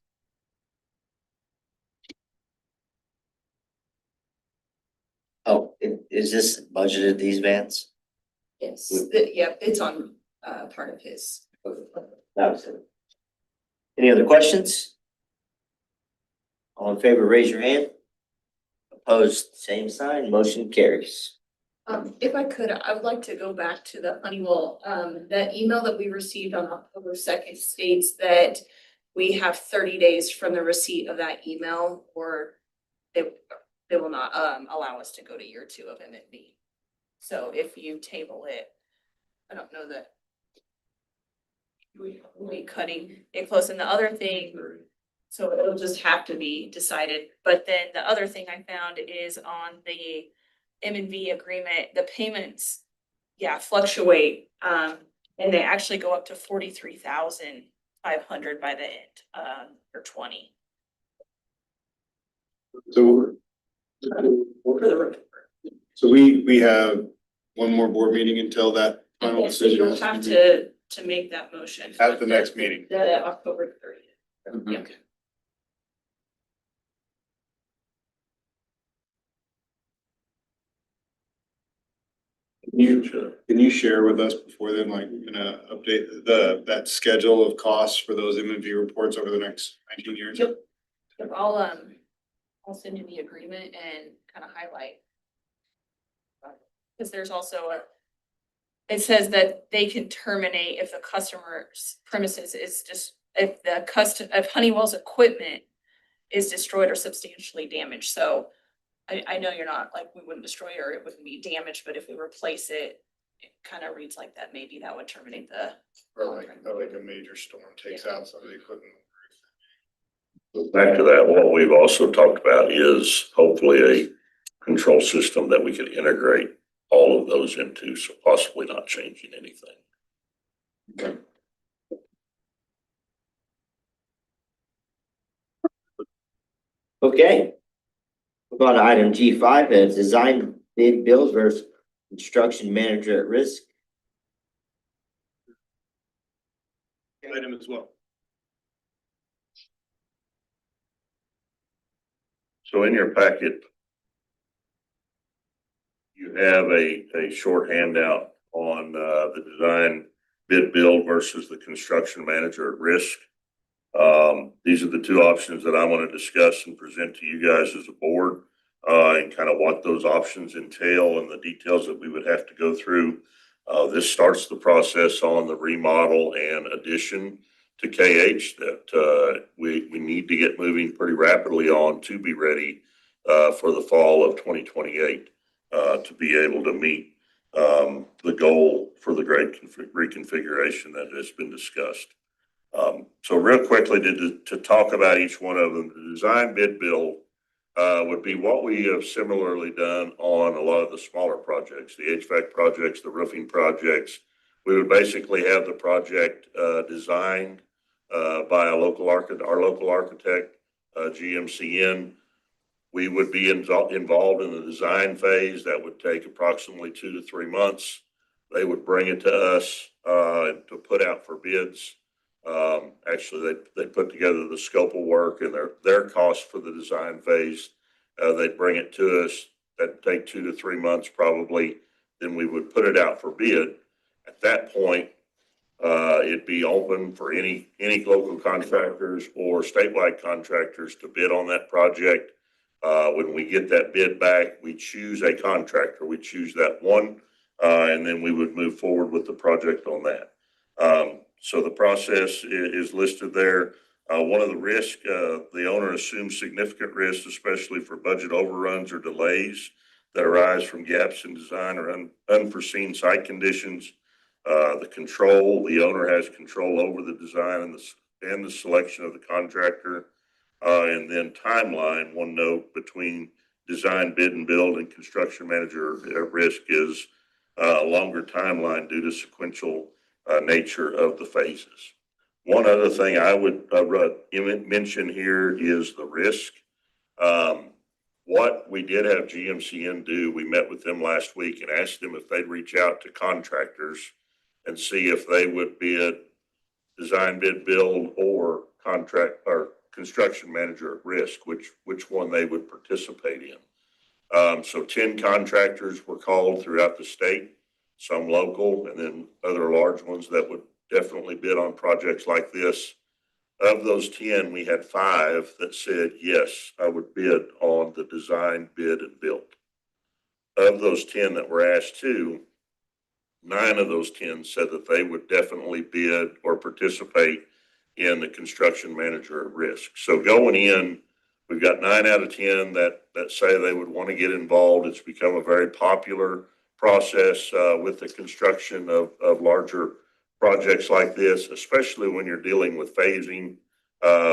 Oh, is this budgeted, these vans? Yes, yeah, it's on, part of his. That was it. Any other questions? All in favor, raise your hand. Opposed, same sign, motion carries. If I could, I would like to go back to the Honeywell, that email that we received on October 2nd states that we have 30 days from the receipt of that email, or they will not, allow us to go to year 2 of MNB. So if you table it, I don't know that we'll be cutting it close. And the other thing, so it'll just have to be decided. But then the other thing I found is on the M&V agreement, the payments, fluctuate. And they actually go up to 43,500 by the end, or 20. So we have one more board meeting until that final Yes, so decision. you'll have to make that motion. At the next meeting. The October 30th. Mhm. Okay. Can you share with us before then, like, update that schedule of costs for those M&V reports over the next 19 years? Yep. I'll send you the agreement and kind of highlight. Because there's also it says that they can terminate if the customer's premises is just, if Honeywell's equipment is destroyed or substantially damaged. So I know you're not, like, we wouldn't destroy or it wouldn't be damaged, but if we replace it, it kind of reads like that, maybe that would terminate the. Or like a major storm takes out some of the equipment. Back to that, what we've also talked about is hopefully a control system that we could integrate all of those into, so possibly not changing anything. Okay. We'll go on to item G5, design bid build versus construction manager at risk. Item as well. So in your packet, you have a short handout on the design bid build versus the construction manager at risk. These are the two options that I want to discuss and present to you guys as a board, and kind of what those options entail and the details that we would have to go through. This starts the process on the remodel and addition to KH that we need to get moving pretty rapidly on to be ready for the fall of 2028 to be able to meet the goal for the grade reconfiguration that has been discussed. So real quickly to talk about each one of them, the design bid build would be what we have similarly done on a lot of the smaller projects, the HVAC projects, the roofing projects. We would basically have the project designed by our local architect, GMCN. We would be involved in the design phase. That would take approximately 2 to 3 months. They would bring it to us to put out for bids. Actually, they put together the scope of work and their cost for the design phase. They'd bring it to us. That'd take 2 to 3 months probably. Then we would put it out for bid. At that point, it'd be open for any local contractors or statewide contractors to bid on that project. When we get that bid back, we choose a contractor. We choose that one, and then we would move forward with the project on that. So the process is listed there. One of the risks, the owner assumes significant risks, especially for budget overruns or delays that arise from gaps in design or unforeseen site conditions. The owner has control over the design and the selection of the contractor. And then timeline, one note between design, bid and build and construction manager at risk is a longer timeline due to sequential nature of the phases. One other thing I would mention here is the risk. What we did have GMCN do, we met with them last week and asked them if they'd reach out to contractors and see if they would bid design, bid, build, or contract or construction manager at risk, which one they would participate in. So 10 contractors were called throughout the state, some local, and then other large ones that would definitely bid on projects like this. Of those 10, we had 5 that said, yes, I would bid on the design, bid, and build. Of those 10 that were asked to, 9 of those 10 said that they would definitely bid or participate in the construction manager at risk. So going in, we've got 9 out of 10 that say they would want to get involved. It's become a very popular process with the construction of larger projects like this, especially when you're dealing with phasing,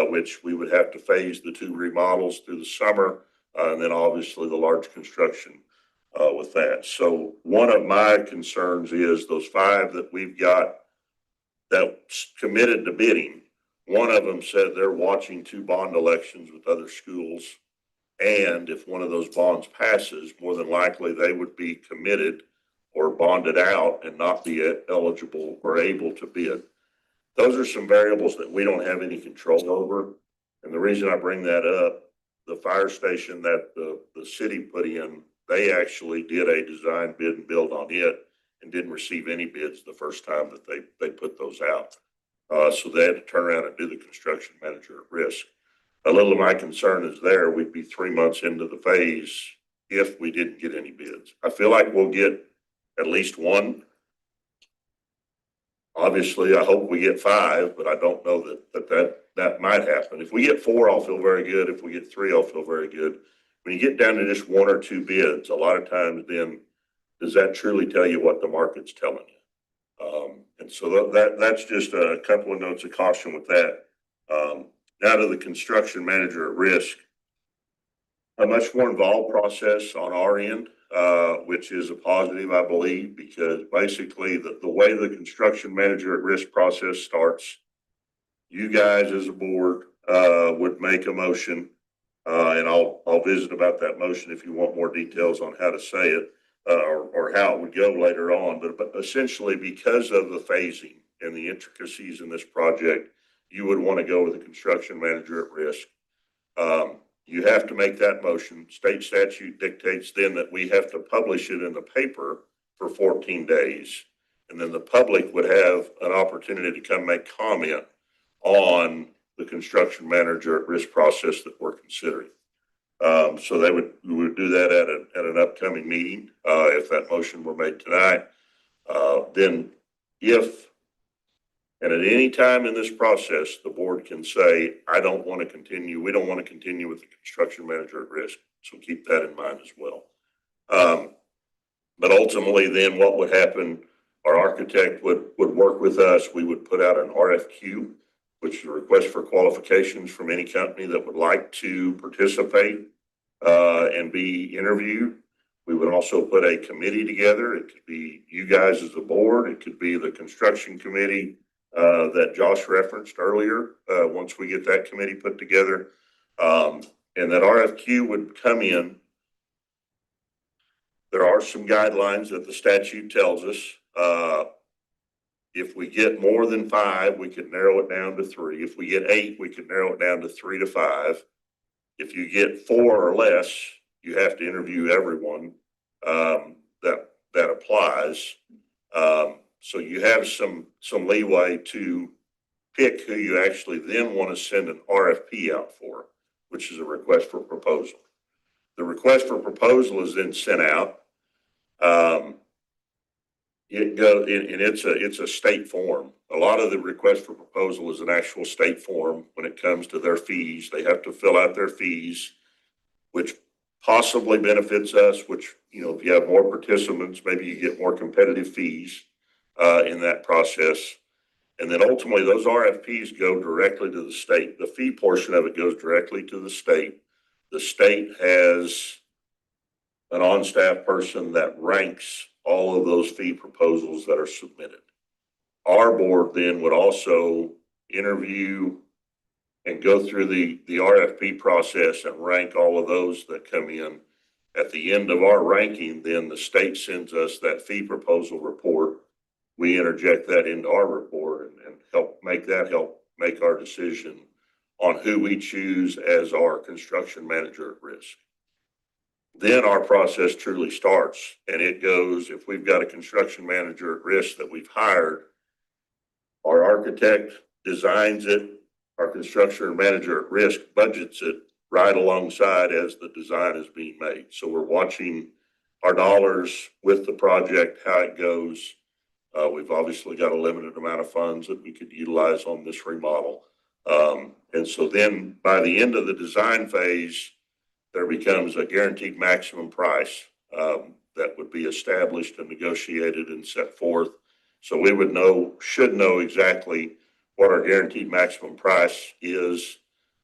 which we would have to phase the 2 remodels through the summer, and then obviously the large construction with that. So one of my concerns is those 5 that we've got that committed to bidding. One of them said they're watching 2 bond elections with other schools. And if one of those bonds passes, more than likely they would be committed or bonded out and not be eligible or able to bid. Those are some variables that we don't have any control over. And the reason I bring that up, the fire station that the city put in, they actually did a design, bid, and build on it and didn't receive any bids the first time that they put those out. So they had to turn around and do the construction manager at risk. A little of my concern is there, we'd be 3 months into the phase if we didn't get any bids. I feel like we'll get at least 1. Obviously, I hope we get 5, but I don't know that might happen. If we get 4, I'll feel very good. If we get 3, I'll feel very good. When you get down to just 1 or 2 bids, a lot of times then, does that truly tell you what the market's telling you? And so that's just a couple of notes of caution with that. Now to the construction manager at risk, a much more involved process on our end, which is a positive, I believe, because basically the way the construction manager at risk process starts, you guys as a board would make a motion And I'll visit about that motion if you want more details on how to say it, or how it would go later on. But essentially, because of the phasing and the intricacies in this project, you would want to go with a construction manager at risk. You have to make that motion. State statute dictates then that we have to publish it in the paper for 14 days. And then the public would have an opportunity to come make comment on the construction manager at risk process that we're considering. So we would do that at an upcoming meeting, if that motion were made tonight. Then and at any time in this process, the board can say, we don't want to continue with the construction manager at risk. So keep that in mind as well. But ultimately then what would happen, our architect would work with us. We would put out an RFQ, which is a request for qualifications from any company that would like to participate and be interviewed. We would also put a committee together. It could be you guys as a board. It could be the construction committee that Josh referenced earlier, once we get that committee put together. And that RFQ would come in. There are some guidelines that the statute tells us. If we get more than 5, we could narrow it down to 3. If we get 8, we could narrow it down to 3 to 5. If you get 4 or less, you have to interview everyone that applies. So you have some leeway to pick who you actually then want to send an RFP out for, which is a request for proposal. The request for proposal is then sent out. It's a state form. A lot of the request for proposal is an actual state form when it comes to their fees. They have to fill out their fees, which possibly benefits us, which, if you have more participants, maybe you get more competitive fees in that process. And then ultimately those RFPs go directly to the state. The fee portion of it goes directly to the state. The state has an on-staff person that ranks all of those fee proposals that are submitted. Our board then would also interview and go through the RFP process and rank all of those that come in. At the end of our ranking, then the state sends us that fee proposal report. We interject that into our report and help make our decision on who we choose as our construction manager at risk. Then our process truly starts, and it goes, if we've got a construction manager at risk that we've hired, our architect designs it, our construction manager at risk budgets it right alongside as the design is being made. So we're watching our dollars with the project, how it goes. We've obviously got a limited amount of funds that we could utilize on this remodel. And so then by the end of the design phase, there becomes a guaranteed maximum price that would be established and negotiated and set forth. So we should know exactly what our guaranteed maximum price is.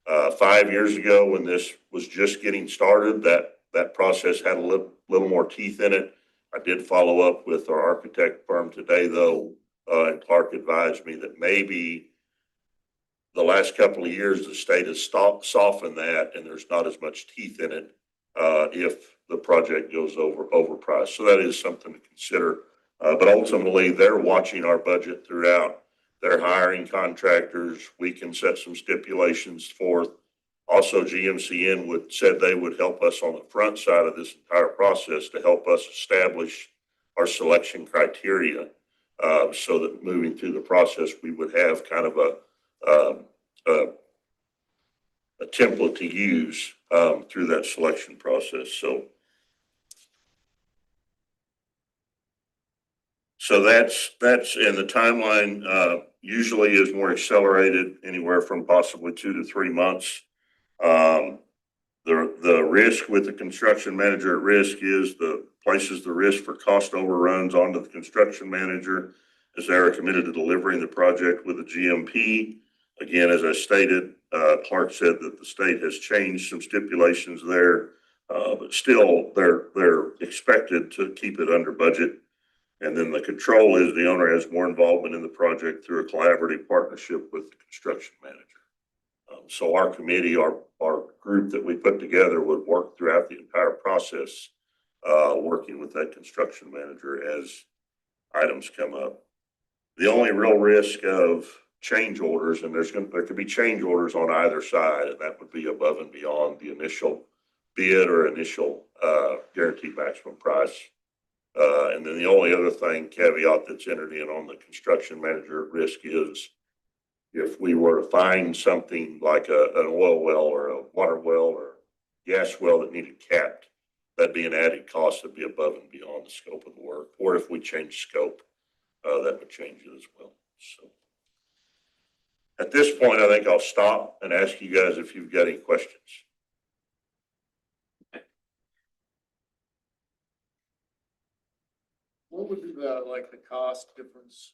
5 years ago, when this was just getting started, that process had a little more teeth in it. I did follow up with our architect firm today, though, and Clark advised me that maybe the last couple of years, the state has softened that, and there's not as much teeth in it if the project goes overpriced. So that is something to consider. But ultimately, they're watching our budget throughout. They're hiring contractors. We can set some stipulations forth. Also, GMCN said they would help us on the front side of this entire process to help us establish our selection criteria, so that moving through the process, we would have kind of a template to use through that selection process. So that's and the timeline usually is more accelerated, anywhere from possibly 2 to 3 months. The risk with the construction manager at risk is places the risk for cost overruns onto the construction manager, as they are committed to delivering the project with a GMP. Again, as I stated, Clark said that the state has changed some stipulations there, but still they're expected to keep it under budget. And then the control is the owner has more involvement in the project through a collaborative partnership with the construction manager. So our committee, our group that we put together would work throughout the entire process, working with that construction manager as items come up. The only real risk of change orders, and there could be change orders on either side, and that would be above and beyond the initial bid or initial guaranteed maximum price. And then the only other caveat that's entered in on the construction manager at risk is if we were to find something like an oil well or a water well or gas well that needed capped, that'd be an added cost that'd be above and beyond the scope of the work. Or if we change scope, that would change it as well. So at this point, I think I'll stop and ask you guys if you've got any questions. What would be like the cost difference?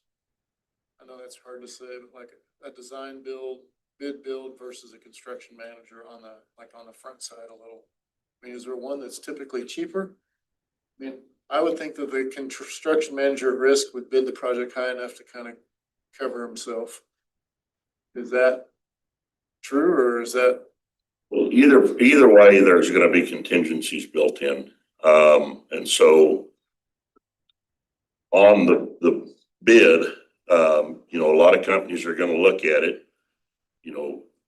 I know that's hard to say, but like a design build, bid build versus a construction manager on the front side a little. I mean, is there one that's typically cheaper? I mean, I would think that the construction manager at risk would bid the project high enough to kind of cover himself. Is that true, or is that? Well, either way, there's going to be contingencies built in. And so on the bid, a lot of companies are going to look at it.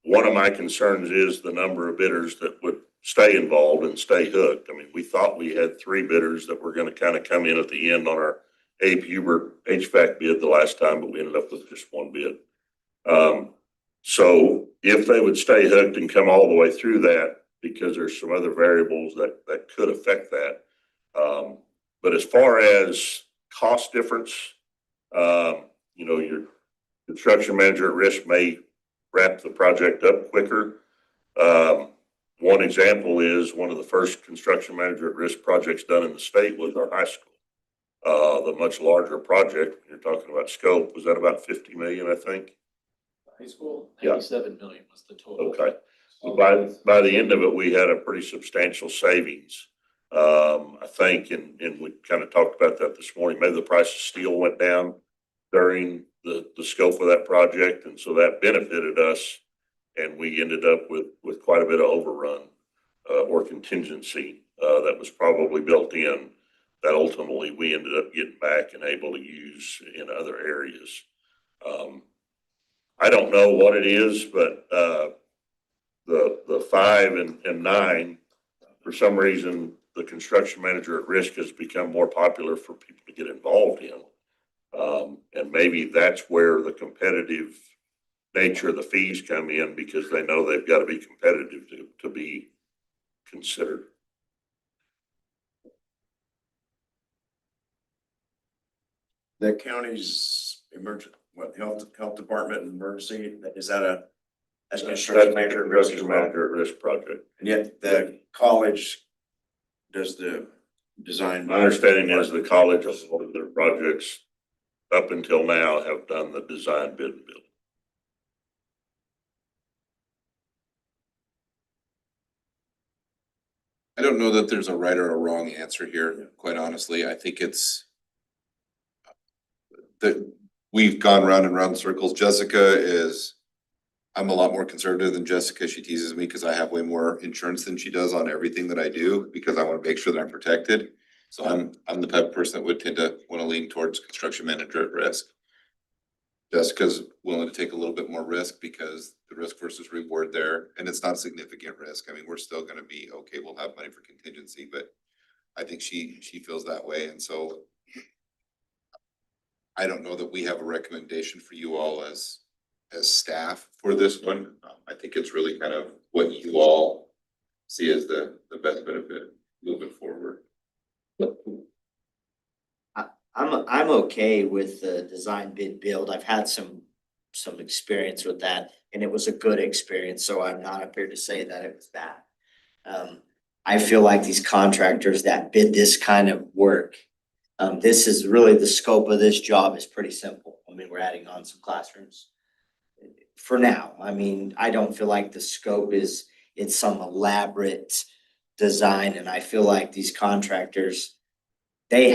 One of my concerns is the number of bidders that would stay involved and stay hooked. I mean, we thought we had 3 bidders that were going to kind of come in at the end on our Abe Hubert HVAC bid the last time, but we ended up with just 1 bid. So if they would stay hooked and come all the way through that, because there's some other variables that could affect that. But as far as cost difference, your construction manager at risk may wrap the project up quicker. One example is one of the first construction manager at risk projects done in the state was our high school. The much larger project, you're talking about scope, was that about 50 million, I think? High school, Yeah. 97 million was the total. Okay. So by the end of it, we had a pretty substantial savings. I think, and we kind of talked about that this morning, maybe the price of steel went down during the scope of that project. And so that benefited us. And we ended up with quite a bit of overrun or contingency that was probably built in that ultimately we ended up getting back and able to use in other areas. I don't know what it is, but the 5 and 9, for some reason, the construction manager at risk has become more popular for people to get involved in. And maybe that's where the competitive nature of the fees come in, because they know they've got to be competitive to be considered. The county's health department and emergency, is that as construction manager at risk as well? Manager at risk project. And yet the college does the design. My understanding is the college, all of their projects up until now have done the design bid and build. I don't know that there's a right or a wrong answer here, quite honestly. I think it's that we've gone round and round in circles. I'm a lot more conservative than Jessica. She teases me because I have way more insurance than she does on everything that I do, because I want to make sure that I'm protected. So I'm the type of person that would tend to want to lean towards construction manager at risk. Jessica's willing to take a little bit more risk because the risk versus reward there, and it's not significant risk. I mean, we're still going to be okay. We'll have money for contingency, but I think she feels that way. And so I don't know that we have a recommendation for you all as staff for this one. I think it's really kind of what you all see as the best benefit moving forward. I'm okay with the design bid build. I've had some experience with that, and it was a good experience, so I'm not up here to say that it was bad. I feel like these contractors that bid this kind of work, this is really the scope of this job is pretty simple. I mean, we're adding on some classrooms for now. I mean, I don't feel like the scope it's some elaborate design, and I feel like these contractors, they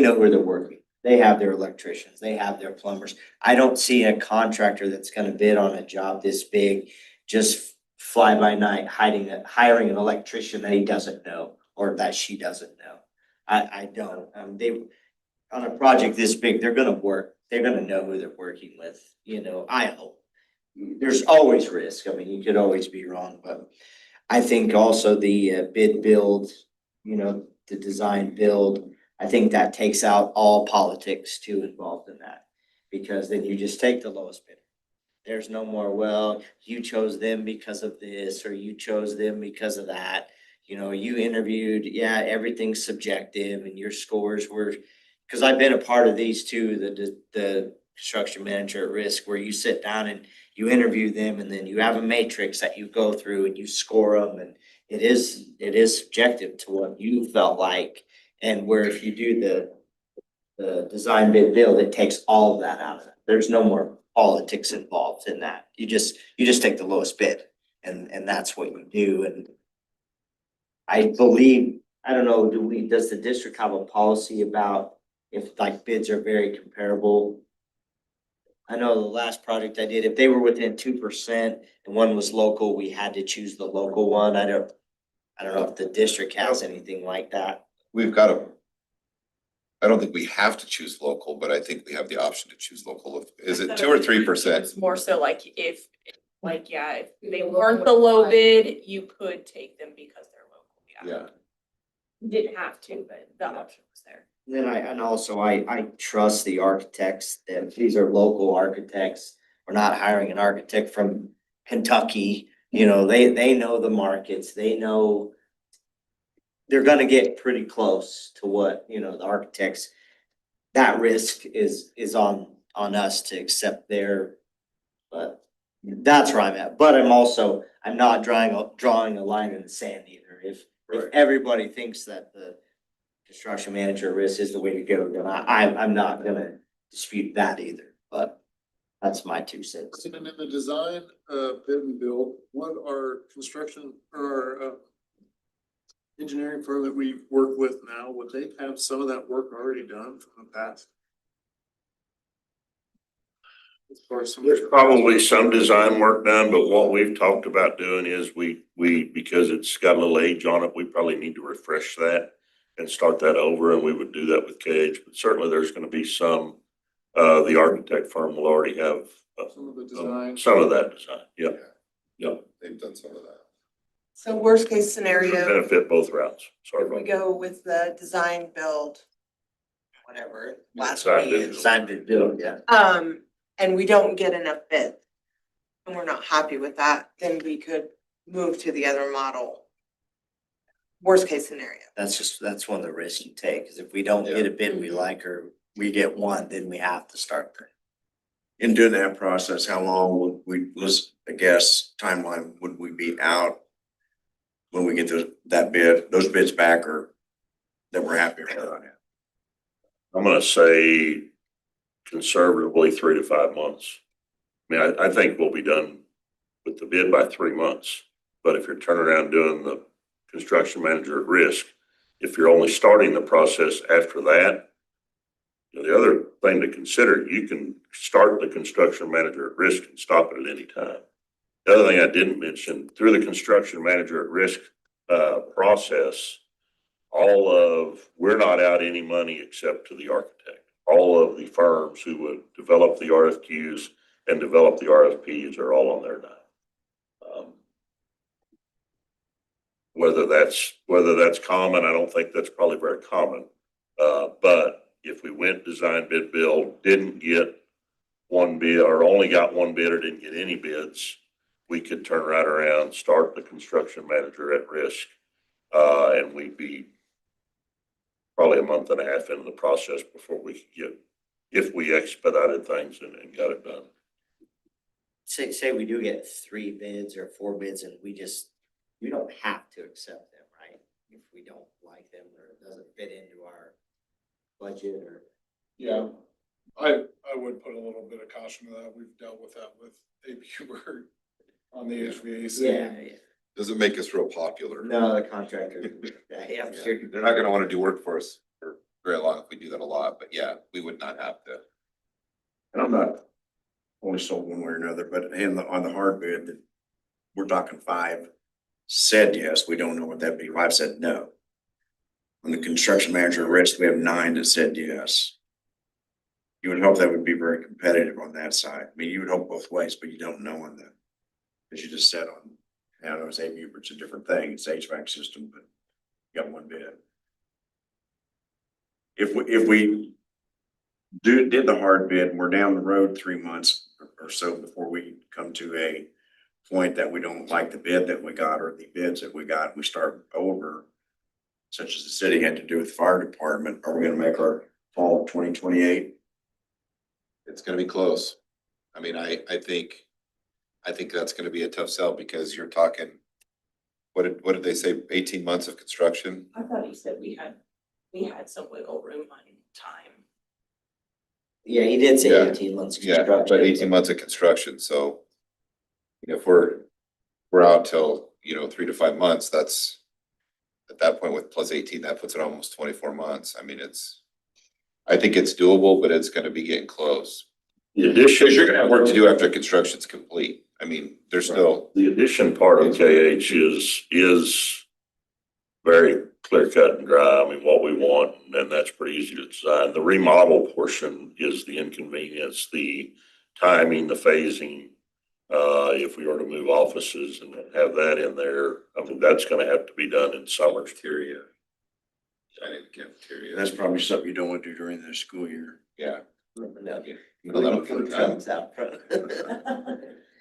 know where they're working. They have their electricians, they have their plumbers. I don't see a contractor that's gonna bid on a job this big just fly by night hiring an electrician that he doesn't know or that she doesn't know. I don't. They, on a project this big, they're gonna work. They're gonna know who they're working with, you know, I hope. There's always risk. I mean, you could always be wrong, but I think also the bid build, you know, the design build, I think that takes out all politics too involved in that. Because then you just take the lowest bidder. There's no more, well, you chose them because of this, or you chose them because of that. You know, you interviewed, yeah, everything's subjective and your scores were, because I've been a part of these too, the construction manager at risk, where you sit down and you interview them and then you have a matrix that you go through and you score them, and it is subjective to what you felt like. And where if you do the design bid build, it takes all of that out of it. There's no more politics involved in that. You just take the lowest bid, and that's what you do. And I believe, I don't know, does the district have a policy about if like bids are very comparable? I know the last project I did, if they were within 2% and one was local, we had to choose the local one. I don't know if the district has anything like that. We've got a, I don't think we have to choose local, but I think we have the option to choose local. Is it 2 or 3%? It's more so like if they weren't the low bid, you could take them because they're local, Yeah. You didn't have to, but the option was there. Then I trust the architects, that these are local architects. We're not hiring an architect from Kentucky. You know, they know the markets, they know they're gonna get pretty close to what, you know, the architects. That risk is on us to accept their, but that's where I'm at. But I'm not drawing a line in the sand either. If everybody thinks that the construction manager risk is the way to go, then I'm not gonna dispute that either, but that's my 2 cents. And in the design, bid and build, what are construction or engineering firm that we work with now, would they have some of that work already done from the past? As far as some. There's probably some design work done, but what we've talked about doing is we, because it's got a little age on it, we probably need to refresh that and start that over, and we would do that with Cage, but certainly there's gonna be some, the architect firm will already have Some of the design. some of that design, yep. Yep. They've done some of that. So worst case scenario, Benefit both routes, sorry if we about go with the design build, whatever, last Design week. bid. Design bid build, yeah. And we don't get enough bids, and we're not happy with that, then we could move to the other model. Worst case scenario. That's one of the risks you take, is if we don't get a bid we like, or we get one, then we have to start there. In doing that process, how long would we, was, I guess, timeline would we be out when we get that bid, those bids back, or that we're happy with on it? I'm gonna say conservatively 3 to 5 months. I mean, I think we'll be done with the bid by 3 months, but if you're turning around doing the construction manager at risk, if you're only starting the process after that, you know, the other thing to consider, you can start the construction manager at risk and stop it at any time. The other thing I didn't mention, through the construction manager at risk process, we're not out any money except to the architect. All of the firms who would develop the RFQs and develop the RFPs are all on their dime. Whether that's common, I don't think that's probably very common. But if we went design bid build, didn't get one bid, or only got one bid, or didn't get any bids, we could turn right around, start the construction manager at risk, and we'd be probably a month and a half into the process before we could get, if we expedited things and got it done. Say we do get 3 bids or 4 bids, and we don't have to accept them, right? If we don't like them, or it doesn't fit into our budget, or. Yeah, I would put a little bit of caution to that. We've dealt with that with AP Word on the HVAC. Yeah. Doesn't make us real popular. No, the contractor, yeah, I'm sure. They're not gonna wanna do work for us for very long if we do that a lot, but yeah, we would not have to. And I'm not only sold one way or another, but on the hard bid, that we're talking 5 said yes, we don't know what that'd be. 5 said no. On the construction manager at risk, we have 9 that said yes. You would hope that would be very competitive on that side. I mean, you would hope both ways, but you don't know on that. As you just said on, I don't know, it's it's a different thing. It's HVAC system, but you got one bid. If we did the hard bid, and we're down the road 3 months or so before we come to a point that we don't like the bid that we got or the bids that we got, we start over, such as the city had to do with the fire department, are we gonna make our fall 2028? It's gonna be close. I mean, I think that's gonna be a tough sell because you're talking, what did they say, 18 months of construction? I thought he said we had some wiggle room on time. Yeah, he did say Yeah. 18 months Yeah, construction. but 18 months of construction, so if we're out till, 3 to 5 months, that's at that point with plus 18, that puts it almost 24 months. I mean, I think it's doable, but it's gonna be getting close. The addition. Because you're gonna have work to do after construction's complete. I mean, there's still. The addition part of KH is very clear cut and dry. I mean, what we want, and that's pretty easy to design. The remodel portion is the inconvenience, the timing, the phasing. If we were to move offices and have that in there, I mean, that's gonna have to be done in summer. Cafeteria. Giant cafeteria. That's probably something you don't want to do during the school year. Yeah. No, That'll come down. comes out front.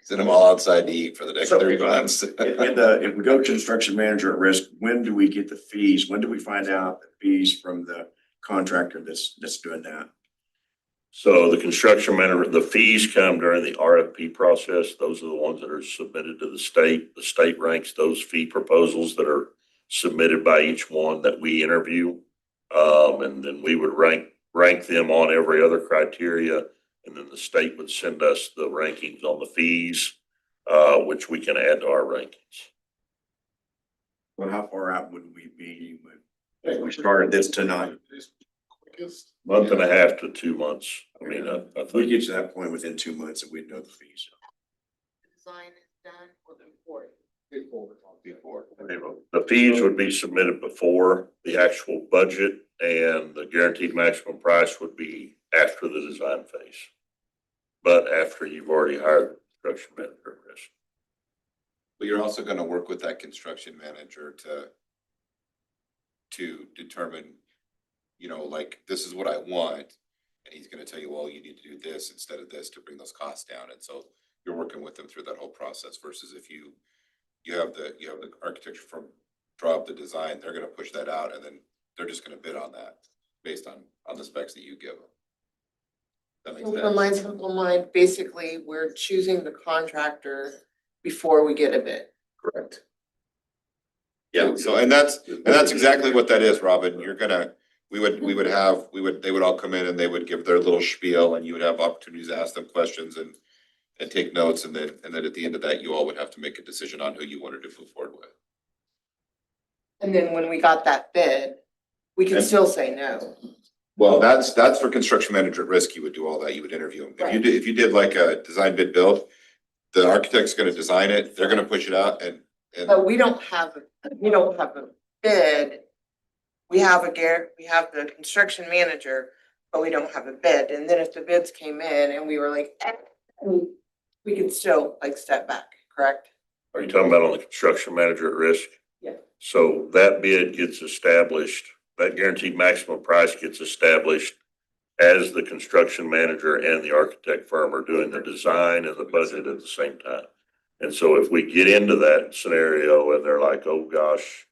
Send them all outside to eat for the next So, 3 months. If we go construction manager at risk, when do we get the fees? When do we find out the fees from the contractor that's doing that? So the construction manager, the fees come during the RFP process. Those are the ones that are submitted to the state. The state ranks those fee proposals that are submitted by each one that we interview. And then we would rank them on every other criteria. And then the state would send us the rankings on the fees, which we can add to our rankings. Well, how far out would we be if we started this tonight? Quickest. Month and a half to 2 months. I mean, I If we think. get to that point within 2 months, and we'd know the fees. Design is done or before? Before. The fees would be submitted before the actual budget, and the guaranteed maximum price would be after the design phase. But after you've already hired the construction manager at risk. But you're also gonna work with that construction manager to determine, like, this is what I want. And he's gonna tell you, well, you need to do this instead of this to bring those costs down. And so you're working with them through that whole process versus if you have the architecture firm draw up the design, they're gonna push that out and then they're just gonna bid on that based on the specs that you give them. That makes For my sense. simple mind, basically, we're choosing the contractor before we get a bid. Correct. Yeah, so and that's exactly what that is, Robin. You're gonna, they would all come in and they would give their little spiel and you would have opportunities to ask them questions and take notes, and then at the end of that, you all would have to make a decision on who you wanted to move forward with. And then when we got that bid, we can And- still say no. Well, that's for construction manager at risk. You would do all that. You would interview them. If you did like a design bid build, the architect's gonna design it, they're gonna push it out and But we don't have a bid. We have the construction manager, but we don't have a bid. And then if the bids came in and we were like, we could still like step back, correct? Are you talking about on the construction manager at risk? Yeah. So that bid gets established, that guaranteed maximum price gets established as the construction manager and the architect firm are doing the design and the budget at the same time. And so if we get into that scenario and they're like, oh gosh,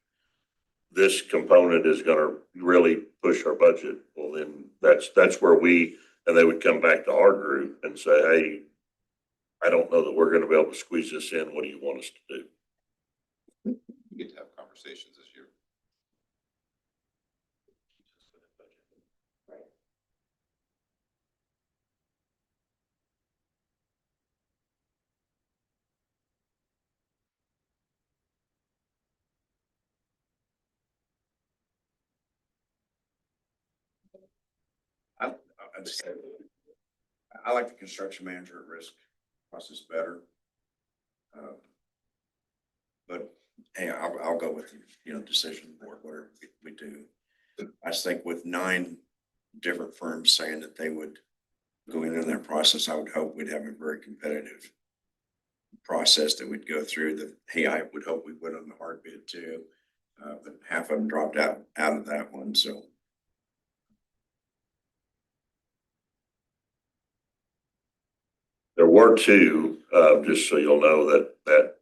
this component is gonna really push our budget, well then that's where and they would come back to our group and say, hey, I don't know that we're gonna be able to squeeze this in. What do you want us to do? you get to have conversations this year. I just say, I like the construction manager at risk process better. But hey, I'll go with, decision board, whatever we do. I just think with 9 different firms saying that they would go into that process, I would hope we'd have a very competitive process that we'd go through. That, hey, I would hope we would on the hard bid too. But half of them dropped out of that one, so. There were two, just so you'll know, that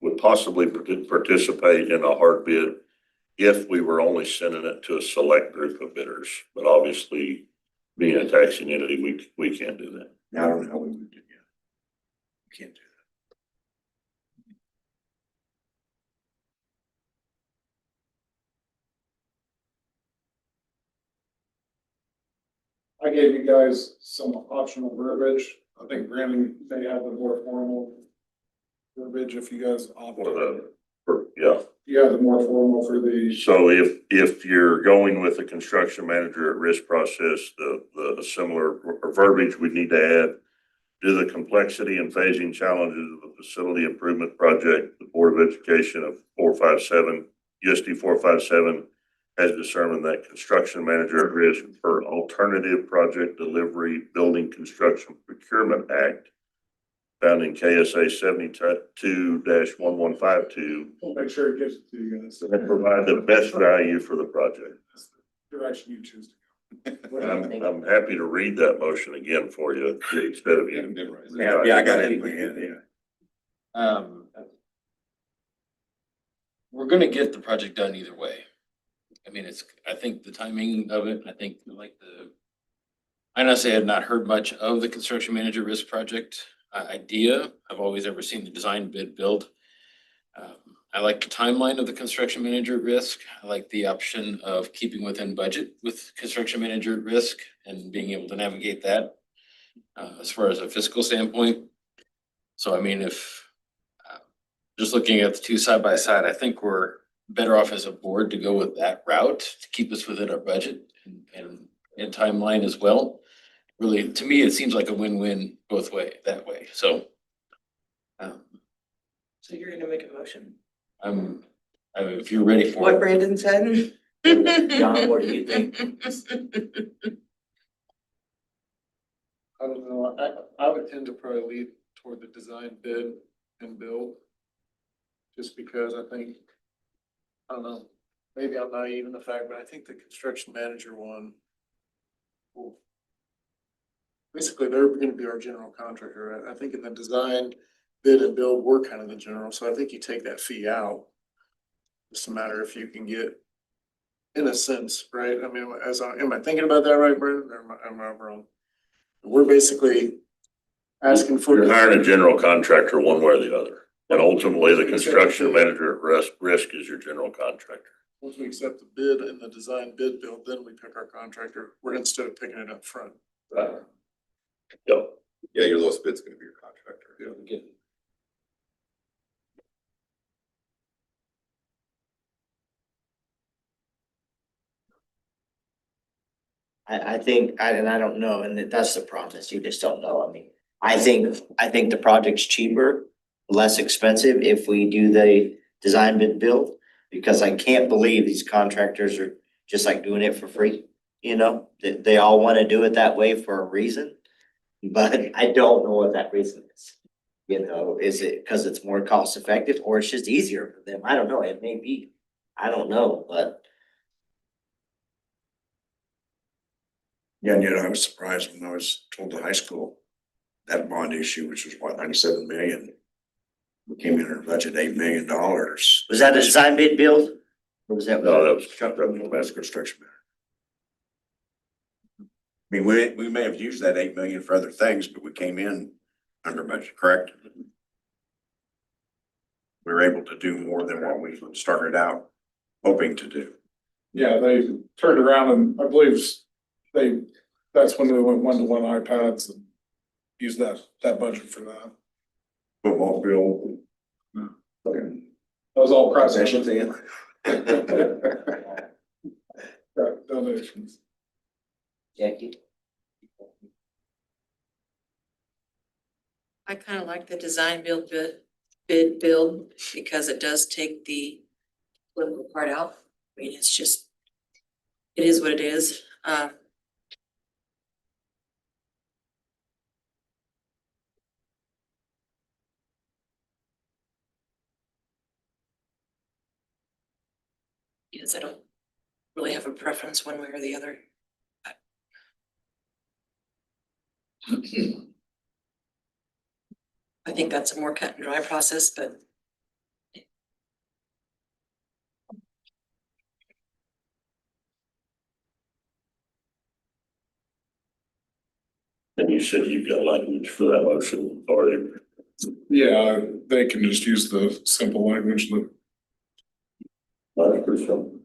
would possibly participate in a hard bid if we were only sending it to a select group of bidders. But obviously, being a taxing entity, we can't do that. I don't know how we would do it. We can't do I gave you guys some optional verbiage. I think Brandon may have the more formal verbiage if you guys opt. Yeah. You have the more formal for the. So if you're going with the construction manager at risk process, the similar verbiage we need to add. Due to the complexity and phasing challenges of the facility improvement project, the Board of Education of USD 457 has determined that construction manager at risk for alternative project delivery building construction procurement act found in KSA 72-1152. We'll make sure it gets to you guys. And provide the best value for the project. That's the direction you choose to go. I'm happy to read that motion again for you instead of you. Yeah, I got it. We're gonna get the project done either way. I mean, I think the timing of it, I honestly had not heard much of the construction manager risk project idea. I've always ever seen the design bid build. I like the timeline of the construction manager at risk. I like the option of keeping within budget with construction manager at risk and being able to navigate that as far as a fiscal standpoint. So I mean, if just looking at the two side by side, I think we're better off as a board to go with that route to keep us within our budget and timeline as well. Really, to me, it seems like a win-win both that way. So. So you're gonna make a motion? If you're ready for What it. Brandon said? John, what do you think? I don't know, I would tend to probably lead toward the design bid and build. Just because I think, I don't know, maybe I'm naive in the fact, but I think the construction manager one. Will basically, they're gonna be our general contractor, right? I think in the design, bid and build, we're kind of the general, so I think you take that fee out. It's a matter if you can get, in a sense, right? I mean, am I thinking about that right, Brandon, or am I wrong? We're basically asking for. You're hiring a general contractor one way or the other. And ultimately, the construction manager at risk is your general contractor. Once we accept the bid and the design bid build, then we pick our contractor, instead of picking it up front. Yep. Yeah, your lowest bid's gonna be your contractor. Yeah. I think, and I don't know, and that's the problem, is you just don't know. I mean, I think the project's cheaper, less expensive if we do the design bid build. Because I can't believe these contractors are just like doing it for free, they all wanna do it that way for a reason. But I don't know what that reason is. Is it because it's more cost effective or it's just easier for them? I don't know, it may be, I don't know, but. Yeah, and yet I was surprised when I was told the high school that bond issue, which was what, 97 million. We came in our budget $8 million. Was that a design bid build? Or was that? No, that was That's construction matter. I mean, we may have used that 8 million for other things, but we came in under budget, correct? We were able to do more than what we started out hoping to do. Yeah, they turned around and I believe that's when they went 1-to-1 iPads and used that budget for that. Football field. That was all process. Donations. Jackie? I kind of like the design build bid. bid build because it does take the political part out. I mean, it's just, it is what it is. Because I don't really have a preference one way or the other. I think that's a more cut and dry process, but And you said you've got language for that motion already. Yeah, they can just use the simple language that. That's pretty simple.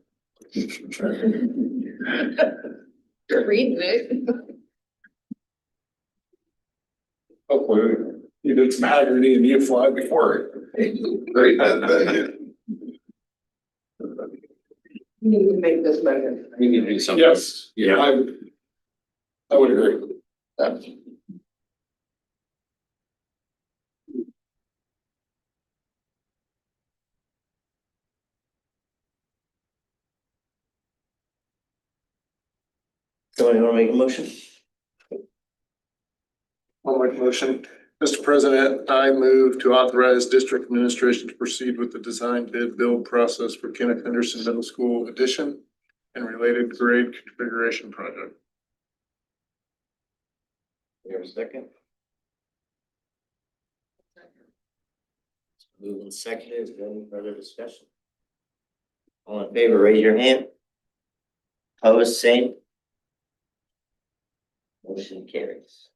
you're reading it. Hopefully, you did some Haggerty and you fly before. Great. You need to make this motion. We need to do something. Yes, Yeah. I would agree. Yeah. Somebody wanna make a motion? I'll make a motion. Mr. President, I move to authorize district administration to proceed with the design bid build process for Kenneth Henderson Middle School addition and related grade configuration project. We have a second? Moving and seconded, is there any further discussion? All in favor, raise your hand. Opposed, same. Motion carries.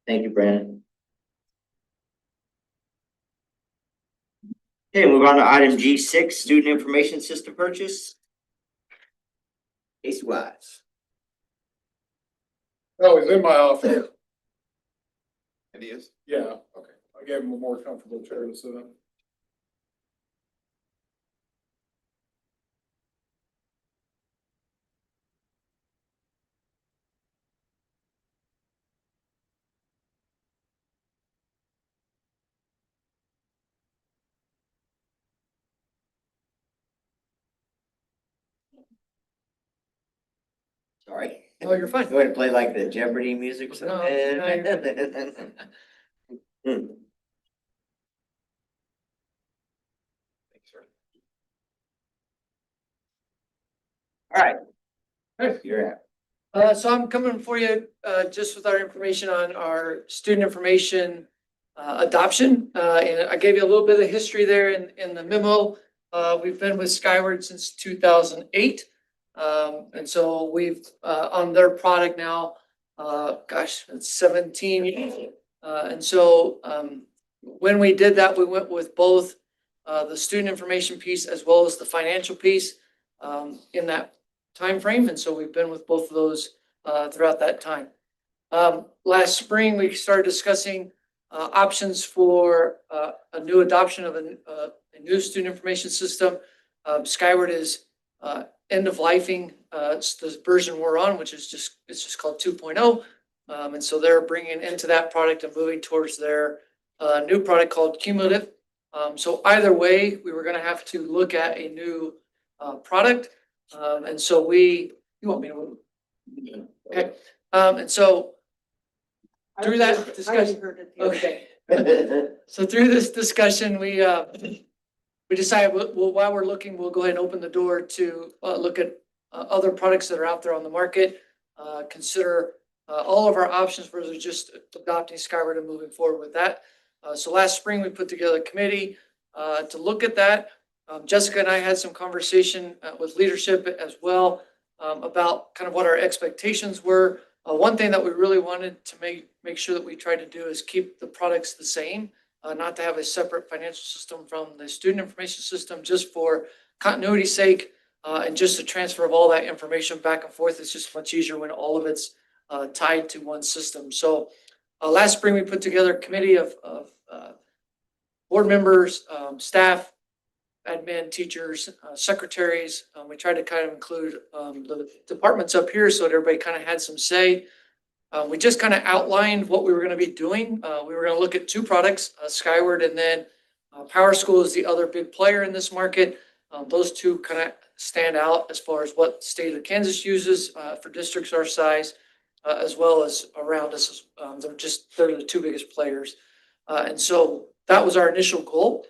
Thank you, Brandon. Okay, move on to item G6, student information system purchase. Casey Wise. Oh, he's in my office. It is. Yeah, okay. I gave him a more comfortable chair to sit in. Sorry. Oh, you're fine. Go ahead and play like the Jeopardy music. No, no, you're All right. Hey. You're at. So I'm coming for you, just with our information on our student information, adoption. And I gave you a little bit of history there in the memo. We've been with Skyward since 2008. And so we've, on their product now, gosh, it's 17 years. And so, when we did that, we went with both, the student information piece as well as the financial piece, in that time frame, and so we've been with both of those throughout that time. Last spring, we started discussing options for a new adoption of a new student information system. Skyward is end of lifing the version we're on, which is just called 2.0. And so they're bringing into that product and moving towards their new product called Cumulative. So either way, we were going to have to look at a new product. And so you want me to? Okay. And so through that discussion, okay. So through this discussion, we decided, well, while we're looking, we'll go ahead and open the door to look at other products that are out there on the market. Consider all of our options versus just adopting Skyward and moving forward with that. So last spring, we put together a committee to look at that. Jessica and I had some conversation with leadership as well about kind of what our expectations were. One thing that we really wanted to make sure that we tried to do is keep the products the same, not to have a separate financial system from the student information system, just for continuity's sake, and just the transfer of all that information back and forth. It's just much easier when all of it's tied to one system. So last spring, we put together a committee of board members, staff, admin, teachers, secretaries. We tried to kind of include the departments up here so that everybody kind of had some say. We just kind of outlined what we were going to be doing. We were going to look at two products, Skyward and then Power School is the other big player in this market. Those two kind of stand out as far as what the state of Kansas uses for districts our size, as well as around us. They're the two biggest players. And so that was our initial goal.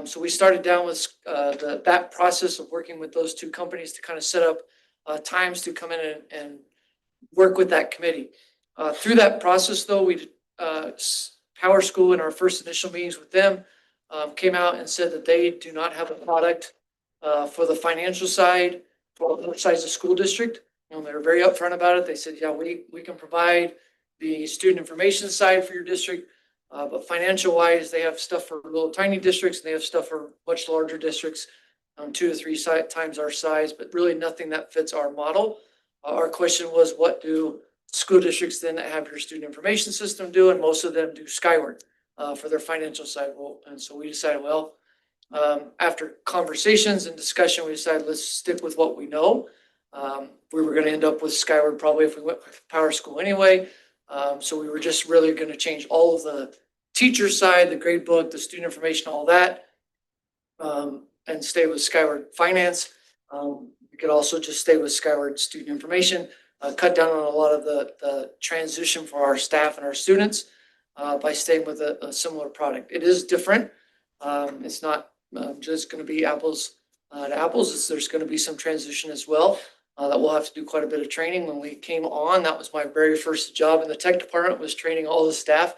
So we started down with that process of working with those two companies to kind of set up times to come in and work with that committee. Through that process, though, Power School in our first initial meetings with them came out and said that they do not have a product for the financial side for both sides of the school district. They were very upfront about it. They said, yeah, we can provide the student information side for your district, but financial wise, they have stuff for little tiny districts and they have stuff for much larger districts, 2 to 3 times our size, but really nothing that fits our model. Our question was, what do school districts then that have your student information system do? And most of them do Skyward for their financial side. And so we decided, after conversations and discussion, we decided let's stick with what we know. We were going to end up with Skyward probably if we went with Power School anyway. So we were just really going to change all of the teacher side, the grade book, the student information, all that, and stay with Skyward Finance. We could also just stay with Skyward Student Information, cut down on a lot of the transition for our staff and our students by staying with a similar product. It is different. It's not just going to be apples to apples. There's going to be some transition as well that we'll have to do quite a bit of training. When we came on, that was my very first job in the tech department, was training all the staff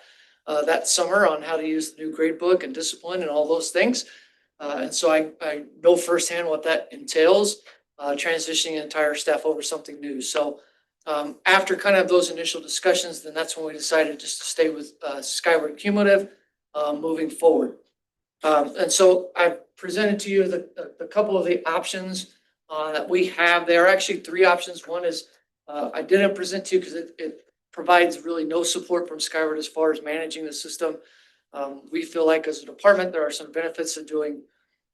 that summer on how to use the new grade book and discipline and all those things. And so I know firsthand what that entails, transitioning an entire staff over something new. So after kind of those initial discussions, then that's when we decided just to stay with Skyward Cumulative moving forward. And so I presented to you the couple of the options that we have. There are actually 3 options. One is I didn't present to you because it provides really no support from Skyward as far as managing the system. We feel like as a department, there are some benefits of doing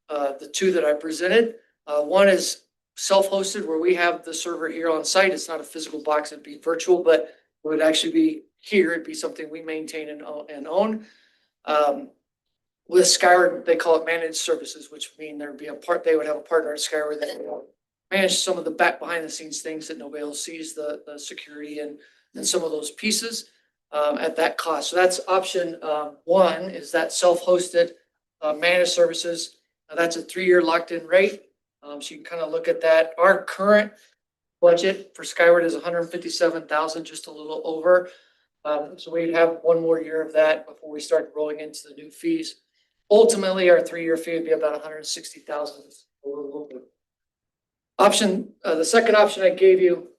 the 2 that I presented. One is self-hosted, where we have the server here on site. It's not a physical box, it'd be virtual, but it would actually be here. It'd be something we maintain and own. With Skyward, they call it managed services, which mean there'd be they would have a partner at Skyward that would manage some of the behind the scenes things that nobody else sees, the security and some of those pieces at that cost. So that's option 1, is that self-hosted managed services. That's a 3-year locked in rate. So you can kind of look at that. Our current budget for Skyward is $157,000, just a little over. So we'd have 1 more year of that before we start rolling into the new fees. Ultimately, our 3-year fee would be about $160,000. The second option I gave you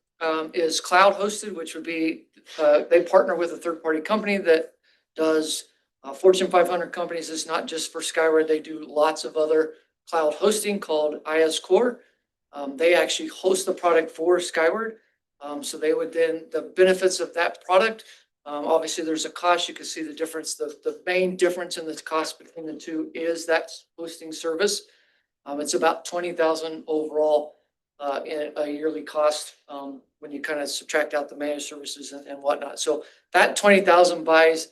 is cloud hosted, which would be they partner with a third-party company that does Fortune 500 companies. It's not just for Skyward. They do lots of other cloud hosting called IS Core. They actually host the product for Skyward. So they would then, the benefits of that product, obviously there's a cost. You can see the difference. The main difference in the cost between the 2 is that hosting service. It's about $20,000 overall in a yearly cost when you kind of subtract out the managed services and whatnot. So that $20,000 buys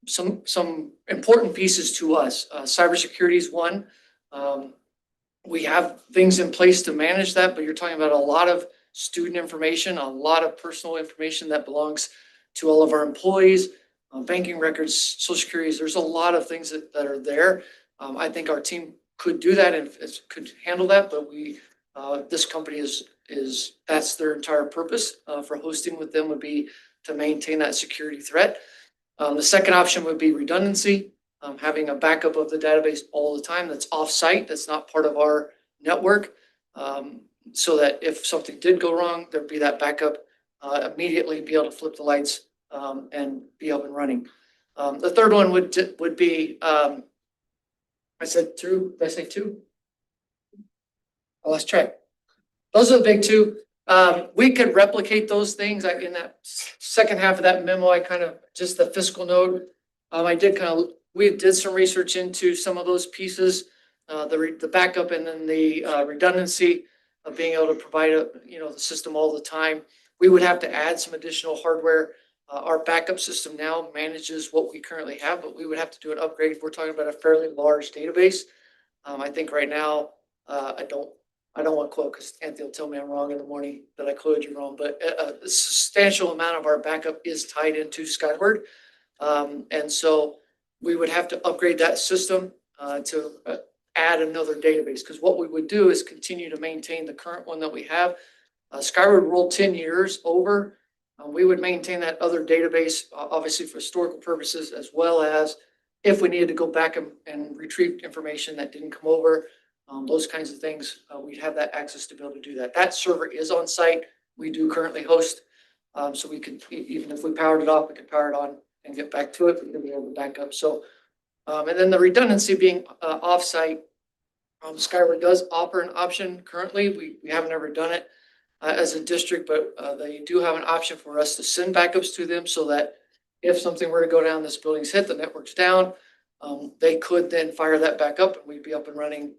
some important pieces to us. Cybersecurity is one. We have things in place to manage that, but you're talking about a lot of student information, a lot of personal information that belongs to all of our employees, banking records, social securities. There's a lot of things that are there. I think our team could do that and could handle that, but this company that's their entire purpose for hosting with them would be to maintain that security threat. The second option would be redundancy, having a backup of the database all the time that's off-site, that's not part of our network, so that if something did go wrong, there'd be that backup, immediately be able to flip the lights and be up and running. The third one would be, I said 2, did I say 2? I lost track. Those are the big 2. We could replicate those things. In that second half of that memo, I kind of, just the fiscal note, we did some research into some of those pieces, the backup and then the redundancy of being able to provide the system all the time. We would have to add some additional hardware. Our backup system now manages what we currently have, but we would have to do an upgrade. We're talking about a fairly large database. I think right now, I don't want to quote because Anthony will tell me I'm wrong in the morning that I quoted you wrong, but a substantial amount of our backup is tied into Skyward. And so we would have to upgrade that system to add another database, because what we would do is continue to maintain the current one that we have. Skyward rolled 10 years over. We would maintain that other database, obviously for historical purposes, as well as if we needed to go back and retrieve information that didn't come over, those kinds of things, we'd have that access to be able to do that. That server is on site. We do currently host, so we could, even if we powered it off, we could power it on and get back to it. We could be able to back up. So, and then the redundancy being offsite, Skyward does offer an option currently. We haven't ever done it as a district, but they do have an option for us to send backups to them so that if something were to go down, this building's hit, the network's down, they could then fire that back up and we'd be up and running,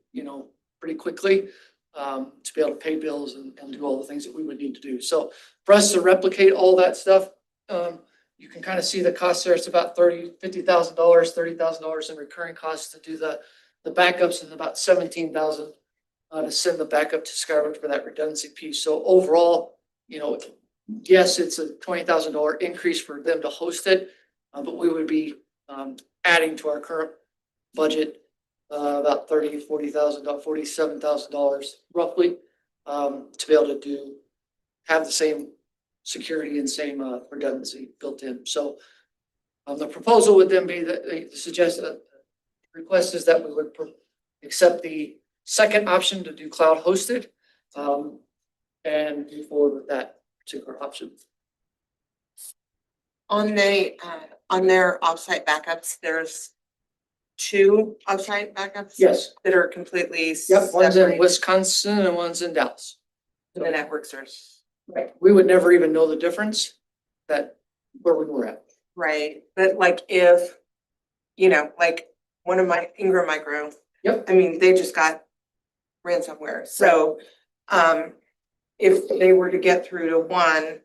pretty quickly to be able to pay bills and do all the things that we would need to do. So for us to replicate all that stuff, you can kind of see the cost there. It's about $50,000, $30,000 in recurring costs to do the backups, and about $17,000 to send the backup to Skyward for that redundancy piece. So overall, yes, it's a $20,000 increase for them to host it, but we would be adding to our current budget about $47,000 roughly to be able to have the same security and same redundancy built in. So the proposal would then be that they suggest that request is that we would accept the second option to do cloud hosted and move forward with that particular option. On their offsite backups, there's 2 offsite backups? Yes. That are completely Yep, one's in separate. Wisconsin and one's in Dallas. The networks are, Right. We would never even know the difference where we were at. right, but like if, like one of my Ingram Micro. Yep. I mean, they just got ransomware, so, if they were to get through to one,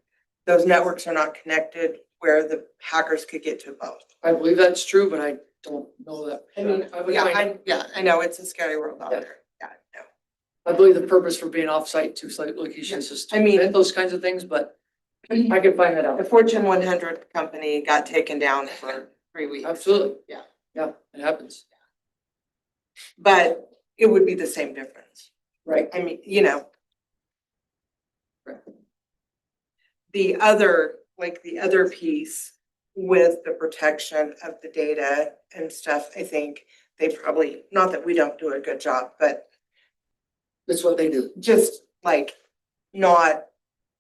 those networks are not connected where the hackers could get to both. I believe that's true, but I don't know that. I mean, I know, it's a scary world out there. Yeah, no. I believe the purpose for being offsite to site locations is to I mean- prevent those kinds of things, but I can find that out. The Fortune 100 company got taken down for 3 weeks. Absolutely. Yeah. Yeah, it happens. But it would be the same difference. Right. I mean, Right. the other piece with the protection of the data and stuff, I think they probably, not that we don't do a good job, but That's what they do. just like not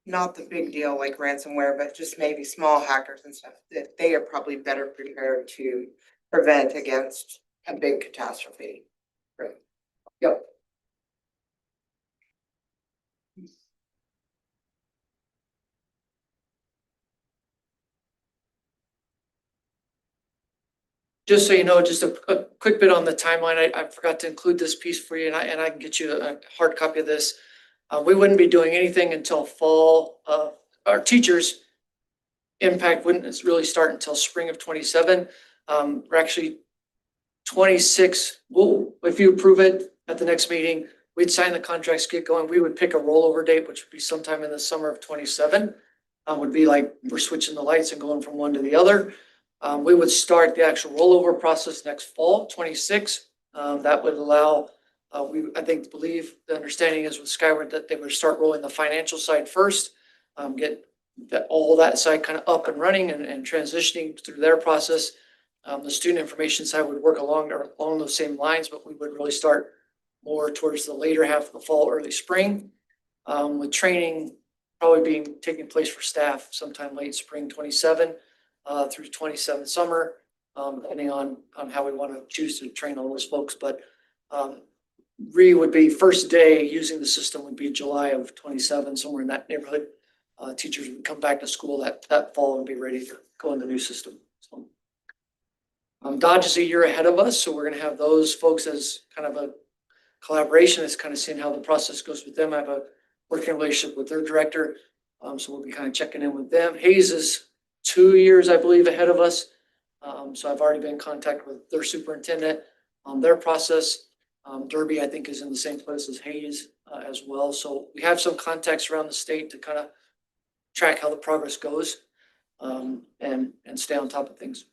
the big deal like ransomware, but just maybe small hackers and stuff, that they are probably better prepared to prevent against a big catastrophe. Right. Yep. Just so you know, just a quick bit on the timeline. I forgot to include this piece for you, and I can get you a hard copy of this. We wouldn't be doing anything until fall. Our teachers' impact wouldn't really start until spring of 27. We're actually 26. Well, if you approve it at the next meeting, we'd sign the contracts, get going. We would pick a rollover date, which would be sometime in the summer of 27. Would be like we're switching the lights and going from one to the other. We would start the actual rollover process next fall, 26. That would allow, I believe the understanding is with Skyward that they would start rolling the financial side first, get all that side kind of up and running and transitioning through their process. The student information side would work along those same lines, but we would really start more towards the later half of the fall, early spring, with training probably taking place for staff sometime late spring 27 through 27 summer, depending on how we want to choose to train all those folks. But would be first day using the system would be July of 27, somewhere in that neighborhood. Teachers would come back to school that fall and be ready to go in the new system. So, Dodge is a year ahead of us, so we're going to have those folks as kind of a collaboration. It's kind of seeing how the process goes with them. I have a working relationship with their director. So we'll be kind of checking in with them. Hayes is 2 years, I believe, ahead of us. So I've already been in contact with their superintendent on their process. Derby, I think, is in the same place as Hayes as well. So we have some contacts around the state to kind of track how the progress goes and stay on top of things.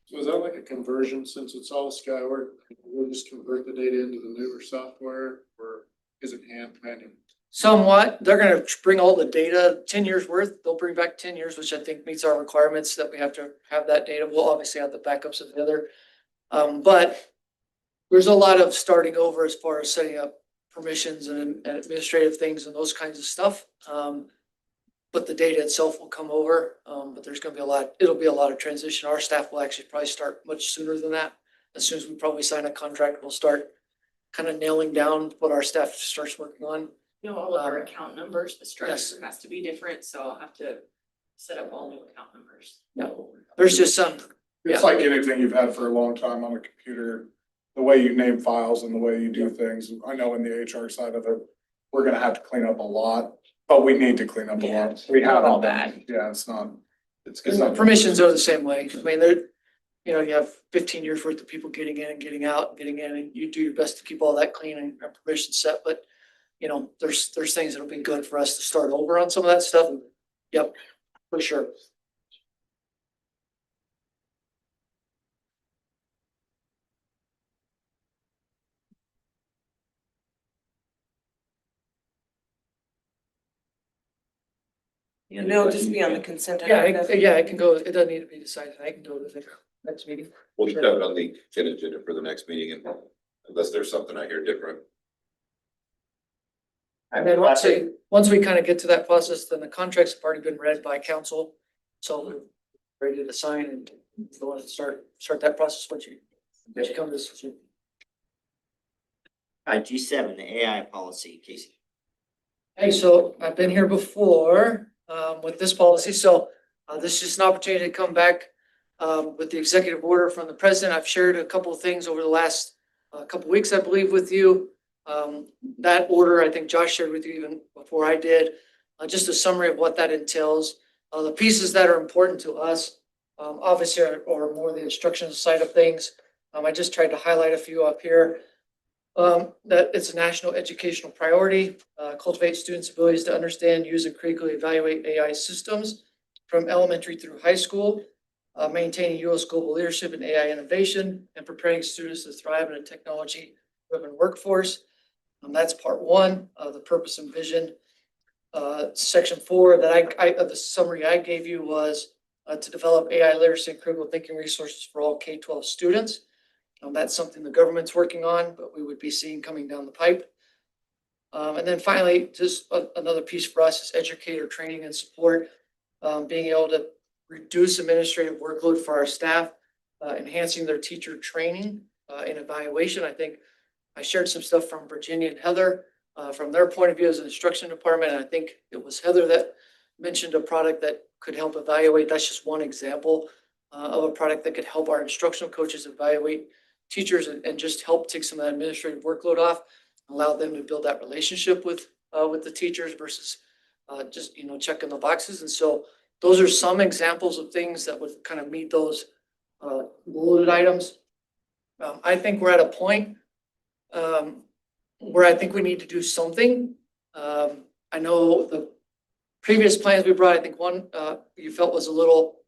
So is that like a conversion since it's all Skyward? We'll just convert the data into the newer software or is it hand planning? Somewhat, they're gonna bring all the data, 10 years worth, they'll bring back 10 years, which I think meets our requirements that we have to have that data. We'll obviously have the backups of the other. But there's a lot of starting over as far as setting up permissions and administrative things and those kinds of stuff. But the data itself will come over, but there's gonna be it'll be a lot of transition. Our staff will actually probably start much sooner than that. As soon as we probably sign a contract, we'll start kind of nailing down what our staff starts working on. You know, all of our account numbers, the structure has to be different, so I'll have to set up all new account numbers. No, there's just some. It's like anything you've had for a long time on a computer, the way you name files and the way you do things. I know in the HR side of it, we're gonna have to clean up a lot, but we need to clean up a lot. We Not haven't all been- bad. Yeah, it's not. It's Permissions are the same way. I mean, you know, you have 15 years worth of people getting in and getting out, and getting in, and you do your best to keep all that clean and permissions set, but you know, there's things that'll be good for us to start over on some of that stuff. Yep, for sure. And it'll just be on the consent Yeah, agenda. yeah, it can go, it doesn't need to be decided. I can go to the next meeting. We'll just have it on the consent agenda for the next meeting and unless there's something I hear different. And then once we kind of get to that process, then the contracts have already been read by council. So we're ready to sign and go and start that process once you come to this. All right, G7, the AI policy, Casey. Hey, so I've been here before with this policy, so this is just an opportunity to come back with the executive order from the president. I've shared a couple of things over the last couple of weeks, I believe, with you. That order, I think Josh shared with you even before I did, just a summary of what that entails. The pieces that are important to us, obviously, are more the instructional side of things. I just tried to highlight a few up here. That it's a national educational priority, cultivate students' abilities to understand, use, and critically evaluate AI systems from elementary through high school, maintaining U.S. global leadership in AI innovation, and preparing students to thrive in a technology-driven workforce. That's part one of the purpose and vision. Section 4 that of the summary I gave you was to develop AI literacy and critical thinking resources for all K-12 students. That's something the government's working on, but we would be seeing coming down the pipe. And then finally, just another piece for us is educator training and support, being able to reduce administrative workload for our staff, enhancing their teacher training and evaluation. I think I shared some stuff from Virginia and Heather from their point of view as an instruction department. And I think it was Heather that mentioned a product that could help evaluate. That's just one example of a product that could help our instructional coaches evaluate teachers and just help take some of that administrative workload off, allow them to build that relationship with the teachers versus just, you know, checking the boxes. And so those are some examples of things that would kind of meet those bulleted items. I think we're at a point where I think we need to do something. I know the previous plans we brought, I think one you felt was a little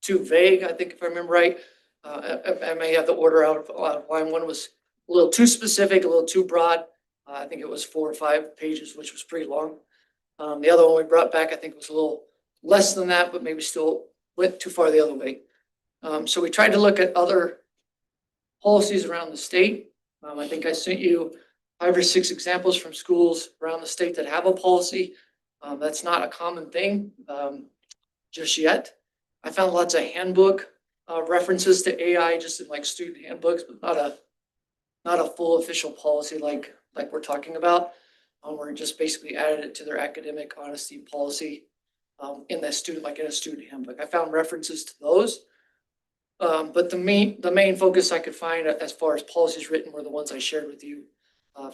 too vague, I think, if I remember right. I may have the order out of line. One was a little too specific, a little too broad. I think it was 4 or 5 pages, which was pretty long. The other one we brought back, I think, was a little less than that, but maybe still went too far the other way. So we tried to look at other policies around the state. I think I sent you 5 or 6 examples from schools around the state that have a policy. That's not a common thing just yet. I found lots of handbook references to AI just in like student handbooks, but not a full official policy like we're talking about. We're just basically added it to their academic honesty policy in that student, like in a student handbook. I found references to those. But the main focus I could find as far as policies written were the ones I shared with you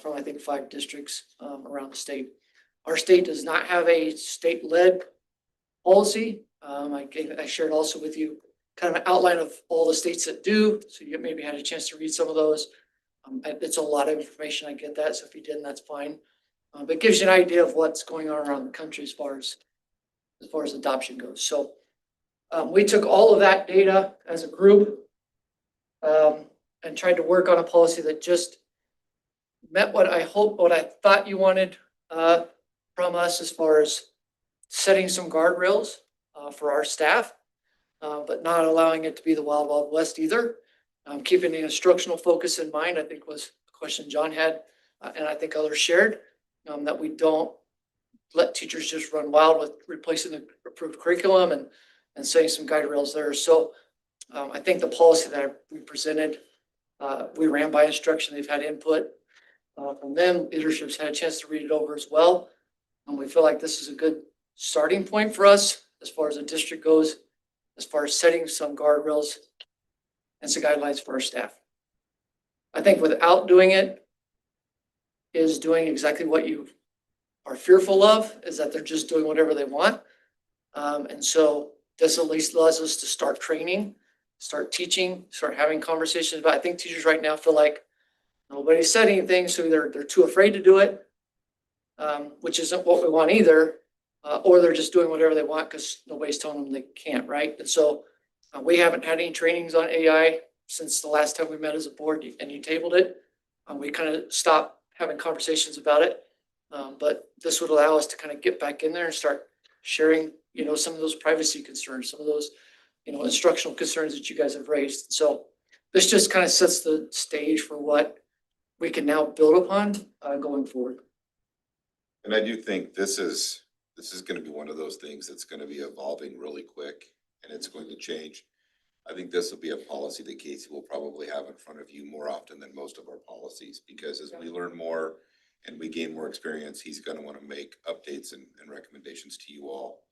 from I think 5 districts around the state. Our state does not have a state-led policy. I shared also with you kind of an outline of all the states that do, so you maybe had a chance to read some of those. It's a lot of information, I get that, so if you didn't, that's fine. But it gives you an idea of what's going on around the country as far as adoption goes. So we took all of that data as a group and tried to work on a policy that just met what I thought you wanted from us as far as setting some guardrails for our staff, but not allowing it to be the wild, wild west either. Keeping the instructional focus in mind, I think was a question John had, and I think others shared, that we don't let teachers just run wild with replacing the approved curriculum and setting some guardrails there. So I think the policy that we presented, we ran by instruction. They've had input from them. Leadership's had a chance to read it over as well. And we feel like this is a good starting point for us as far as the district goes, as far as setting some guardrails and some guidelines for our staff. I think without doing it is doing exactly what you are fearful of, is that they're just doing whatever they want. And so this at least allows us to start training, start teaching, start having conversations about, I think teachers right now feel like nobody's said anything, so either they're too afraid to do it, which isn't what we want either, or they're just doing whatever they want because nobody's telling them they can't, right? And so we haven't had any trainings on AI since the last time we met as a board and you tabled it. We kind of stopped having conversations about it. But this would allow us to kind of get back in there and start sharing, some of those privacy concerns, some of those, instructional concerns that you guys have raised. So this just kind of sets the stage for what we can now build upon going forward. And I do think this is gonna be one of those things that's gonna be evolving really quick and it's going to change. I think this will be a policy that Casey will probably have in front of you more often than most of our policies, because as we learn more and we gain more experience, he's gonna wanna make updates and recommendations to you all.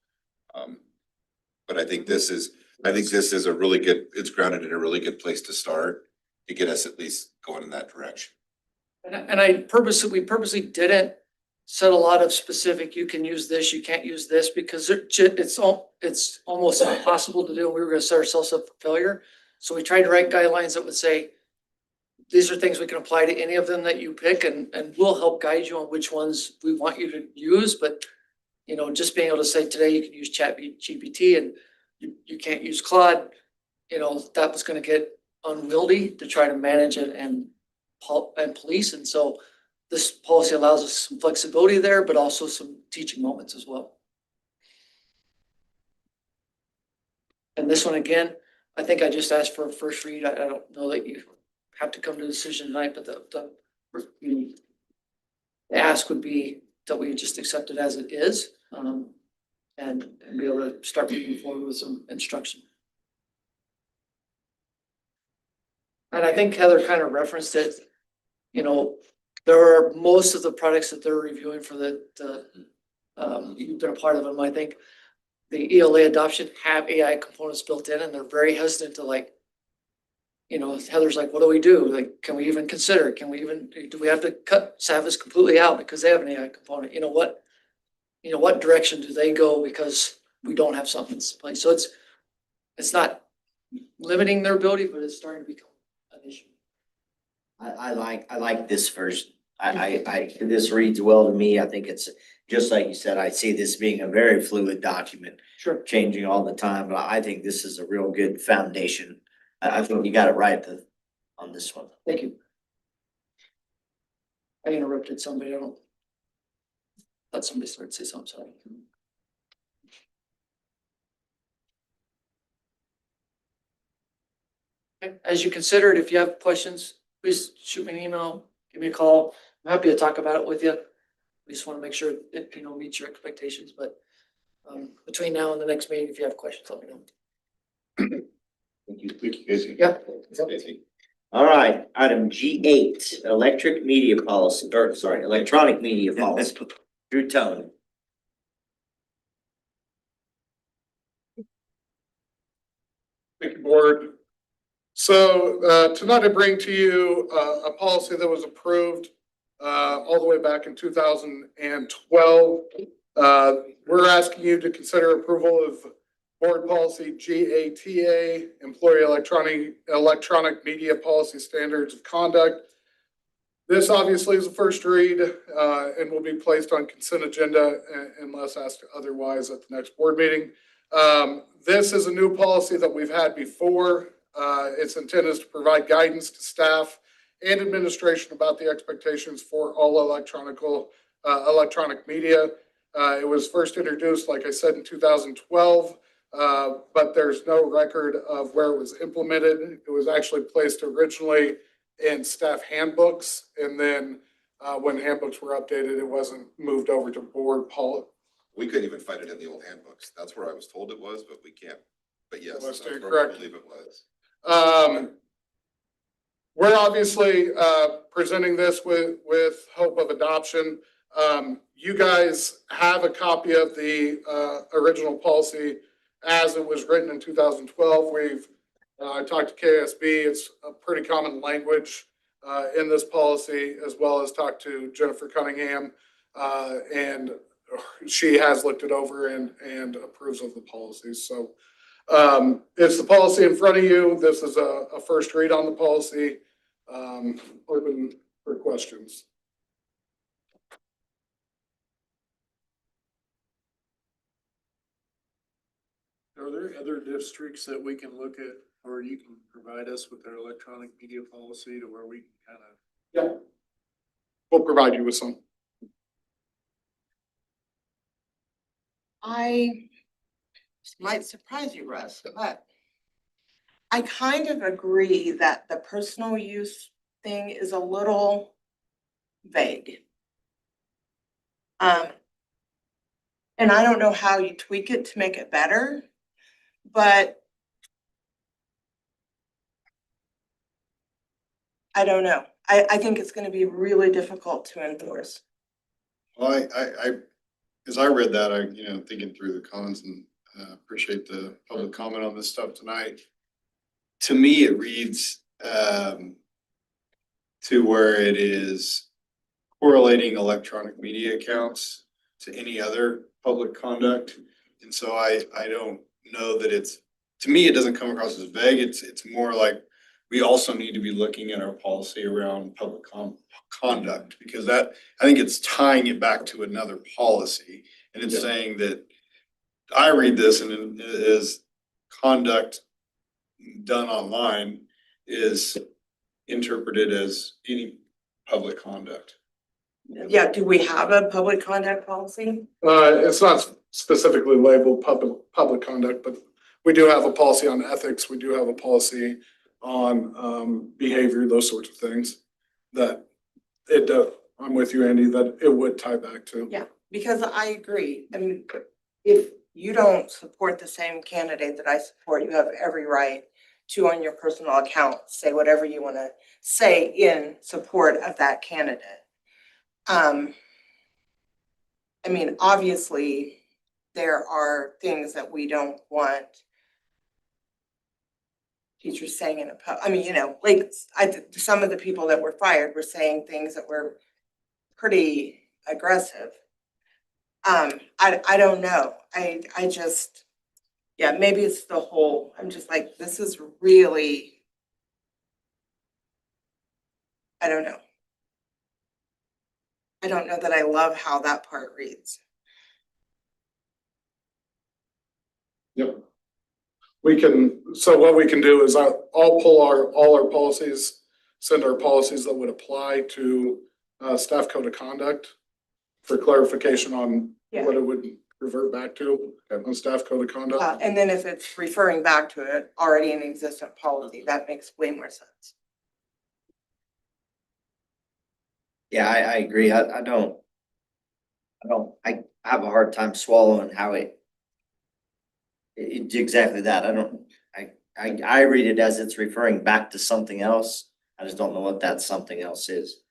But I think this is a really good, it's grounded in a really good place to start to get us at least going in that direction. And we purposely didn't set a lot of specific, you can use this, you can't use this, because it's almost impossible to do. We were gonna set ourselves up for failure. So we tried to write guidelines that would say, these are things we can apply to any of them that you pick, and we'll help guide you on which ones we want you to use. But, just being able to say today you can use ChatGPT and you can't use Claude, that was gonna get unwieldy to try to manage it and police. And so this policy allows us some flexibility there, but also some teaching moments as well. And this one, again, I think I just asked for a first read. I don't know that you have to come to a decision tonight, but the ask would be that we just accept it as it is, and be able to start moving forward with some instruction. And I think Heather kind of referenced it, there are most of the products that they're reviewing for you've been a part of them. I think the ELA adoption have AI components built in, and they're very hesitant to Heather's like, what do we do? Like, can we even consider? Do we have to cut Savvis completely out because they have an AI component? What direction do they go because we don't have something in place? So it's not limiting their ability, but it's starting to become an issue. I like this version. This reads well to me. I think it's just like you said, I see this being a very fluid document. Sure. Changing all the time, but I think this is a real good foundation. I think you got it right on this one. Thank you. I interrupted somebody. I don't let somebody start to say something. Sorry. Okay. As you consider it, if you have questions, please shoot me an email, give me a call. I'm happy to talk about it with you. We just want to make sure it meets your expectations. But between now and the next meeting, if you have questions, let me know. Thank you, Casey. Yeah. Casey. All right, item G8, electronic media policy. Drew Tone. Thank you, board. So tonight I bring to you a policy that was approved all the way back in 2012. We're asking you to consider approval of board policy GATA, employee electronic media policy standards of conduct. This obviously is a first read, and will be placed on consent agenda unless asked otherwise at the next board meeting. This is a new policy that we've had before. Its intent is to provide guidance to staff and administration about the expectations for all electronic media. It was first introduced, like I said, in 2012, but there's no record of where it was implemented. It was actually placed originally in staff handbooks, and then when handbooks were updated, it wasn't moved over to board policy. We couldn't even find it in the old handbooks. That's where I was told it was, but we can't. But yes, That's that's where correct. I believe it was. We're obviously presenting this with hope of adoption. You guys have a copy of the original policy as it was written in 2012. I talked to KSB. It's a pretty common language in this policy, as well as talked to Jennifer Cunningham, and she has looked it over and approves of the policy. So it's the policy in front of you. This is a first read on the policy. Open for questions. Are there other districts that we can look at, or you can provide us with their electronic media policy to where we can kind of? Yeah. We'll provide you with some. This might surprise you, Russ, but I kind of agree that the personal use thing is a little vague. And I don't know how you tweak it to make it better, but I don't know. I think it's gonna be really difficult to enforce. Well, as I read that, thinking through the comments and appreciate the public comment on this stuff tonight. To me, it reads to where it is correlating electronic media accounts to any other public conduct. And so I don't know that to me, it doesn't come across as vague. It's more like we also need to be looking at our policy around public conduct, because I think it's tying it back to another policy. And it's saying that I read this and it is conduct done online is interpreted as any public conduct. Yeah, do we have a public conduct policy? It's not specifically labeled public conduct, but we do have a policy on ethics. We do have a policy on behavior, those sorts of things that it does. I'm with you, Andy, that it would tie back to. Yeah, because I agree. I mean, if you don't support the same candidate that I support, you have every right to, on your personal account, say whatever you want to say in support of that candidate. I mean, obviously, there are things that we don't want teachers saying in some of the people that were fired were saying things that were pretty aggressive. I don't know. I just, yeah, maybe it's the whole, I'm just like, this is really, I don't know. I don't know that I love how that part reads. Yep. So what we can do is I'll pull all our policies, send our policies that would apply to staff code of conduct for clarification on what it would revert back to on staff code of conduct. And then if it's referring back to it, already an existent policy, that makes way more sense. Yeah, I agree. I have a hard time swallowing how it's exactly that. I read it as it's referring back to something else. I just don't know what that something else is.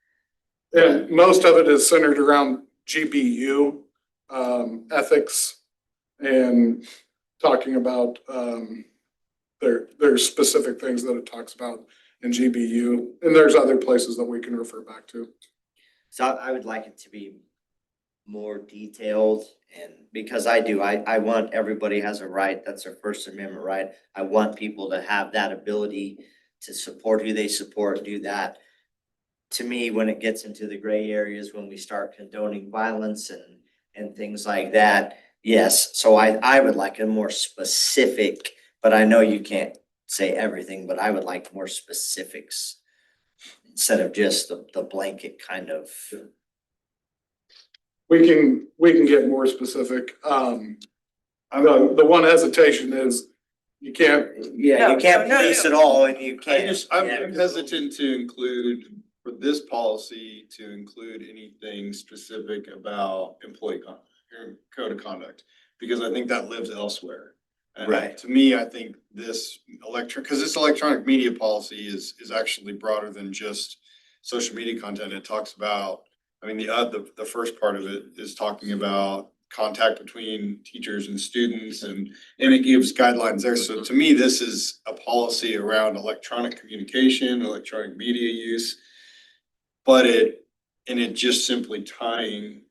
And most of it is centered around GBU, ethics, and talking about, there's specific things that it talks about in GBU, and there's other places that we can refer back to. So I would like it to be more detailed and because I want everybody has a right, that's their First Amendment right. I want people to have that ability to support who they support, do that. To me, when it gets into the gray areas, when we start condoning violence and things like that, yes, so I would like a more specific, but I know you can't say everything, but I would like more specifics instead of just the blanket kind of. We can get more specific. I know the one hesitation is you can't. Yeah, you can't No, police it all and you I can't. just, I'm yeah. hesitant to include, for this policy, to include anything specific about employee or code of conduct, because I think that lives elsewhere. And Right. to me, I think this because this electronic media policy is actually broader than just social media content. It talks about, I mean, the first part of it is talking about contact between teachers and students and it gives guidelines there. So to me, this is a policy around electronic communication, electronic media use. But it just simply tying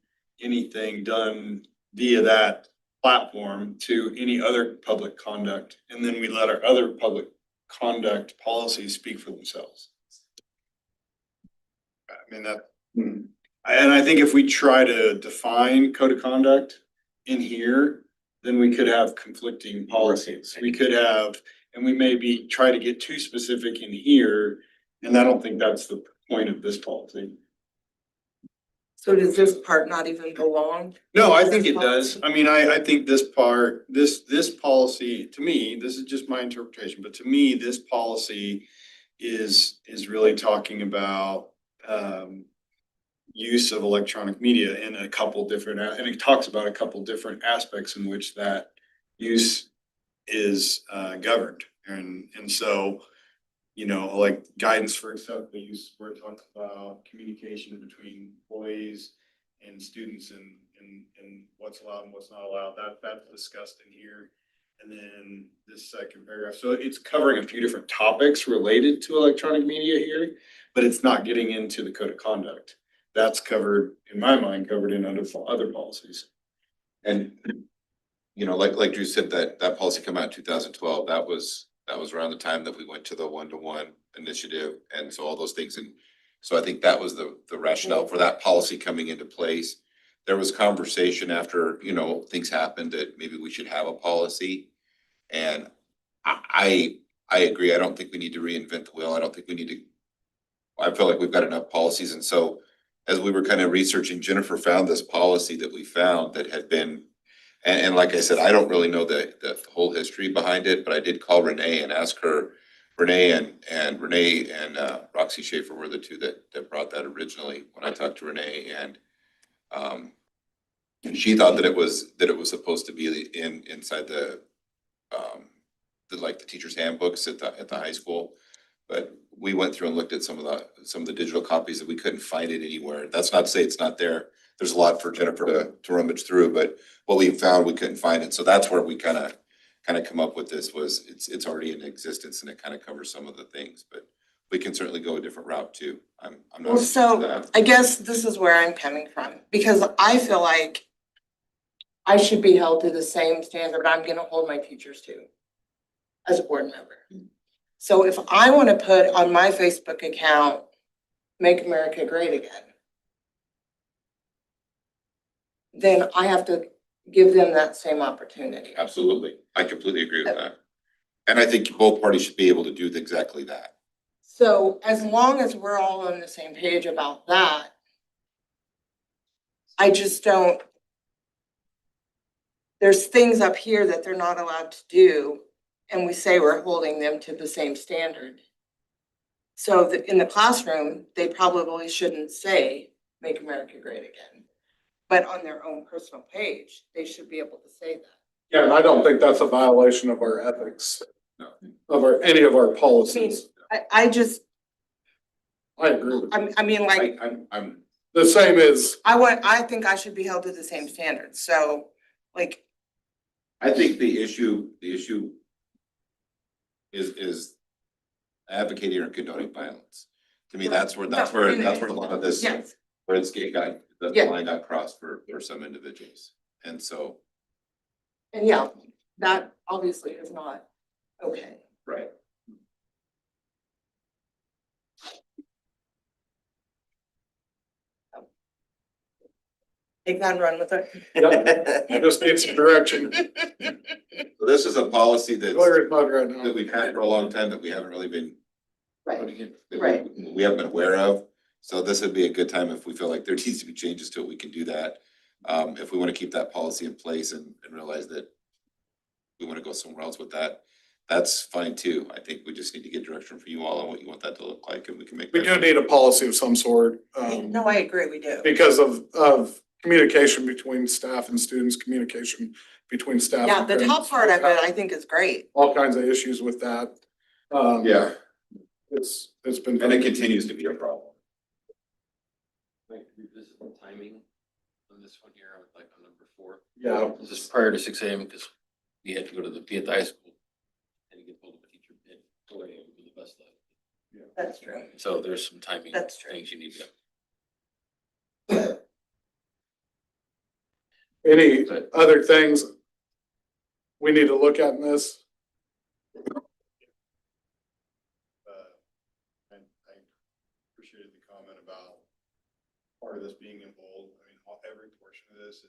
anything done via that platform to any other public conduct. And then we let our other public conduct policies speak for themselves. I mean, and I think if we try to define code of conduct in here, then we could have conflicting policies. We could have, and we maybe try to get too specific in here, and I don't think that's the point of this policy. So does this part not even belong? No, I think it does. I mean, I think this part, this policy, to me, this is just my interpretation, but to me, this policy is really talking about use of electronic media in a couple different, and it talks about a couple different aspects in which that use is governed. And so, you know, like guidance for example, use where it talks about communication between employees and students and what's allowed and what's not allowed. That's discussed in here. And then this second paragraph. So it's covering a few different topics related to electronic media here, but it's not getting into the code of conduct. That's covered, in my mind, covered in other policies. And, you know, like Drew said, that policy came out in 2012, that was around the time that we went to the one-to-one initiative and so all those things. And so I think that was the rationale for that policy coming into place. There was conversation after, you know, things happened that maybe we should have a policy. And I agree. I don't think we need to reinvent the wheel. I don't think we need to, I feel like we've got enough policies. And so as we were kind of researching, Jennifer found this policy that we found that had been, and like I said, I don't really know the whole history behind it, but I did call Renee and ask her. Renee and Roxy Schaefer were the two that brought that originally when I talked to Renee, and she thought that it was supposed to be inside the like the teachers' handbooks at the high school. But we went through and looked at some of the digital copies that we couldn't find it anywhere. That's not to say it's not there. There's a lot for Jennifer to rummage through, but what we found, we couldn't find it. So that's where we kind of come up with this was it's already in existence and it kind of covers some of the things, but we can certainly go a different route too. I'm not. Well, so I guess this is where I'm coming from, because I feel like I should be held to the same standard I'm gonna hold my teachers to as a board member. So if I wanna put on my Facebook account, Make America Great Again, then I have to give them that same opportunity. Absolutely. I completely agree with that. And I think both parties should be able to do exactly that. So as long as we're all on the same page about that, I just don't, there's things up here that they're not allowed to do, and we say we're holding them to the same standard. So in the classroom, they probably shouldn't say, Make America Great Again. But on their own personal page, they should be able to say that. Yeah, and I don't think that's a violation of our ethics, of any of our policies. I just, I agree with you. I mean, like, I'm The same as, I think I should be held to the same standards, so, like. I think the issue is advocating or condoning violence. To me, that's where a lot of this. Yes, Where the skate got, the Yeah. line got crossed for some individuals. And so, And yeah, that obviously is not okay. right. Take that and run with it. I just need some direction. So this is a policy that's, Lawyer's mug right now. that we've had for a long time that we haven't really been Right, putting in, that right. we haven't been aware of. So this would be a good time if we feel like there needs to be changes to it, we can do that. If we want to keep that policy in place and realize that we want to go somewhere else with that, that's fine too. I think we just need to get direction from you all on what you want that to look like, and we can make. We do need a policy of some sort, No, I agree, we do. because of communication between staff and students, communication between staff. Yeah, and the parents. top part of it, I think is great. All kinds of issues with that. Yeah, It's been. and it continues to be a problem. Like revisit the timing on this one here, like on number 4. Yeah. This is prior to 6 a.m. because we had to go to be at the high school and get hold of a teacher and go ahead and do the best of it. That's true. So there's some timing That's true. things you need to. Any other things we need to look at in this? I appreciated the comment about part of this being in bold. I mean, every portion of this is.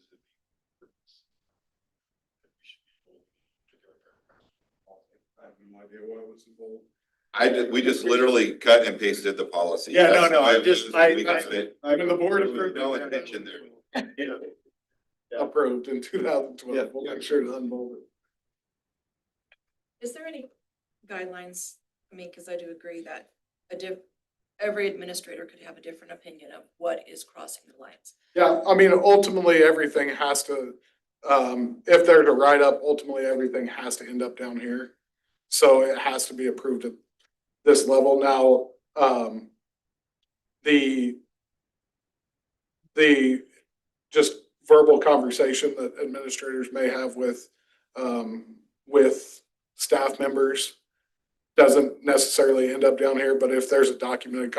I have no idea what was in bold. We just literally cut and pasted the policy. Yeah, no, That's no, why I'm just, we got it. I'm in the board There was approved. no intention there. Approved in 2012. We'll make sure to unbold it. Is there any guidelines? I mean, because I do agree that every administrator could have a different opinion of what is crossing the lines. Yeah, I mean, ultimately, everything has to, if they're to write up, ultimately, everything has to end up down here. So it has to be approved at this level. Now, the just verbal conversation that administrators may have with staff members doesn't necessarily end up down here, but if there's a documented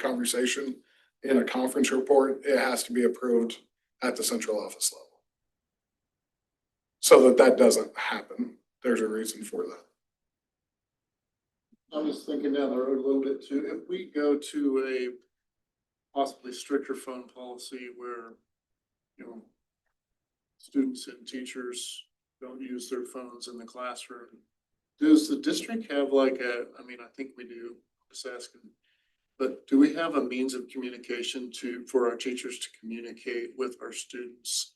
conversation in a conference report, it has to be approved at the central office level. So that doesn't happen. There's a reason for that. I was thinking down the road a little bit too, if we go to a possibly stricter phone policy where, students and teachers don't use their phones in the classroom, does the district have like I think we do, just asking, but do we have a means of communication for our teachers to communicate with our students?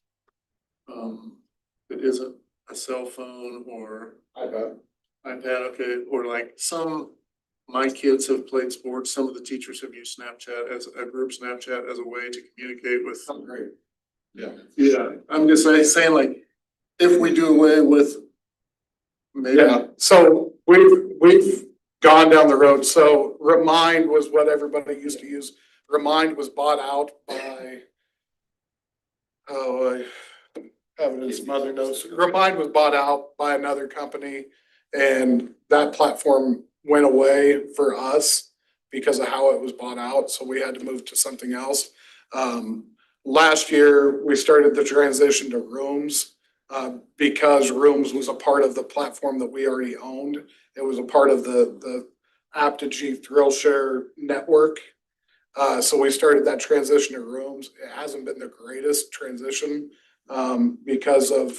That isn't a cell phone or iPad, okay, or like my kids have played sports, some of the teachers have used Snapchat as a group Snapchat as a way to communicate with. Great. Yeah. Yeah, I'm just saying like, if we do away with. Maybe. Yeah, so we've gone down the road. So Remind was what everybody used to use. Remind was bought out by, I have it in some other notes. Remind was bought out by another company, and that platform went away for us because of how it was bought out. So we had to move to something else. Last year, we started the transition to Rooms. Because Rooms was a part of the platform that we already owned. It was a part of the Apogee Thrillshare network. So we started that transition to Rooms. It hasn't been the greatest transition because of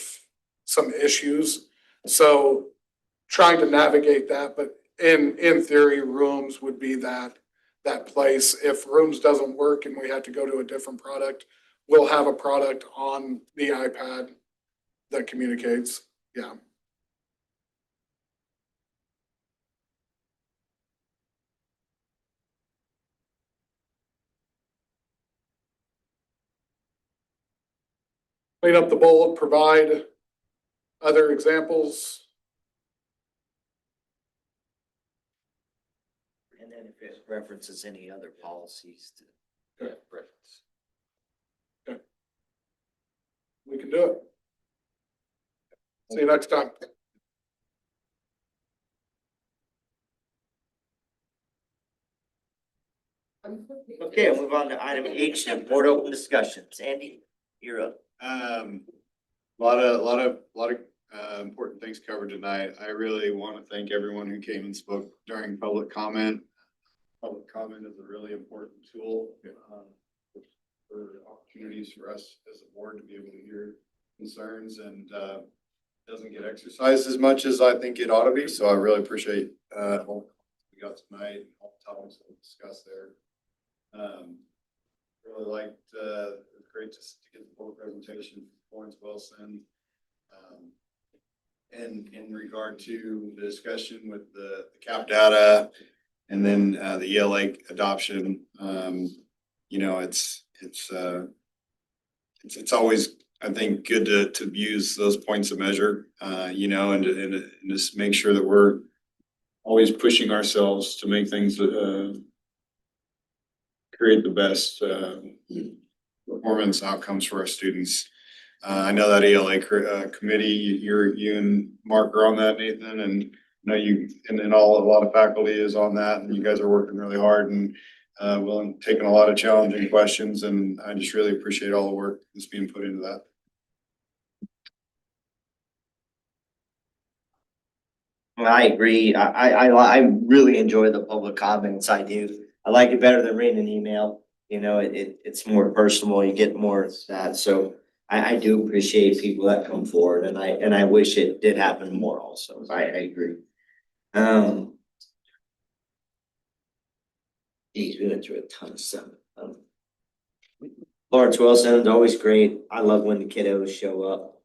some issues. So trying to navigate that, but in theory, Rooms would be that place. If Rooms doesn't work and we have to go to a different product, we'll have a product on the iPad that communicates. Yeah. Clean up the bold, provide other examples. And then if it references any other policies to reference. We can do it. See you next time. Okay, we'll move on to item H, the board open discussions. Andy, you're up. Lot of important things covered tonight. I really want to thank everyone who came and spoke during public comment. Public comment is a really important tool, for opportunities for us as a board to be able to hear concerns and, doesn't get exercised as much as I think it ought to be. So I really appreciate, what we got tonight, and all the topics that we discussed there. Really liked, it's great to get the full presentation from Florence Wilson. And in regard to the discussion with the CAP data and then, the ELA adoption, you know, it's always, I think, good to use those points of measure, you know, and just make sure that we're always pushing ourselves to make things, create the best performance outcomes for our students. I know that ELA committee, you and Mark are on that, Nathan, and I know you, and then a lot of faculty is on that, and you guys are working really hard and taking a lot of challenging questions, and I just really appreciate all the work that's being put into that. I agree. I really enjoy the public comments. I do. I like it better than reading an email. You know, it's more personal. You get more of that. So I do appreciate people that come forward, and I wish it did happen more also. I agree. Geez, we went through a ton of stuff. Lawrence Wilson is always great. I love when the kiddos show up.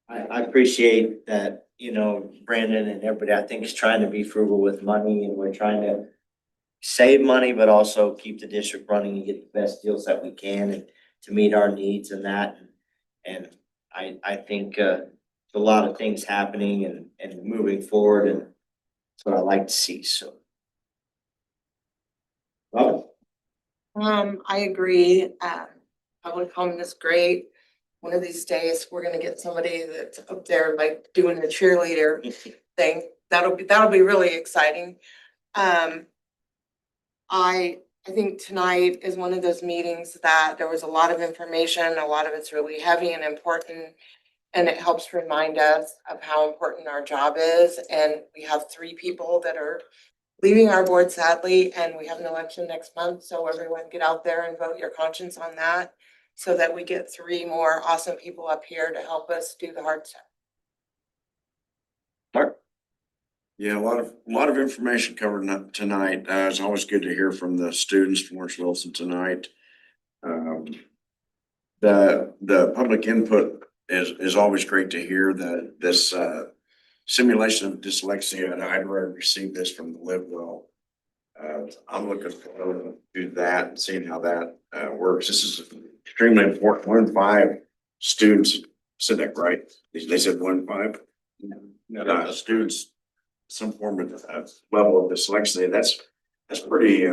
I appreciate that, you know, Brandon and everybody, I think, is trying to be frugal with money, and we're trying to save money, but also keep the district running and get the best deals that we can and to meet our needs and that. And I think, there's a lot of things happening and moving forward, and that's what I like to see, so. Robin? I agree. Public comment is great. One of these days, we're gonna get somebody that's up there like doing the cheerleader thing. That'll be really exciting. I think tonight is one of those meetings that there was a lot of information, a lot of it's really heavy and important. And it helps remind us of how important our job is. And we have 3 people that are leaving our board sadly, and we have an election next month. So everyone get out there and vote your conscience on that, so that we get 3 more awesome people up here to help us do the hard stuff. Mark? Yeah, a lot of information covered tonight. It's always good to hear from the students from Lawrence Wilson tonight. The public input is always great to hear. This simulation of dyslexia, and I'd already received this from the Live Well. I'm looking forward to that and seeing how that works. This is extremely important. 1 in 5 students said that, right? They said 1 in 5? No, students, some form of level of dyslexia. That's pretty.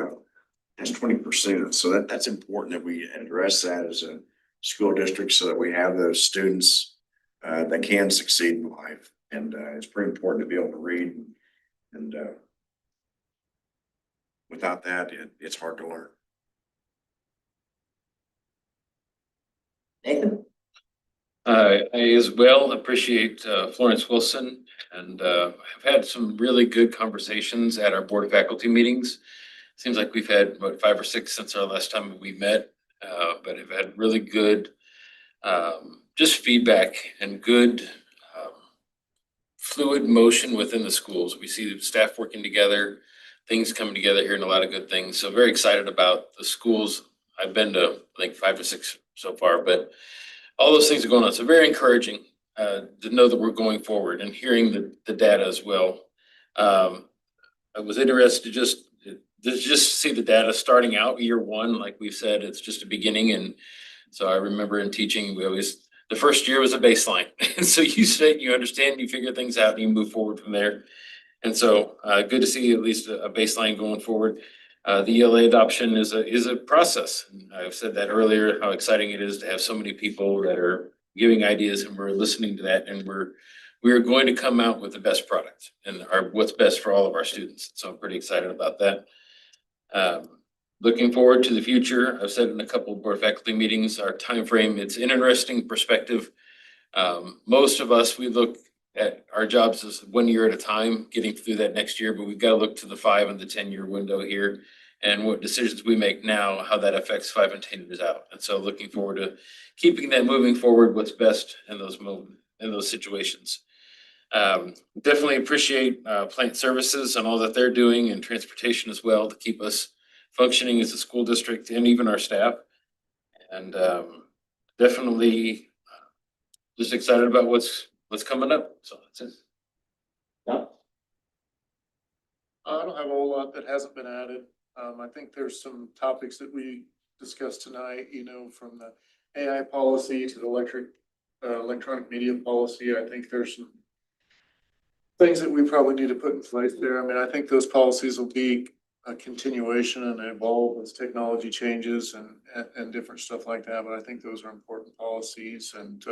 That's 20%. So that's important that we address that as a school district, so that we have those students that can succeed in life. And it's pretty important to be able to read, and without that, it's hard to learn. Nathan? I as well appreciate Florence Wilson, and have had some really good conversations at our board of faculty meetings. Seems like we've had about 5 or 6 since our last time we met, but have had really good just feedback and good fluid motion within the schools. We see the staff working together, things coming together here, and a lot of good things. So very excited about the schools. I've been to, I think, 5 or 6 so far, but all those things are going on. So very encouraging to know that we're going forward and hearing the data as well. I was interested to just see the data starting out year 1. Like we've said, it's just a beginning. And so I remember in teaching, the first year was a baseline. And so you sit, you understand, you figure things out, and you move forward from there. And so good to see at least a baseline going forward. The ELA adoption is a process. And I've said that earlier, how exciting it is to have so many people that are giving ideas, and we're listening to that, and we're going to come out with the best product and what's best for all of our students. So I'm pretty excited about that. Looking forward to the future. I've said in a couple of board faculty meetings, our time frame. It's an interesting perspective. Most of us, we look at our jobs as 1 year at a time, getting through that next year, but we've got to look to the 5 and the 10-year window here. And what decisions we make now, how that affects 5 and 10 years out. And so looking forward to keeping that moving forward, what's best in those situations. Definitely appreciate plant services and all that they're doing, and transportation as well, to keep us functioning as a school district and even our staff. And definitely just excited about what's coming up. So that's it. I don't have a whole lot that hasn't been added. I think there's some topics that we discussed tonight, you know, from the AI policy to the electronic media policy. I think there's some things that we probably need to put in place there. I mean, I think those policies will be a continuation and evolve as technology changes and different stuff like that. But I think those are important policies. And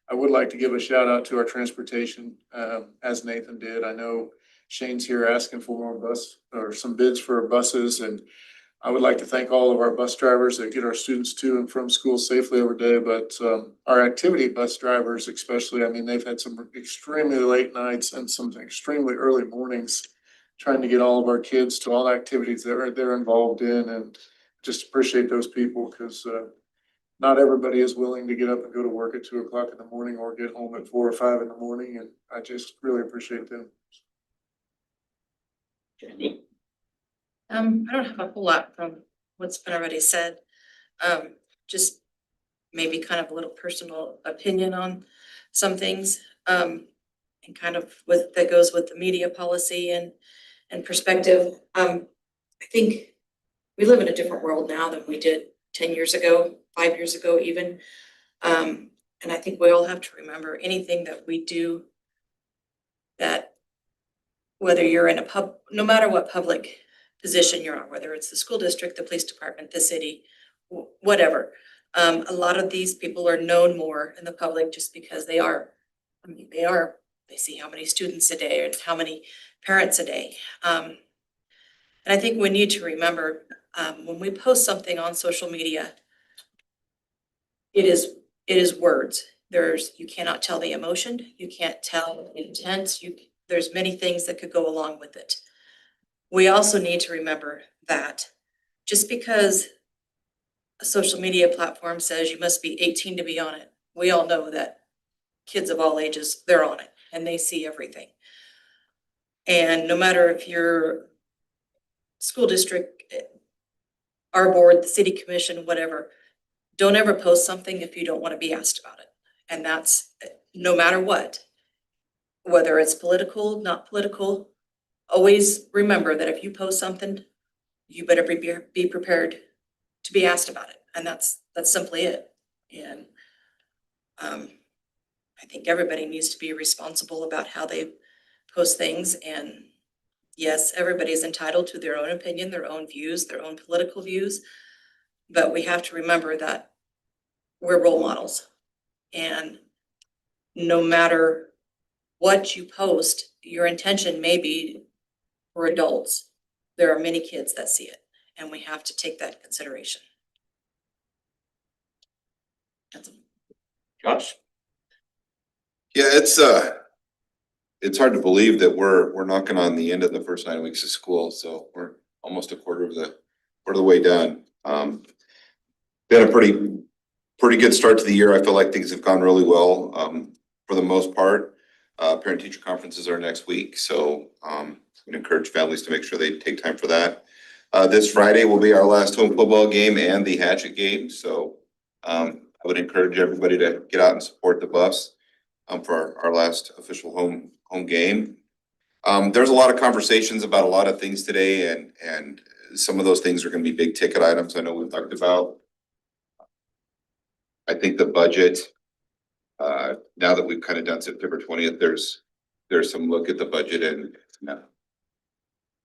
I would like to give a shout out to our transportation, as Nathan did. I know Shane's here asking for more some bids for buses, and I would like to thank all of our bus drivers that get our students to and from school safely every day. But our activity bus drivers especially, I mean, they've had some extremely late nights and some extremely early mornings trying to get all of our kids to all activities that they're involved in, and just appreciate those people, because not everybody is willing to get up and go to work at 2 o'clock in the morning or get home at 4 or 5 in the morning, and I just really appreciate them. I don't have a whole lot from what's been already said. Just maybe kind of a little personal opinion on some things. And kind of that goes with the media policy and perspective. I think we live in a different world now than we did 10 years ago, 5 years ago even. And I think we all have to remember anything that we do, that whether you're in no matter what public position you're on, whether it's the school district, the police department, the city, whatever. A lot of these people are known more in the public just because they see how many students a day and how many parents a day. And I think we need to remember, when we post something on social media, it is words. You cannot tell the emotion, you can't tell the intent, there's many things that could go along with it. We also need to remember that just because a social media platform says you must be 18 to be on it, we all know that kids of all ages, they're on it and they see everything. And no matter if you're school district, our board, the city commission, whatever, don't ever post something if you don't want to be asked about it. And that's no matter what, whether it's political, not political. Always remember that if you post something, you better be prepared to be asked about it. And that's simply it. And I think everybody needs to be responsible about how they post things. And yes, everybody's entitled to their own opinion, their own views, their own political views. But we have to remember that we're role models. And no matter what you post, your intention may be for adults. There are many kids that see it, and we have to take that into consideration. Josh? Yeah, it's hard to believe that we're knocking on the end of the first 9 weeks of school, so we're almost a quarter of the way done. Been a pretty good start to the year. I feel like things have gone really well, for the most part. Parent teacher conferences are next week, so I would encourage families to make sure they take time for that. This Friday will be our last home football game and the Hatchet game, so I would encourage everybody to get out and support the Buffs for our last official home game. There's a lot of conversations about a lot of things today, and some of those things are going to be big ticket items. I know we've talked about. I think the budget, now that we've kind of done September 20th, there's some look at the budget and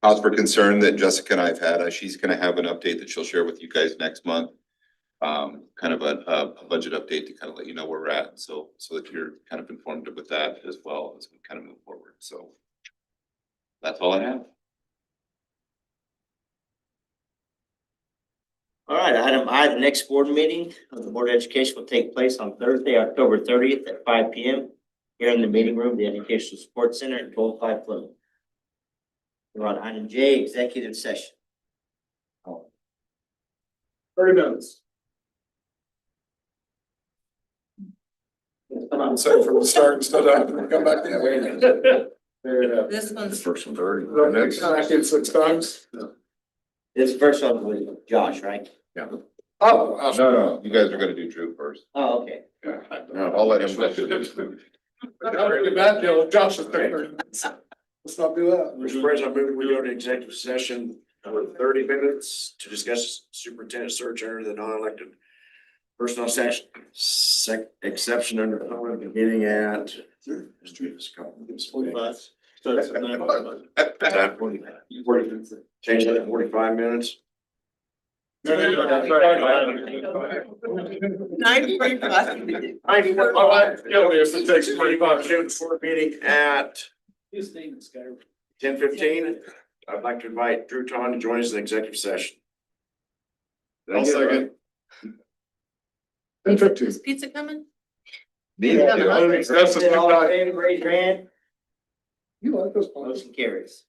cause for concern that Jessica and I have had. She's going to have an update that she'll share with you guys next month. Kind of a budget update to kind of let you know where we're at, so that you're kind of informed with that as well as we kind of move forward. So that's all I have. All right, item I, the next board meeting of the Board of Education will take place on Thursday, October 30th at 5 p.m. here in the meeting room, the Educational Support Center at 12-5 Plymouth. We're on item J, executive session. 30 minutes. Come on, say from the start instead of having to come back in. This one's. First and third. Back in 6 times. This first one was Josh, right? Yeah. Oh. No, you guys are gonna do Drew first. Oh, okay. Yeah, I'll let him. Get back, Josh is there. Let's not do that. Mr. President, I move we go to executive session for 30 minutes to discuss superintendent search under the non-elected personnel section, exception under the beginning at. Change that to 45 minutes. 9:45. It takes 45 minutes for a meeting at 10:15. I'd like to invite Drew Ton to join us in executive session. I'll second. 10:15. Is pizza coming? That's the All in favor, raise your hand. You like those. Motion carries.